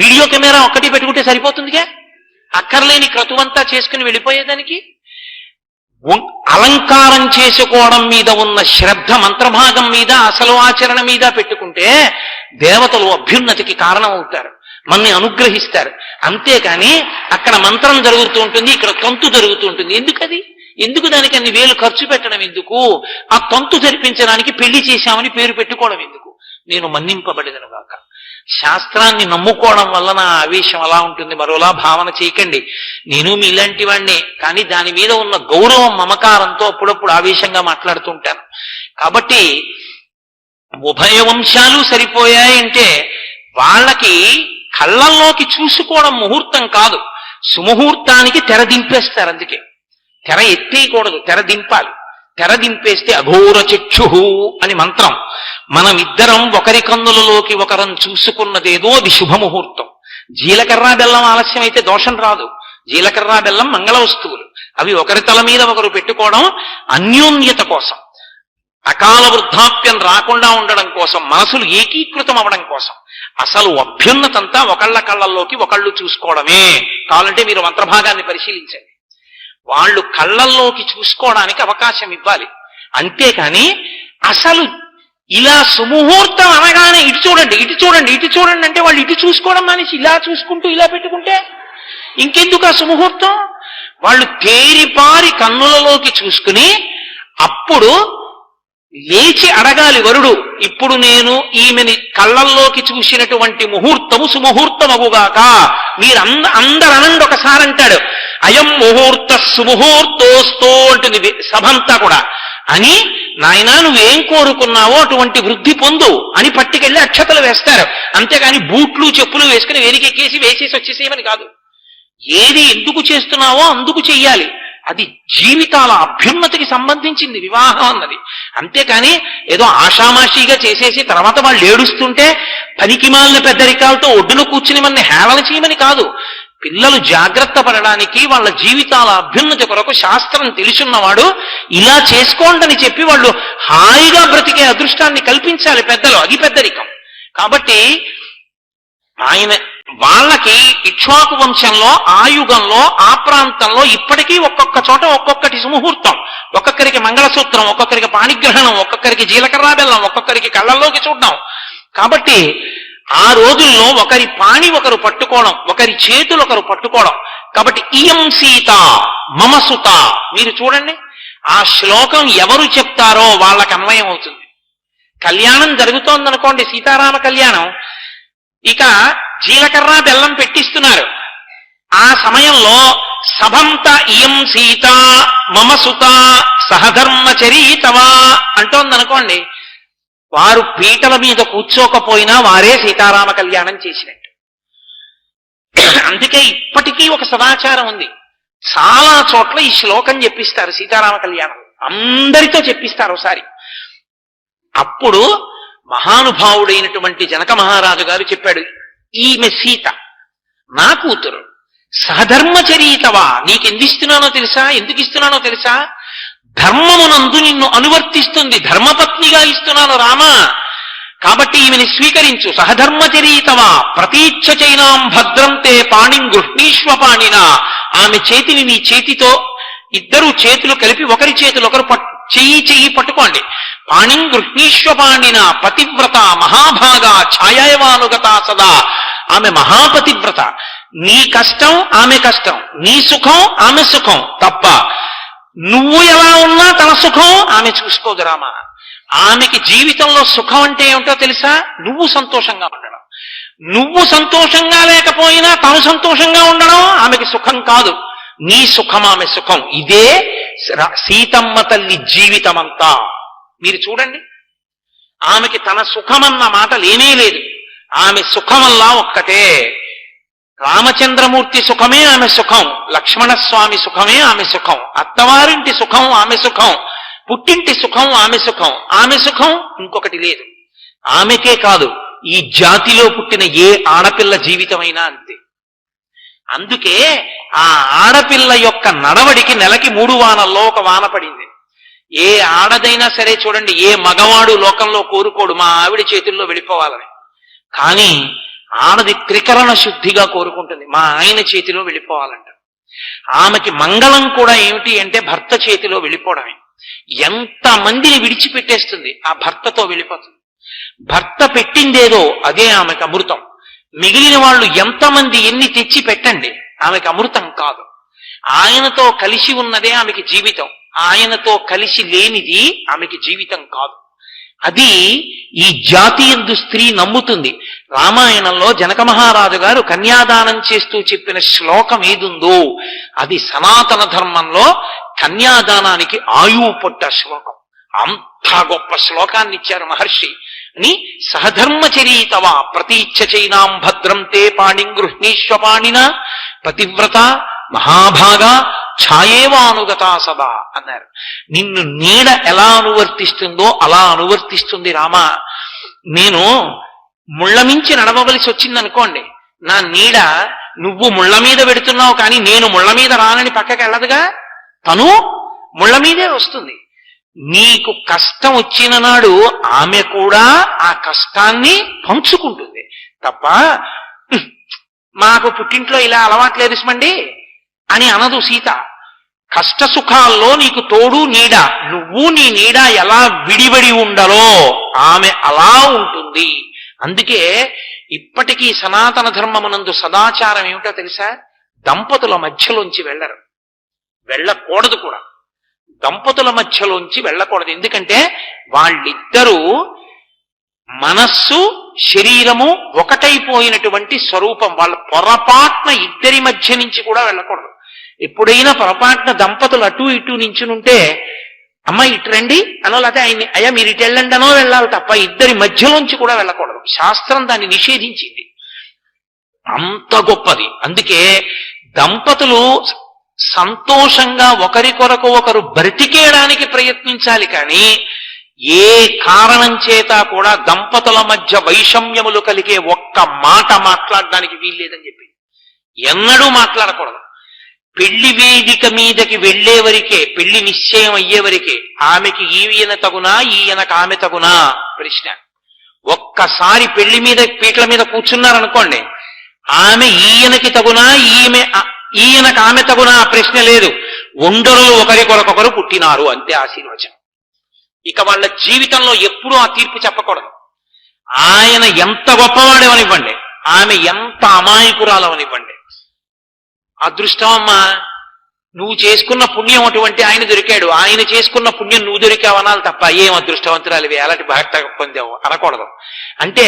వీడియో కెమెరా ఒక్కటి పెట్టుకుంటే సరిపోతుందిగా, అక్కర్లేని క్రతువంతా చేసుకుని వెళ్ళిపోయేదానికి. అలంకారం చేసుకోవడం మీద ఉన్న శ్రద్ధ మంత్రభాగం మీద, అసలు ఆచరణ మీద పెట్టుకుంటే దేవతలు అభ్యున్నతికి కారణం అవుతారు, మనని అనుగ్రహిస్తారు. అంతేకాని అక్కడ మంత్రం జరుగుతూ ఉంటుంది, ఇక్కడ తంతు జరుగుతూ ఉంటుంది. ఎందుకది? ఎందుకు దానికి అన్ని వేలు ఖర్చు పెట్టడం ఎందుకు? ఆ తంతు జరిపించడానికి పెళ్లి చేశామని పేరు పెట్టుకోవడం ఎందుకు? నేను మన్నింపబడిదను గాక. శాస్త్రాన్ని నమ్ముకోవడం వల్ల నా ఆవేశం అలా ఉంటుంది, మరోలా భావన చేయకండి. నేను మీలాంటి వాడినే, కానీ దాని మీద ఉన్న గౌరవం మమకారంతో అప్పుడప్పుడు ఆవేశంగా మాట్లాడుతుంటాను. కాబట్టి ఉభయ వంశాలు సరిపోయాయంటే వాళ్ళకి కళ్ళల్లోకి చూసుకోవడం ముహూర్తం కాదు, సుముహూర్తానికి తెర దింపేస్తారు. అందుకే తెర ఎత్తేయకూడదు, తెర దింపాలి. తెరదింపేస్తే అఘోర చక్షు అని మంత్రం. మనమిద్దరం ఒకరి కన్నులలోకి ఒకరం చూసుకున్నదేదో అది శుభముహూర్తం. జీలకర్ర బెల్లం ఆలస్యం అయితే దోషం రాదు. జీలకర్ర బెల్లం మంగళ వస్తువులు. అవి ఒకరి తల మీద ఒకరు పెట్టుకోవడం అన్యోన్యత కోసం, అకాల వృద్ధాప్యం రాకుండా ఉండడం కోసం, మనసులు ఏకీకృతం అవడం కోసం. అసలు అభ్యున్నతంతా ఒకళ్ళ కళ్ళల్లోకి ఒకళ్ళు చూసుకోవడమే. కావాలంటే మీరు మంత్రభాగాన్ని పరిశీలించండి. వాళ్ళు కళ్ళల్లోకి చూసుకోవడానికి అవకాశం ఇవ్వాలి. అంతేకాని అసలు ఇలా సుముహూర్తం అనగానే ఇటు చూడండి, ఇటు చూడండి, ఇటు చూడండి అంటే వాళ్ళు ఇటు చూసుకోవడం మానేసి ఇలా చూసుకుంటూ ఇలా పెట్టుకుంటే ఇంకెందుకు ఆ సుముహూర్తం? వాళ్ళు తేరిపారి కన్నులలోకి చూసుకుని అప్పుడు లేచి అడగాలి వరుడు, ఇప్పుడు నేను ఈమెని కళ్ళల్లోకి చూసినటువంటి ముహూర్తము సుముహూర్తమగుగాక. మీరు అందరు అనండి ఒకసారి అంటాడు. అయం ముహూర్త సుముహూర్తోస్తో అంటుంది సభంతా కూడా. అని నాయనా నువ్వేం కోరుకున్నావో అటువంటి వృద్ధి పొందు అని పట్టుకెళ్ళి అక్షతలు వేస్తారు. అంతేగాని బూట్లు చెప్పులు వేసుకుని వెలికెక్కేసి వేసేసి వచ్చేసేయమని కాదు. ఏది ఎందుకు చేస్తున్నావో అందుకు చెయ్యాలి. అది జీవితాల అభ్యున్నతికి సంబంధించింది వివాహం అన్నది. అంతేకాని ఏదో ఆషామాషీగా చేసేసి తర్వాత వాళ్ళు ఏడుస్తుంటే పనికిమాలిన పెద్దరికాలతో ఒడ్డున కూర్చుని మన హేళన చేయమని కాదు. పిల్లలు జాగ్రత్త పడడానికి, వాళ్ళ జీవితాల అభ్యున్నతి కొరకు శాస్త్రం తెలుసున్నవాడు ఇలా చేసుకోండి అని చెప్పి వాళ్ళు హాయిగా బ్రతికే అదృష్టాన్ని కల్పించాలి పెద్దలు. అది పెద్దరికం. కాబట్టి ఆయన వాళ్ళకి ఇక్ష్వాకు వంశంలో ఆ యుగంలో ఆ ప్రాంతంలో ఇప్పటికీ ఒక్కొక్క చోట ఒక్కొక్కటి సుముహూర్తం. ఒక్కొక్కరికి మంగళసూత్రం, ఒక్కొక్కరికి పాణిగ్రహణం, ఒక్కొక్కరికి జీలకర్ర బెల్లం, ఒక్కొక్కరికి కళ్ళల్లోకి చూడడం. కాబట్టి ఆ రోజుల్లో ఒకరి పాణి ఒకరు పట్టుకోవడం, ఒకరి చేతులు ఒకరు పట్టుకోవడం. కాబట్టి ఇయం సీత మమ సుత. మీరు చూడండి, ఆ శ్లోకం ఎవరు చెప్తారో వాళ్ళకి అన్వయం అవుతుంది. కళ్యాణం జరుగుతోందనుకోండి, సీతారామ కళ్యాణం, ఇక జీలకర్ర బెల్లం పెట్టిస్తున్నారు. ఆ సమయంలో సభంత ఇయం సీత మమ సుత సహధర్మచరీతవా అంటోందనుకోండి, వారు పీటల మీద కూర్చోకపోయినా వారే సీతారామ కళ్యాణం చేసినట్టు. అందుకే ఇప్పటికీ ఒక సదాచారం ఉంది. చాలా చోట్ల ఈ శ్లోకం చెప్పిస్తారు సీతారామ కళ్యాణం, అందరితో చెప్పిస్తారు ఒకసారి. అప్పుడు మహానుభావుడైనటువంటి జనక మహారాజు గారు చెప్పాడు, ఈమె సీత నా కూతురు, సహధర్మచరీతవా. నీకెందిస్తున్నానో తెలుసా? ఎందుకు ఇస్తున్నానో తెలుసా? ధర్మమునందు నిన్ను అనువర్తిస్తుంది, ధర్మపత్నిగా ఇస్తున్నాను రామా. కాబట్టి ఈమెని స్వీకరించు. సహధర్మచరీతవా ప్రతీచ్ఛ చైనాం భద్రంతే పాణిం గృహ్ణీష్వ పాణిన. ఆమె చేతిని నీ చేతితో, ఇద్దరు చేతులు కలిపి ఒకరి చేతులు ఒకరు చెయ్యి పట్టుకోండి. పాణిం గృహ్ణీష్వ పాణిన పతివ్రత మహాభాగా ఛాయావానుగత సదా. ఆమె మహాపతివ్రత. నీ కష్టం ఆమె కష్టం, నీ సుఖం ఆమె సుఖం తప్ప నువ్వు ఎలా ఉన్నా తన సుఖం ఆమె చూసుకోదు రామా. ఆమెకి జీవితంలో సుఖం అంటే ఏమిటో తెలుసా? నువ్వు సంతోషంగా ఉండడం. నువ్వు సంతోషంగా లేకపోయినా తను సంతోషంగా ఉండడం ఆమెకి సుఖం కాదు. నీ సుఖం ఆమె సుఖం. ఇదే సీతమ్మ తల్లి జీవితమంతా. మీరు చూడండి, ఆమెకి తన సుఖమన్న మాట లేనే లేదు. ఆమె సుఖమల్లా ఒక్కటే. రామచంద్రమూర్తి సుఖమే ఆమె సుఖం, లక్ష్మణస్వామి సుఖమే ఆమె సుఖం, అత్తవారింటి సుఖం ఆమె సుఖం, పుట్టింటి సుఖం ఆమె సుఖం. ఆమె సుఖం ఇంకొకటి లేదు. ఆమెకే కాదు, ఈ జాతిలో పుట్టిన ఏ ఆడపిల్ల జీవితమైనా అంతే. అందుకే ఆ ఆడపిల్ల యొక్క నడవడికి నెలకి 3 వానల్లో ఒక వాన పడింది. ఏ ఆడదైనా సరే చూడండి, ఏ మగవాడు లోకంలో కోరుకోడు మా ఆవిడ చేతుల్లో వెళ్ళిపోవాలని. కానీ ఆడది త్రికరణ శుద్ధిగా కోరుకుంటుంది, మా ఆయన చేతిలో వెళ్ళిపోవాలంట. ఆమెకి మంగళం కూడా ఏమిటి అంటే భర్త చేతిలో వెళ్ళిపోవడమే. ఎంత మందిని విడిచిపెట్టేస్తుంది, ఆ భర్తతో వెళ్ళిపోతుంది. భర్త పెట్టిందేదో అదే ఆమెకు అమృతం. మిగిలిన వాళ్ళు ఎంతమంది ఎన్ని తెచ్చి పెట్టండి, ఆమెకు అమృతం కాదు. ఆయనతో కలిసి ఉన్నదే ఆమెకి జీవితం, ఆయనతో కలిసి లేనిది ఆమెకి జీవితం కాదు. అది ఈ జాతీయందు స్త్రీ నమ్ముతుంది. రామాయణంలో జనక మహారాజు గారు కన్యాదానం చేస్తూ చెప్పిన శ్లోకం ఏదుందో అది సనాతన ధర్మంలో కన్యాదానానికి ఆయువు పొట్ట శ్లోకం. అంత గొప్ప శ్లోకాన్ని ఇచ్చారు మహర్షి అని. సహధర్మచరీతవా ప్రతీచ్ఛ చైనాం భద్రం తే పాణిం గృహ్ణీష్వ పాణిన పతివ్రత మహాభాగా ఛాయేవానుగతా సదా అన్నారు. నిన్ను నీడ ఎలా అనువర్తిస్తుందో అలా అనువర్తిస్తుంది రామా. నేను ముళ్ళ మించి నడవవలసి వచ్చిందనుకోండి, నా నీడ నువ్వు ముళ్ళ మీద పెడుతున్నావు కానీ నేను ముళ్ళ మీద రానని పక్కకి వెళ్ళదుగా, తను ముళ్ళ మీదే వస్తుంది. నీకు కష్టం వచ్చిన నాడు ఆమె కూడా ఆ కష్టాన్ని పంచుకుంటుంది తప్ప మాకు పుట్టింట్లో ఇలా అలవాట్లేదు సుమండి అని అనదు సీత. కష్ట సుఖాల్లో నీకు తోడు నీడ, నువ్వు నీ నీడ ఎలా విడివడి ఉండలో ఆమె అలా ఉంటుంది. అందుకే ఇప్పటికీ సనాతన ధర్మమునందు సదాచారం ఏమిటో తెలుసా? దంపతుల మధ్యలోంచి వెళ్ళకూడదు కూడా. దంపతుల మధ్యలోంచి వెళ్ళకూడదు. ఎందుకంటే వాళ్ళిద్దరూ మనస్సు శరీరము ఒకటైపోయినటువంటి స్వరూపం. వాళ్ళ పొరపాటున ఇద్దరి మధ్య నుంచి కూడా వెళ్ళకూడదు. ఎప్పుడైనా పొరపాటున దంపతులు అటు ఇటు నించునుంటే అమ్మ ఇటు రండి అనో, లేకపోతే ఆయన్ని అయ్యా మీరు ఇటు వెళ్ళండి అనో వెళ్ళాలి తప్ప ఇద్దరి మధ్యలోంచి కూడా వెళ్ళకూడదు. శాస్త్రం దాన్ని నిషేధించింది. అంత గొప్పది. అందుకే దంపతులు సంతోషంగా ఒకరి కొరకు ఒకరు బ్రతికేయడానికి ప్రయత్నించాలి కానీ ఏ కారణం చేత కూడా దంపతుల మధ్య వైషమ్యములు కలిగే ఒక్క మాట మాట్లాడడానికి వీల్లేదని చెప్పి ఎన్నడూ మాట్లాడకూడదు. పెళ్లి వేదిక మీదకి వెళ్లేవరికే, పెళ్లి నిశ్చయం అయ్యేవరికే ఆమెకి ఈయన తగునా ఈయనకు ఆమె తగునా ప్రశ్న. ఒక్కసారి పెళ్లి మీద పీటల మీద కూర్చున్నారనుకోండి, ఆమె ఈయనకి తగునా ఈయనకు ఆమె తగునా ప్రశ్న లేదు. ఒండరులు ఒకరికొరకొకరు పుట్టినారు అంతే ఆశీర్వచనం. ఇక వాళ్ళ జీవితంలో ఎప్పుడూ ఆ తీర్పు చెప్పకూడదు. ఆయన ఎంత గొప్పవాడేవనివ్వండి, ఆమె ఎంత అమాయకురాలవనివ్వండి, అదృష్టం అమ్మా నువ్వు చేసుకున్న పుణ్యం అటువంటి ఆయన దొరికాడు, ఆయన చేసుకున్న పుణ్యం నువ్వు దొరికావనాలి తప్ప ఏం అదృష్టవంతురాలివి అలాంటి భర్త పొందావు అనకూడదు. అంటే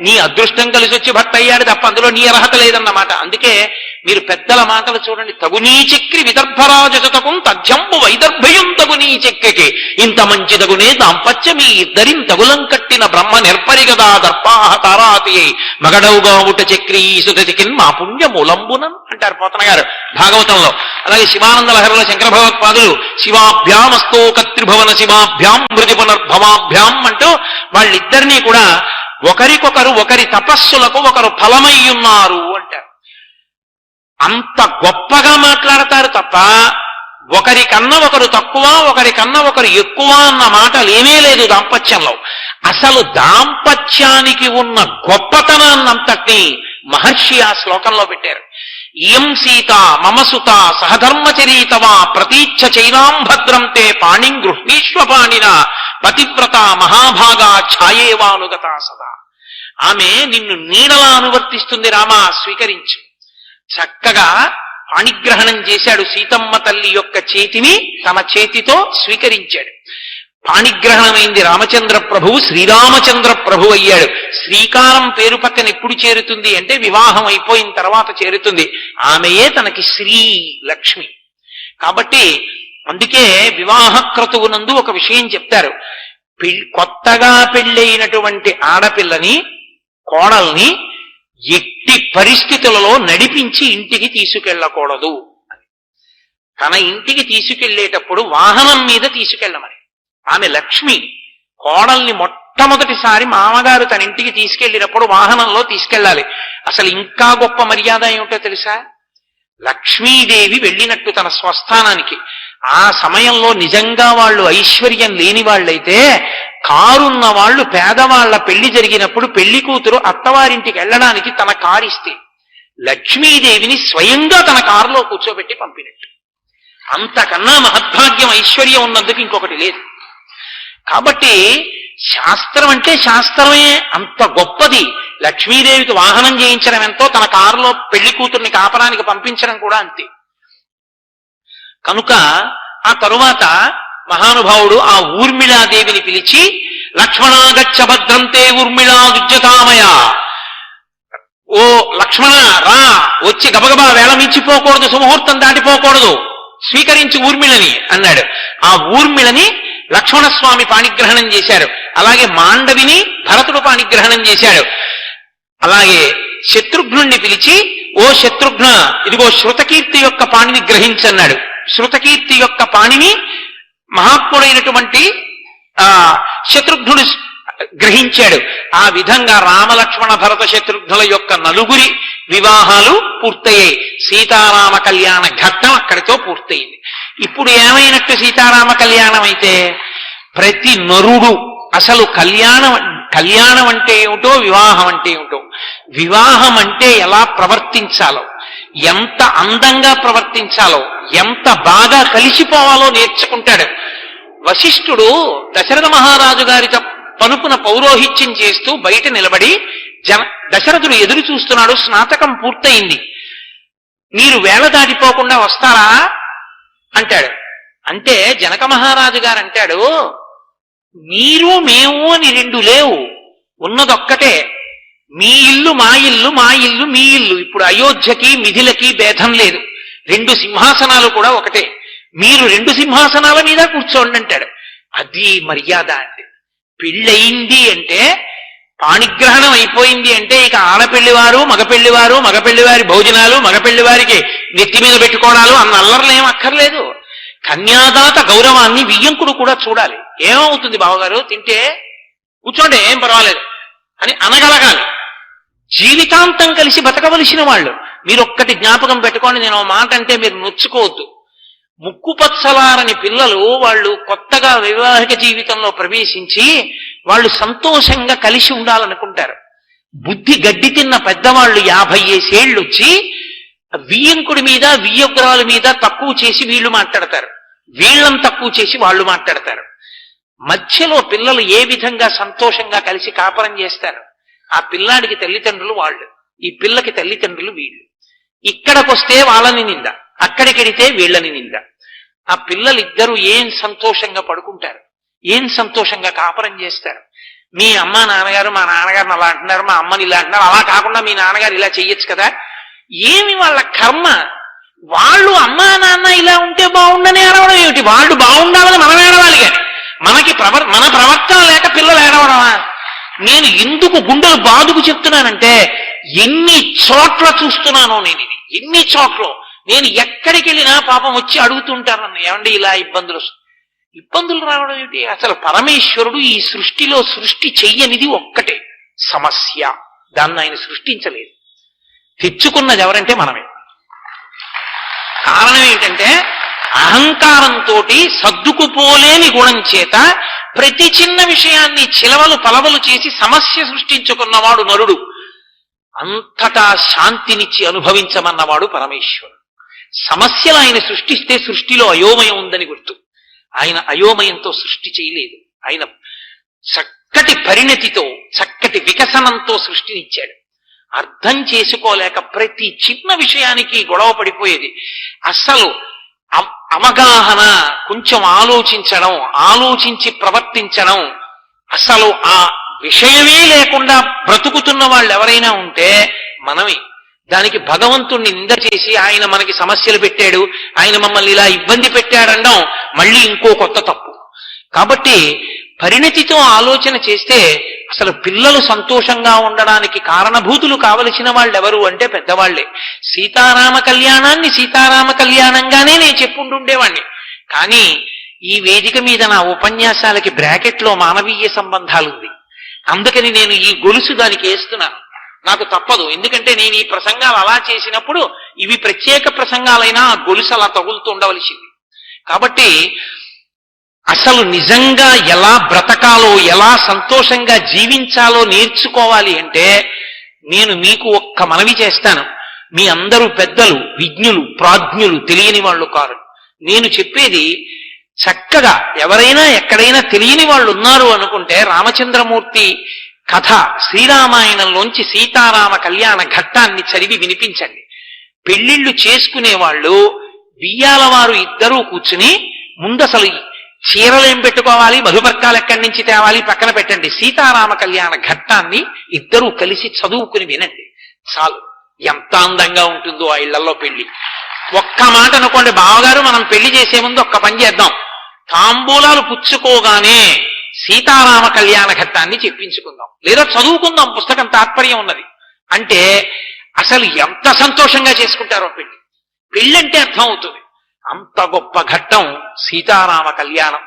నీ అదృష్టం కలిసి వచ్చి భర్త అయ్యాడు తప్ప అందులో నీ అర్హత లేదన్నమాట. అందుకే మీరు పెద్దల మాటలు చూడండి. తగునీ చక్రి విదర్భరాజతకు తథ్యంబు వైదర్భయం తగునీ చక్రికి ఇంత మంచి తగునే దాంపత్యమీ ఇద్దరిం తగులం కట్టిన బ్రహ్మ నిర్పరిగదా దర్పాహ తారాతి మగడవుగా ఉట చక్రీ సుత చకిన్ మా పుణ్య మూలంబునం అంటారు పోతన గారు భాగవతంలో. అలాగే శివానంద లహరిలో శంకర భగవత్పాదులు శివాభ్యామస్తో కత్రిభవన శివాభ్యాం మృతి పునర్భవాభ్యాం అంటూ వాళ్ళిద్దరినీ కూడా ఒకరికొకరు ఒకరి తపస్సులకు ఒకరు ఫలమయ్యున్నారు అంటారు. అంత గొప్పగా మాట్లాడతారు తప్ప ఒకరికన్నా ఒకరు తక్కువ ఒకరికన్నా ఒకరు ఎక్కువ అన్న మాటలు ఏమీ లేదు దాంపత్యంలో. అసలు దాంపత్యానికి ఉన్న గొప్పతనాన్నంతటినీ మహర్షి ఆ శ్లోకంలో పెట్టారు. ఇయం సీత మమ సుత సహధర్మచరీతవా ప్రతీచ్ఛ చైనాం భద్రం తే పాణిం గృహ్ణీష్వ పాణిన పతివ్రత మహాభాగా ఛాయేవానుగతా సదా. ఆమె నిన్ను నీడలా అనువర్తిస్తుంది రామా, స్వీకరించు. చక్కగా పాణిగ్రహణం చేశాడు. సీతమ్మ తల్లి యొక్క చేతిని తన చేతితో స్వీకరించాడు. పాణిగ్రహణమైంది రామచంద్ర ప్రభువు శ్రీరామచంద్ర ప్రభు అయ్యాడు. శ్రీకారం పేరు పక్కన ఎప్పుడు చేరుతుంది అంటే వివాహం అయిపోయిన తర్వాత చేరుతుంది. ఆమెయే తనకి శ్రీ లక్ష్మి. కాబట్టి అందుకే వివాహ క్రతువునందు ఒక విషయం చెప్తారు. కొత్తగా పెళ్ళైనటువంటి ఆడపిల్లని కోడల్ని ఎట్టి పరిస్థితులలో నడిపించి ఇంటికి తీసుకెళ్ళకూడదు. తన ఇంటికి తీసుకెళ్లేటప్పుడు వాహనం మీద తీసుకెళ్ళమని. ఆమె లక్ష్మి. కోడల్ని మొట్టమొదటిసారి మామగారు తన ఇంటికి తీసుకెళ్లినప్పుడు వాహనంలో తీసుకెళ్ళాలి. అసలు ఇంకా గొప్ప మర్యాద ఏమిటో తెలుసా? లక్ష్మీదేవి వెళ్ళినట్టు తన స్వస్థానానికి. ఆ సమయంలో నిజంగా వాళ్ళు ఐశ్వర్యం లేని వాళ్ళైతే కారున్న వాళ్ళు పేదవాళ్ల పెళ్లి జరిగినప్పుడు పెళ్లి కూతురు అత్తవారింటికి వెళ్ళడానికి తన కారు ఇస్తే లక్ష్మీదేవిని స్వయంగా తన కారులో కూర్చోబెట్టి పంపినట్టు. అంతకన్నా మహద్భాగ్యం ఐశ్వర్యం ఉన్నందుకు ఇంకొకటి లేదు. కాబట్టి శాస్త్రం అంటే శాస్త్రమే అంత గొప్పది. లక్ష్మీదేవికి వాహనం చేయించడం ఎంతో, తన కారులో పెళ్లి కూతుర్ని కాపరానికి పంపించడం కూడా అంతే. కనుక ఆ తరువాత మహానుభావుడు ఆ ఊర్మిళాదేవిని పిలిచి లక్ష్మణాగచ్చ భద్రంతే ఊర్మిళా విద్యతామయ, ఓ లక్ష్మణ రా, వచ్చి గబగబా వేళ మించిపోకూడదు, సుముహూర్తం దాటిపోకూడదు, స్వీకరించి ఊర్మిళని అన్నాడు. ఆ ఊర్మిళని లక్ష్మణస్వామి పాణిగ్రహణం చేశారు. అలాగే మాండవిని భరతుడు పాణిగ్రహణం చేశాడు. అలాగే శత్రుఘ్నుణ్ణి పిలిచి ఓ శత్రుఘ్న ఇదిగో శృతకీర్తి యొక్క పాణిని గ్రహించన్నాడు. శృతకీర్తి యొక్క పాణిని మహాత్ముడైనటువంటి శత్రుఘ్నుడు గ్రహించాడు. ఆ విధంగా రామలక్ష్మణ భరత శత్రుఘ్నుల యొక్క నలుగురి వివాహాలు పూర్తయ్యాయి. సీతారామ కళ్యాణ ఘట్టం అక్కడితో పూర్తయింది. ఇప్పుడు ఏమైనట్టు సీతారామ కళ్యాణం అయితే ప్రతి నరుడు అసలు కళ్యాణం అంటే ఏమిటో, వివాహం అంటే ఏమిటో, వివాహం అంటే ఎలా ప్రవర్తించాలో, ఎంత అందంగా ప్రవర్తించాలో, ఎంత బాగా కలిసిపోవాలో నేర్చుకుంటాడు. వశిష్ఠుడు దశరథ మహారాజు గారితో పనుపున పౌరోహిత్యం చేస్తూ బయట నిలబడి దశరథుడు ఎదురు చూస్తున్నాడు. స్నాతకం పూర్తయింది, మీరు వేళ దాటిపోకుండా వస్తారా అంటాడు. అంటే జనక మహారాజు గారు అంటాడు, మీరు మేము అని రెండు లేవు, ఉన్నదొక్కటే. మీ ఇల్లు మా ఇల్లు, మా ఇల్లు మీ ఇల్లు. ఇప్పుడు అయోధ్యకి మిథిలకి భేదం లేదు, రెండు సింహాసనాలు కూడా ఒకటే. మీరు రెండు సింహాసనాల మీద కూర్చోండి అంటాడు. అది మర్యాద అంటే. పెళ్ళయింది అంటే, పాణిగ్రహణం అయిపోయింది అంటే ఇక ఆడపెళ్లివారు మగపెళ్లివారు, మగపెళ్లివారి భోజనాలు, మగపెళ్లివారికి నెత్తి మీద పెట్టుకోవడాలు అన్న అల్లర్లేం అక్కర్లేదు. కన్యాదాత గౌరవాన్ని వియ్యంకుడు కూడా చూడాలి. ఏమవుతుంది బావగారు తింటే, కూర్చోండి ఏం పర్వాలేదు అని అనగలగాలి. జీవితాంతం కలిసి బతకవలసిన వాళ్ళు. మీరు ఒక్కటి జ్ఞాపకం పెట్టుకోండి, నేను మాట అంటే మీరు నొచ్చుకోవద్దు. ముక్కుపచ్చలారని పిల్లలు వాళ్ళు కొత్తగా వైవాహిక జీవితంలో ప్రవేశించి వాళ్ళు సంతోషంగా కలిసి ఉండాలనుకుంటారు. బుద్ధి గడ్డి తిన్న పెద్దవాళ్ళు 50 ఏళ్ళు వచ్చి వియ్యంకుడి మీద వియ్యగ్రహాల మీద తక్కువ చేసి వీళ్ళు మాట్లాడతారు, వీళ్ళని తక్కువ చేసి వాళ్ళు మాట్లాడతారు. మధ్యలో పిల్లలు ఏ విధంగా సంతోషంగా కలిసి కాపురం చేస్తారు? ఆ పిల్లాడికి తల్లిదండ్రులు వాళ్ళు, ఈ పిల్లకి తల్లిదండ్రులు వీళ్ళు. ఇక్కడికొస్తే వాళ్ళని నింద, అక్కడికెడితే వీళ్ళని నింద. ఆ పిల్లలిద్దరూ ఏం సంతోషంగా పడుకుంటారు, ఏం సంతోషంగా కాపురం చేస్తారు. మీ అమ్మ నాన్నగారు మా నాన్నగారిని అలా అంటున్నారు, మా అమ్మని ఇలా అంటున్నారు, అలా కాకుండా మీ నాన్నగారు ఇలా చెయ్యొచ్చు కదా. ఏమి వాళ్ళ కర్మ? వాళ్ళు అమ్మా నాన్న ఇలా ఉంటే బాగుండని ఏడవడం ఏమిటి? వాళ్ళు బాగుండాలని మనం ఏడవాలి కానీ మన ప్రవర్తన లేక పిల్లలు ఏడవడమా? నేను ఎందుకు గుండెలు బాదుకు చెప్తున్నానంటే, ఎన్ని చోట్ల చూస్తున్నానో నేను ఇది, ఎన్ని చోట్ల నేను ఎక్కడికి వెళ్ళినా పాపం వచ్చి అడుగుతుంటారు నన్ను, ఏమండి ఇలా ఇబ్బందులు రావడం ఏమిటి? అసలు పరమేశ్వరుడు ఈ సృష్టిలో సృష్టి చెయ్యనిది ఒక్కటే సమస్య. దాన్ని ఆయన సృష్టించలేదు, తెచ్చుకున్నది ఎవరంటే మనమే. కారణం ఏంటంటే అహంకారంతో సర్దుకుపోలేని గుణం చేత ప్రతి చిన్న విషయాన్ని చిలవలు పలవలు చేసి సమస్య సృష్టించుకున్నవాడు నరుడు. అంతటా శాంతినిచ్చి అనుభవించమన్నవాడు పరమేశ్వరుడు. సమస్యలు ఆయన సృష్టిస్తే సృష్టిలో అయోమయం ఉందని గుర్తు. ఆయన అయోమయంతో సృష్టి చేయలేదు, ఆయన చక్కటి పరిణతితో చక్కటి వికసనంతో సృష్టినిచ్చాడు. అర్థం చేసుకోలేక ప్రతి చిన్న విషయానికి గొడవ పడిపోయేది. అసలు అవగాహన, కొంచెం ఆలోచించడం, ఆలోచించి ప్రవర్తించడం, అసలు ఆ విషయమే లేకుండా బ్రతుకుతున్న వాళ్ళు ఎవరైనా ఉంటే మనమే. దానికి భగవంతుణ్ణి నింద చేసి ఆయన మనకి సమస్యలు పెట్టాడు, ఆయన మమ్మల్ని ఇలా ఇబ్బంది పెట్టాడనడం మళ్ళీ ఇంకో కొత్త తప్పు. కాబట్టి పరిణతితో ఆలోచన చేస్తే అసలు పిల్లలు సంతోషంగా ఉండడానికి కారణభూతులు కావలసిన వాళ్ళు ఎవరు అంటే పెద్దవాళ్లే. సీతారామ కళ్యాణాన్ని సీతారామ కళ్యాణంగానే నేను చెప్పుంటుండేవాణ్ణి. కానీ ఈ వేదిక మీద నా ఉపన్యాసాలకి బ్రాకెట్లో మానవీయ సంబంధాలుంది, అందుకని నేను ఈ గొలుసు దానికి వేస్తున్నాను. నాకు తప్పదు, ఎందుకంటే నేను ఈ ప్రసంగాలు అలా చేసినప్పుడు ఇవి ప్రత్యేక ప్రసంగాలైనా ఆ గొలుసు అలా తగులుతూ ఉండవలసింది. కాబట్టి అసలు నిజంగా ఎలా బ్రతకాలో, ఎలా సంతోషంగా జీవించాలో నేర్చుకోవాలి అంటే నేను మీకు ఒక్క మనవి చేస్తాను. మీ అందరూ పెద్దలు, విజ్ఞులు, ప్రాజ్ఞులు, తెలియని వాళ్ళు కారు. నేను చెప్పేది చక్కగా ఎవరైనా ఎక్కడైనా తెలియని వాళ్ళు ఉన్నారు అనుకుంటే రామచంద్రమూర్తి కథ శ్రీరామాయణంలోంచి సీతారామ కళ్యాణ ఘట్టాన్ని చదివి వినిపించండి. పెళ్లిళ్లు చేసుకునేవాళ్ళు బియ్యాలవారు ఇద్దరూ కూర్చుని ముందు అసలు చీరలు ఏం పెట్టుకోవాలి, మధుపర్కాలు ఎక్కడి నుంచి తేవాలి పక్కన పెట్టండి, సీతారామ కళ్యాణ ఘట్టాన్ని ఇద్దరూ కలిసి చదువుకుని వినండి చాలు. ఎంత అందంగా ఉంటుందో ఆ ఇళ్లలో పెళ్లి. ఒక్క మాట అనుకోండి, బావగారు మనం పెళ్లి చేసే ముందు ఒక్క పని చేద్దాం, తాంబూలాలు పుచ్చుకోగానే సీతారామ కళ్యాణ ఘట్టాన్ని చెప్పించుకుందాం, లేదా చదువుకుందాం, పుస్తకం తాత్పర్యం ఉన్నది అంటే అసలు ఎంత సంతోషంగా చేసుకుంటారో పెళ్లి. పెళ్ళంటే అర్థం అవుతుంది. అంత గొప్ప ఘట్టం సీతారామ కళ్యాణం.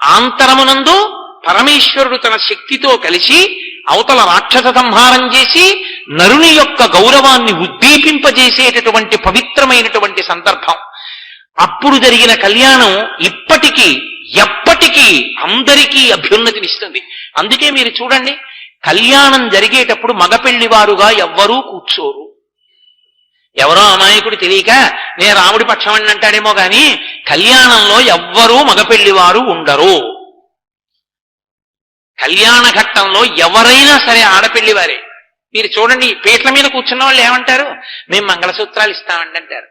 ఆంతరమునందు పరమేశ్వరుడు తన శక్తితో కలిసి అవతల రాక్షస సంహారం చేసి నరుని యొక్క గౌరవాన్ని ఉద్దీపింపజేసేటటువంటి పవిత్రమైనటువంటి సందర్భం. అప్పుడు జరిగిన కళ్యాణం ఇప్పటికీ ఎప్పటికీ అందరికీ అభ్యున్నతినిస్తుంది. అందుకే మీరు చూడండి, కళ్యాణం జరిగేటప్పుడు మగపెళ్లివారుగా ఎవ్వరూ కూర్చోరు. ఎవరో అమాయకుడు తెలియక నేను రాముడి పక్షం అంటాడేమో గాని కళ్యాణంలో ఎవ్వరూ మగపెళ్లివారు ఉండరు. కళ్యాణ ఘట్టంలో ఎవరైనా సరే ఆడపెళ్లివారే. మీరు చూడండి, పీటల మీద కూర్చున్న వాళ్ళు ఏమంటారు? మేము మంగళసూత్రాలు ఇస్తామండి అంటారు.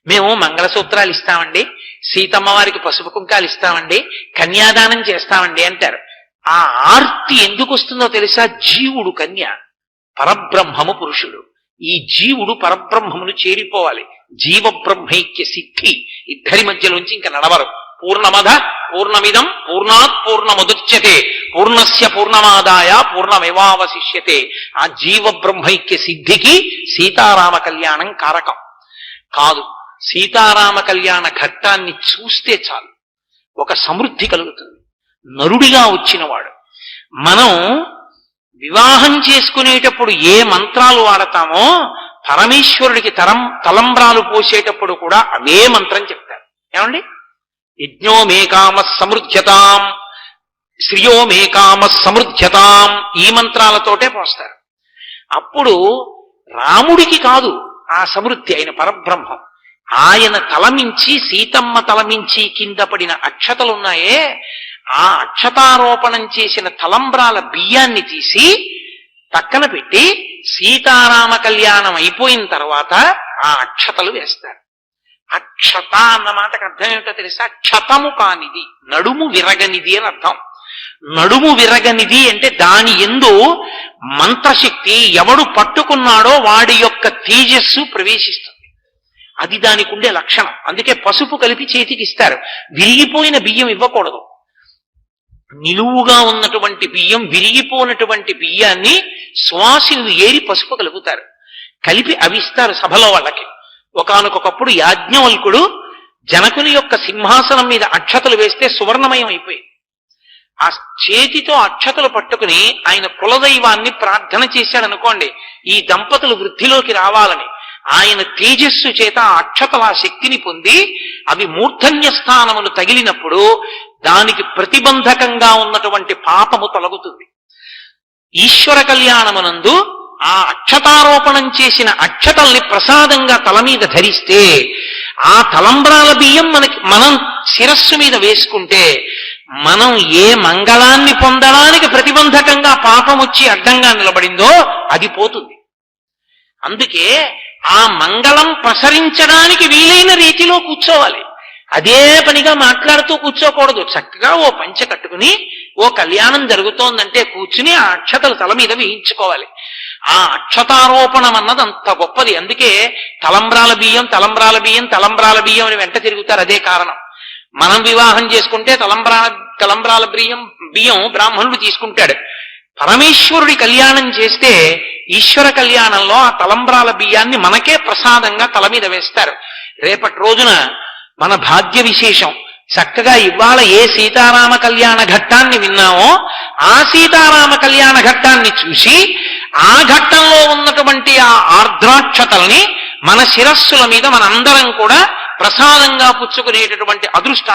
మేము మంగళసూత్రాలు ఇస్తామండి, సీతమ్మ వారికి పసుపు కుంకాలు ఇస్తామండి, కన్యాదానం చేస్తామండి అంటారు. ఆ ఆర్తి ఎందుకు వస్తుందో తెలుసా? జీవుడు కన్య, పరబ్రహ్మము పురుషుడు. ఈ జీవుడు పరబ్రహ్మమును చేరిపోవాలి. జీవ బ్రహ్మైక్య సిద్ధి ఇద్దరి మధ్యలోంచి ఇంకా నడవరు. పూర్ణమద పూర్ణమిదం పూర్ణాత్ పూర్ణముదుచ్యతే పూర్ణస్య పూర్ణమాదాయ పూర్ణమేవావశిష్యతే. ఆ జీవ బ్రహ్మైక్య సిద్ధికి సీతారామ కళ్యాణం కారకం కాదు. సీతారామ కళ్యాణ ఘట్టాన్ని చూస్తే చాలు ఒక సమృద్ధి కలుగుతుంది. నరుడిగా వచ్చినవాడు. మనం వివాహం చేసుకునేటప్పుడు ఏ మంత్రాలు వాడతామో పరమేశ్వరుడికి తలంబ్రాలు పోసేటప్పుడు కూడా అవే మంత్రం చెప్తారు. ఏమండి? యజ్ఞో మే కామ సమృద్ధ్యతాం, శ్రియో మే కామ సమృద్ధ్యతాం, ఈ మంత్రాలతోటే పోస్తారు. అప్పుడు రాముడికి కాదు ఆ సమృద్ధి, ఆయన పరబ్రహ్మం. ఆయన తలమించి సీతమ్మ తలమించి కింద పడిన అక్షతలున్నాయే, ఆ అక్షతారోపణం చేసిన తలంబ్రాల బియ్యాన్ని తీసి పక్కన పెట్టి సీతారామ కళ్యాణం అయిపోయిన తర్వాత ఆ అక్షతలు వేస్తారు. అక్షత అన్న మాటకు అర్థం ఏమిటో తెలుసా? క్షతము కానిది, నడుము విరగనిది అని అర్థం. నడుము విరగనిది అంటే దాని యందు మంత్రశక్తి ఎవడు పట్టుకున్నాడో వాడి యొక్క తేజస్సు ప్రవేశిస్తుంది. అది దానికి ఉండే లక్షణం. అందుకే పసుపు కలిపి చేతికి ఇస్తారు. విరిగిపోయిన బియ్యం ఇవ్వకూడదు. నిలువుగా ఉన్నటువంటి బియ్యం, విరిగిపోయినటువంటి బియ్యాన్ని సువాసినులు ఏరి పసుపు కలుపుతారు. కలిపి అవిస్తారు సభలో వాళ్ళకి. ఒకానొకప్పుడు యాజ్ఞవల్కుడు జనకుని యొక్క సింహాసనం మీద అక్షతలు వేస్తే సువర్ణమయం అయిపోయింది. ఆ చేతితో అక్షతలు పట్టుకుని ఆయన కులదైవాన్ని ప్రార్థన చేశాడనుకోండి, ఈ దంపతులు వృద్ధిలోకి రావాలని. ఆయన తేజస్సు చేత ఆ అక్షతల శక్తిని పొంది అవి మూర్ధన్య స్థానమును తగిలినప్పుడు దానికి ప్రతిబంధకంగా ఉన్నటువంటి పాపము తొలగుతుంది. ఈశ్వర కళ్యాణమునందు ఆ అక్షతారోపణం చేసిన అక్షతల్ని ప్రసాదంగా తల మీద ధరిస్తే ఆ తలంబ్రాల బియ్యం మనం శిరస్సు మీద వేసుకుంటే మనం ఏ మంగళాన్ని పొందడానికి ప్రతిబంధకంగా పాపం వచ్చి అడ్డంగా నిలబడిందో అది పోతుంది. అందుకే ఆ మంగళం ప్రసరించడానికి వీలైన రీతిలో కూర్చోవాలి. అదే పనిగా మాట్లాడుతూ కూర్చోకూడదు. చక్కగా ఓ పంచె కట్టుకుని ఓ కళ్యాణం జరుగుతోందంటే కూర్చుని ఆ అక్షతలు తల మీద వేయించుకోవాలి. ఆ అక్షతారోపణం అన్నది అంత గొప్పది. అందుకే తలంబ్రాల బియ్యం తలంబ్రాల బియ్యం తలంబ్రాల బియ్యం అని వెంట తిరుగుతారు. అదే కారణం. మనం వివాహం చేసుకుంటే తలంబ్రాల బియ్యం బ్రాహ్మణుడు తీసుకుంటాడు. పరమేశ్వరుడి కళ్యాణం చేస్తే ఈశ్వర కళ్యాణంలో ఆ తలంబ్రాల బియ్యాన్ని మనకే ప్రసాదంగా తల మీద వేస్తారు. రేపటి రోజున మన భాగ్య విశేషం. చక్కగా ఇవాళ ఏ సీతారామ కళ్యాణ ఘట్టాన్ని విన్నామో ఆ సీతారామ కళ్యాణ ఘట్టాన్ని చూసి ఆ ఘట్టంలో ఉన్నటువంటి ఆ ఆర్ద్రాక్షతల్ని మన శిరస్సుల మీద మనందరం కూడా ప్రసాదంగా పుచ్చుకునేటటువంటి అదృష్ట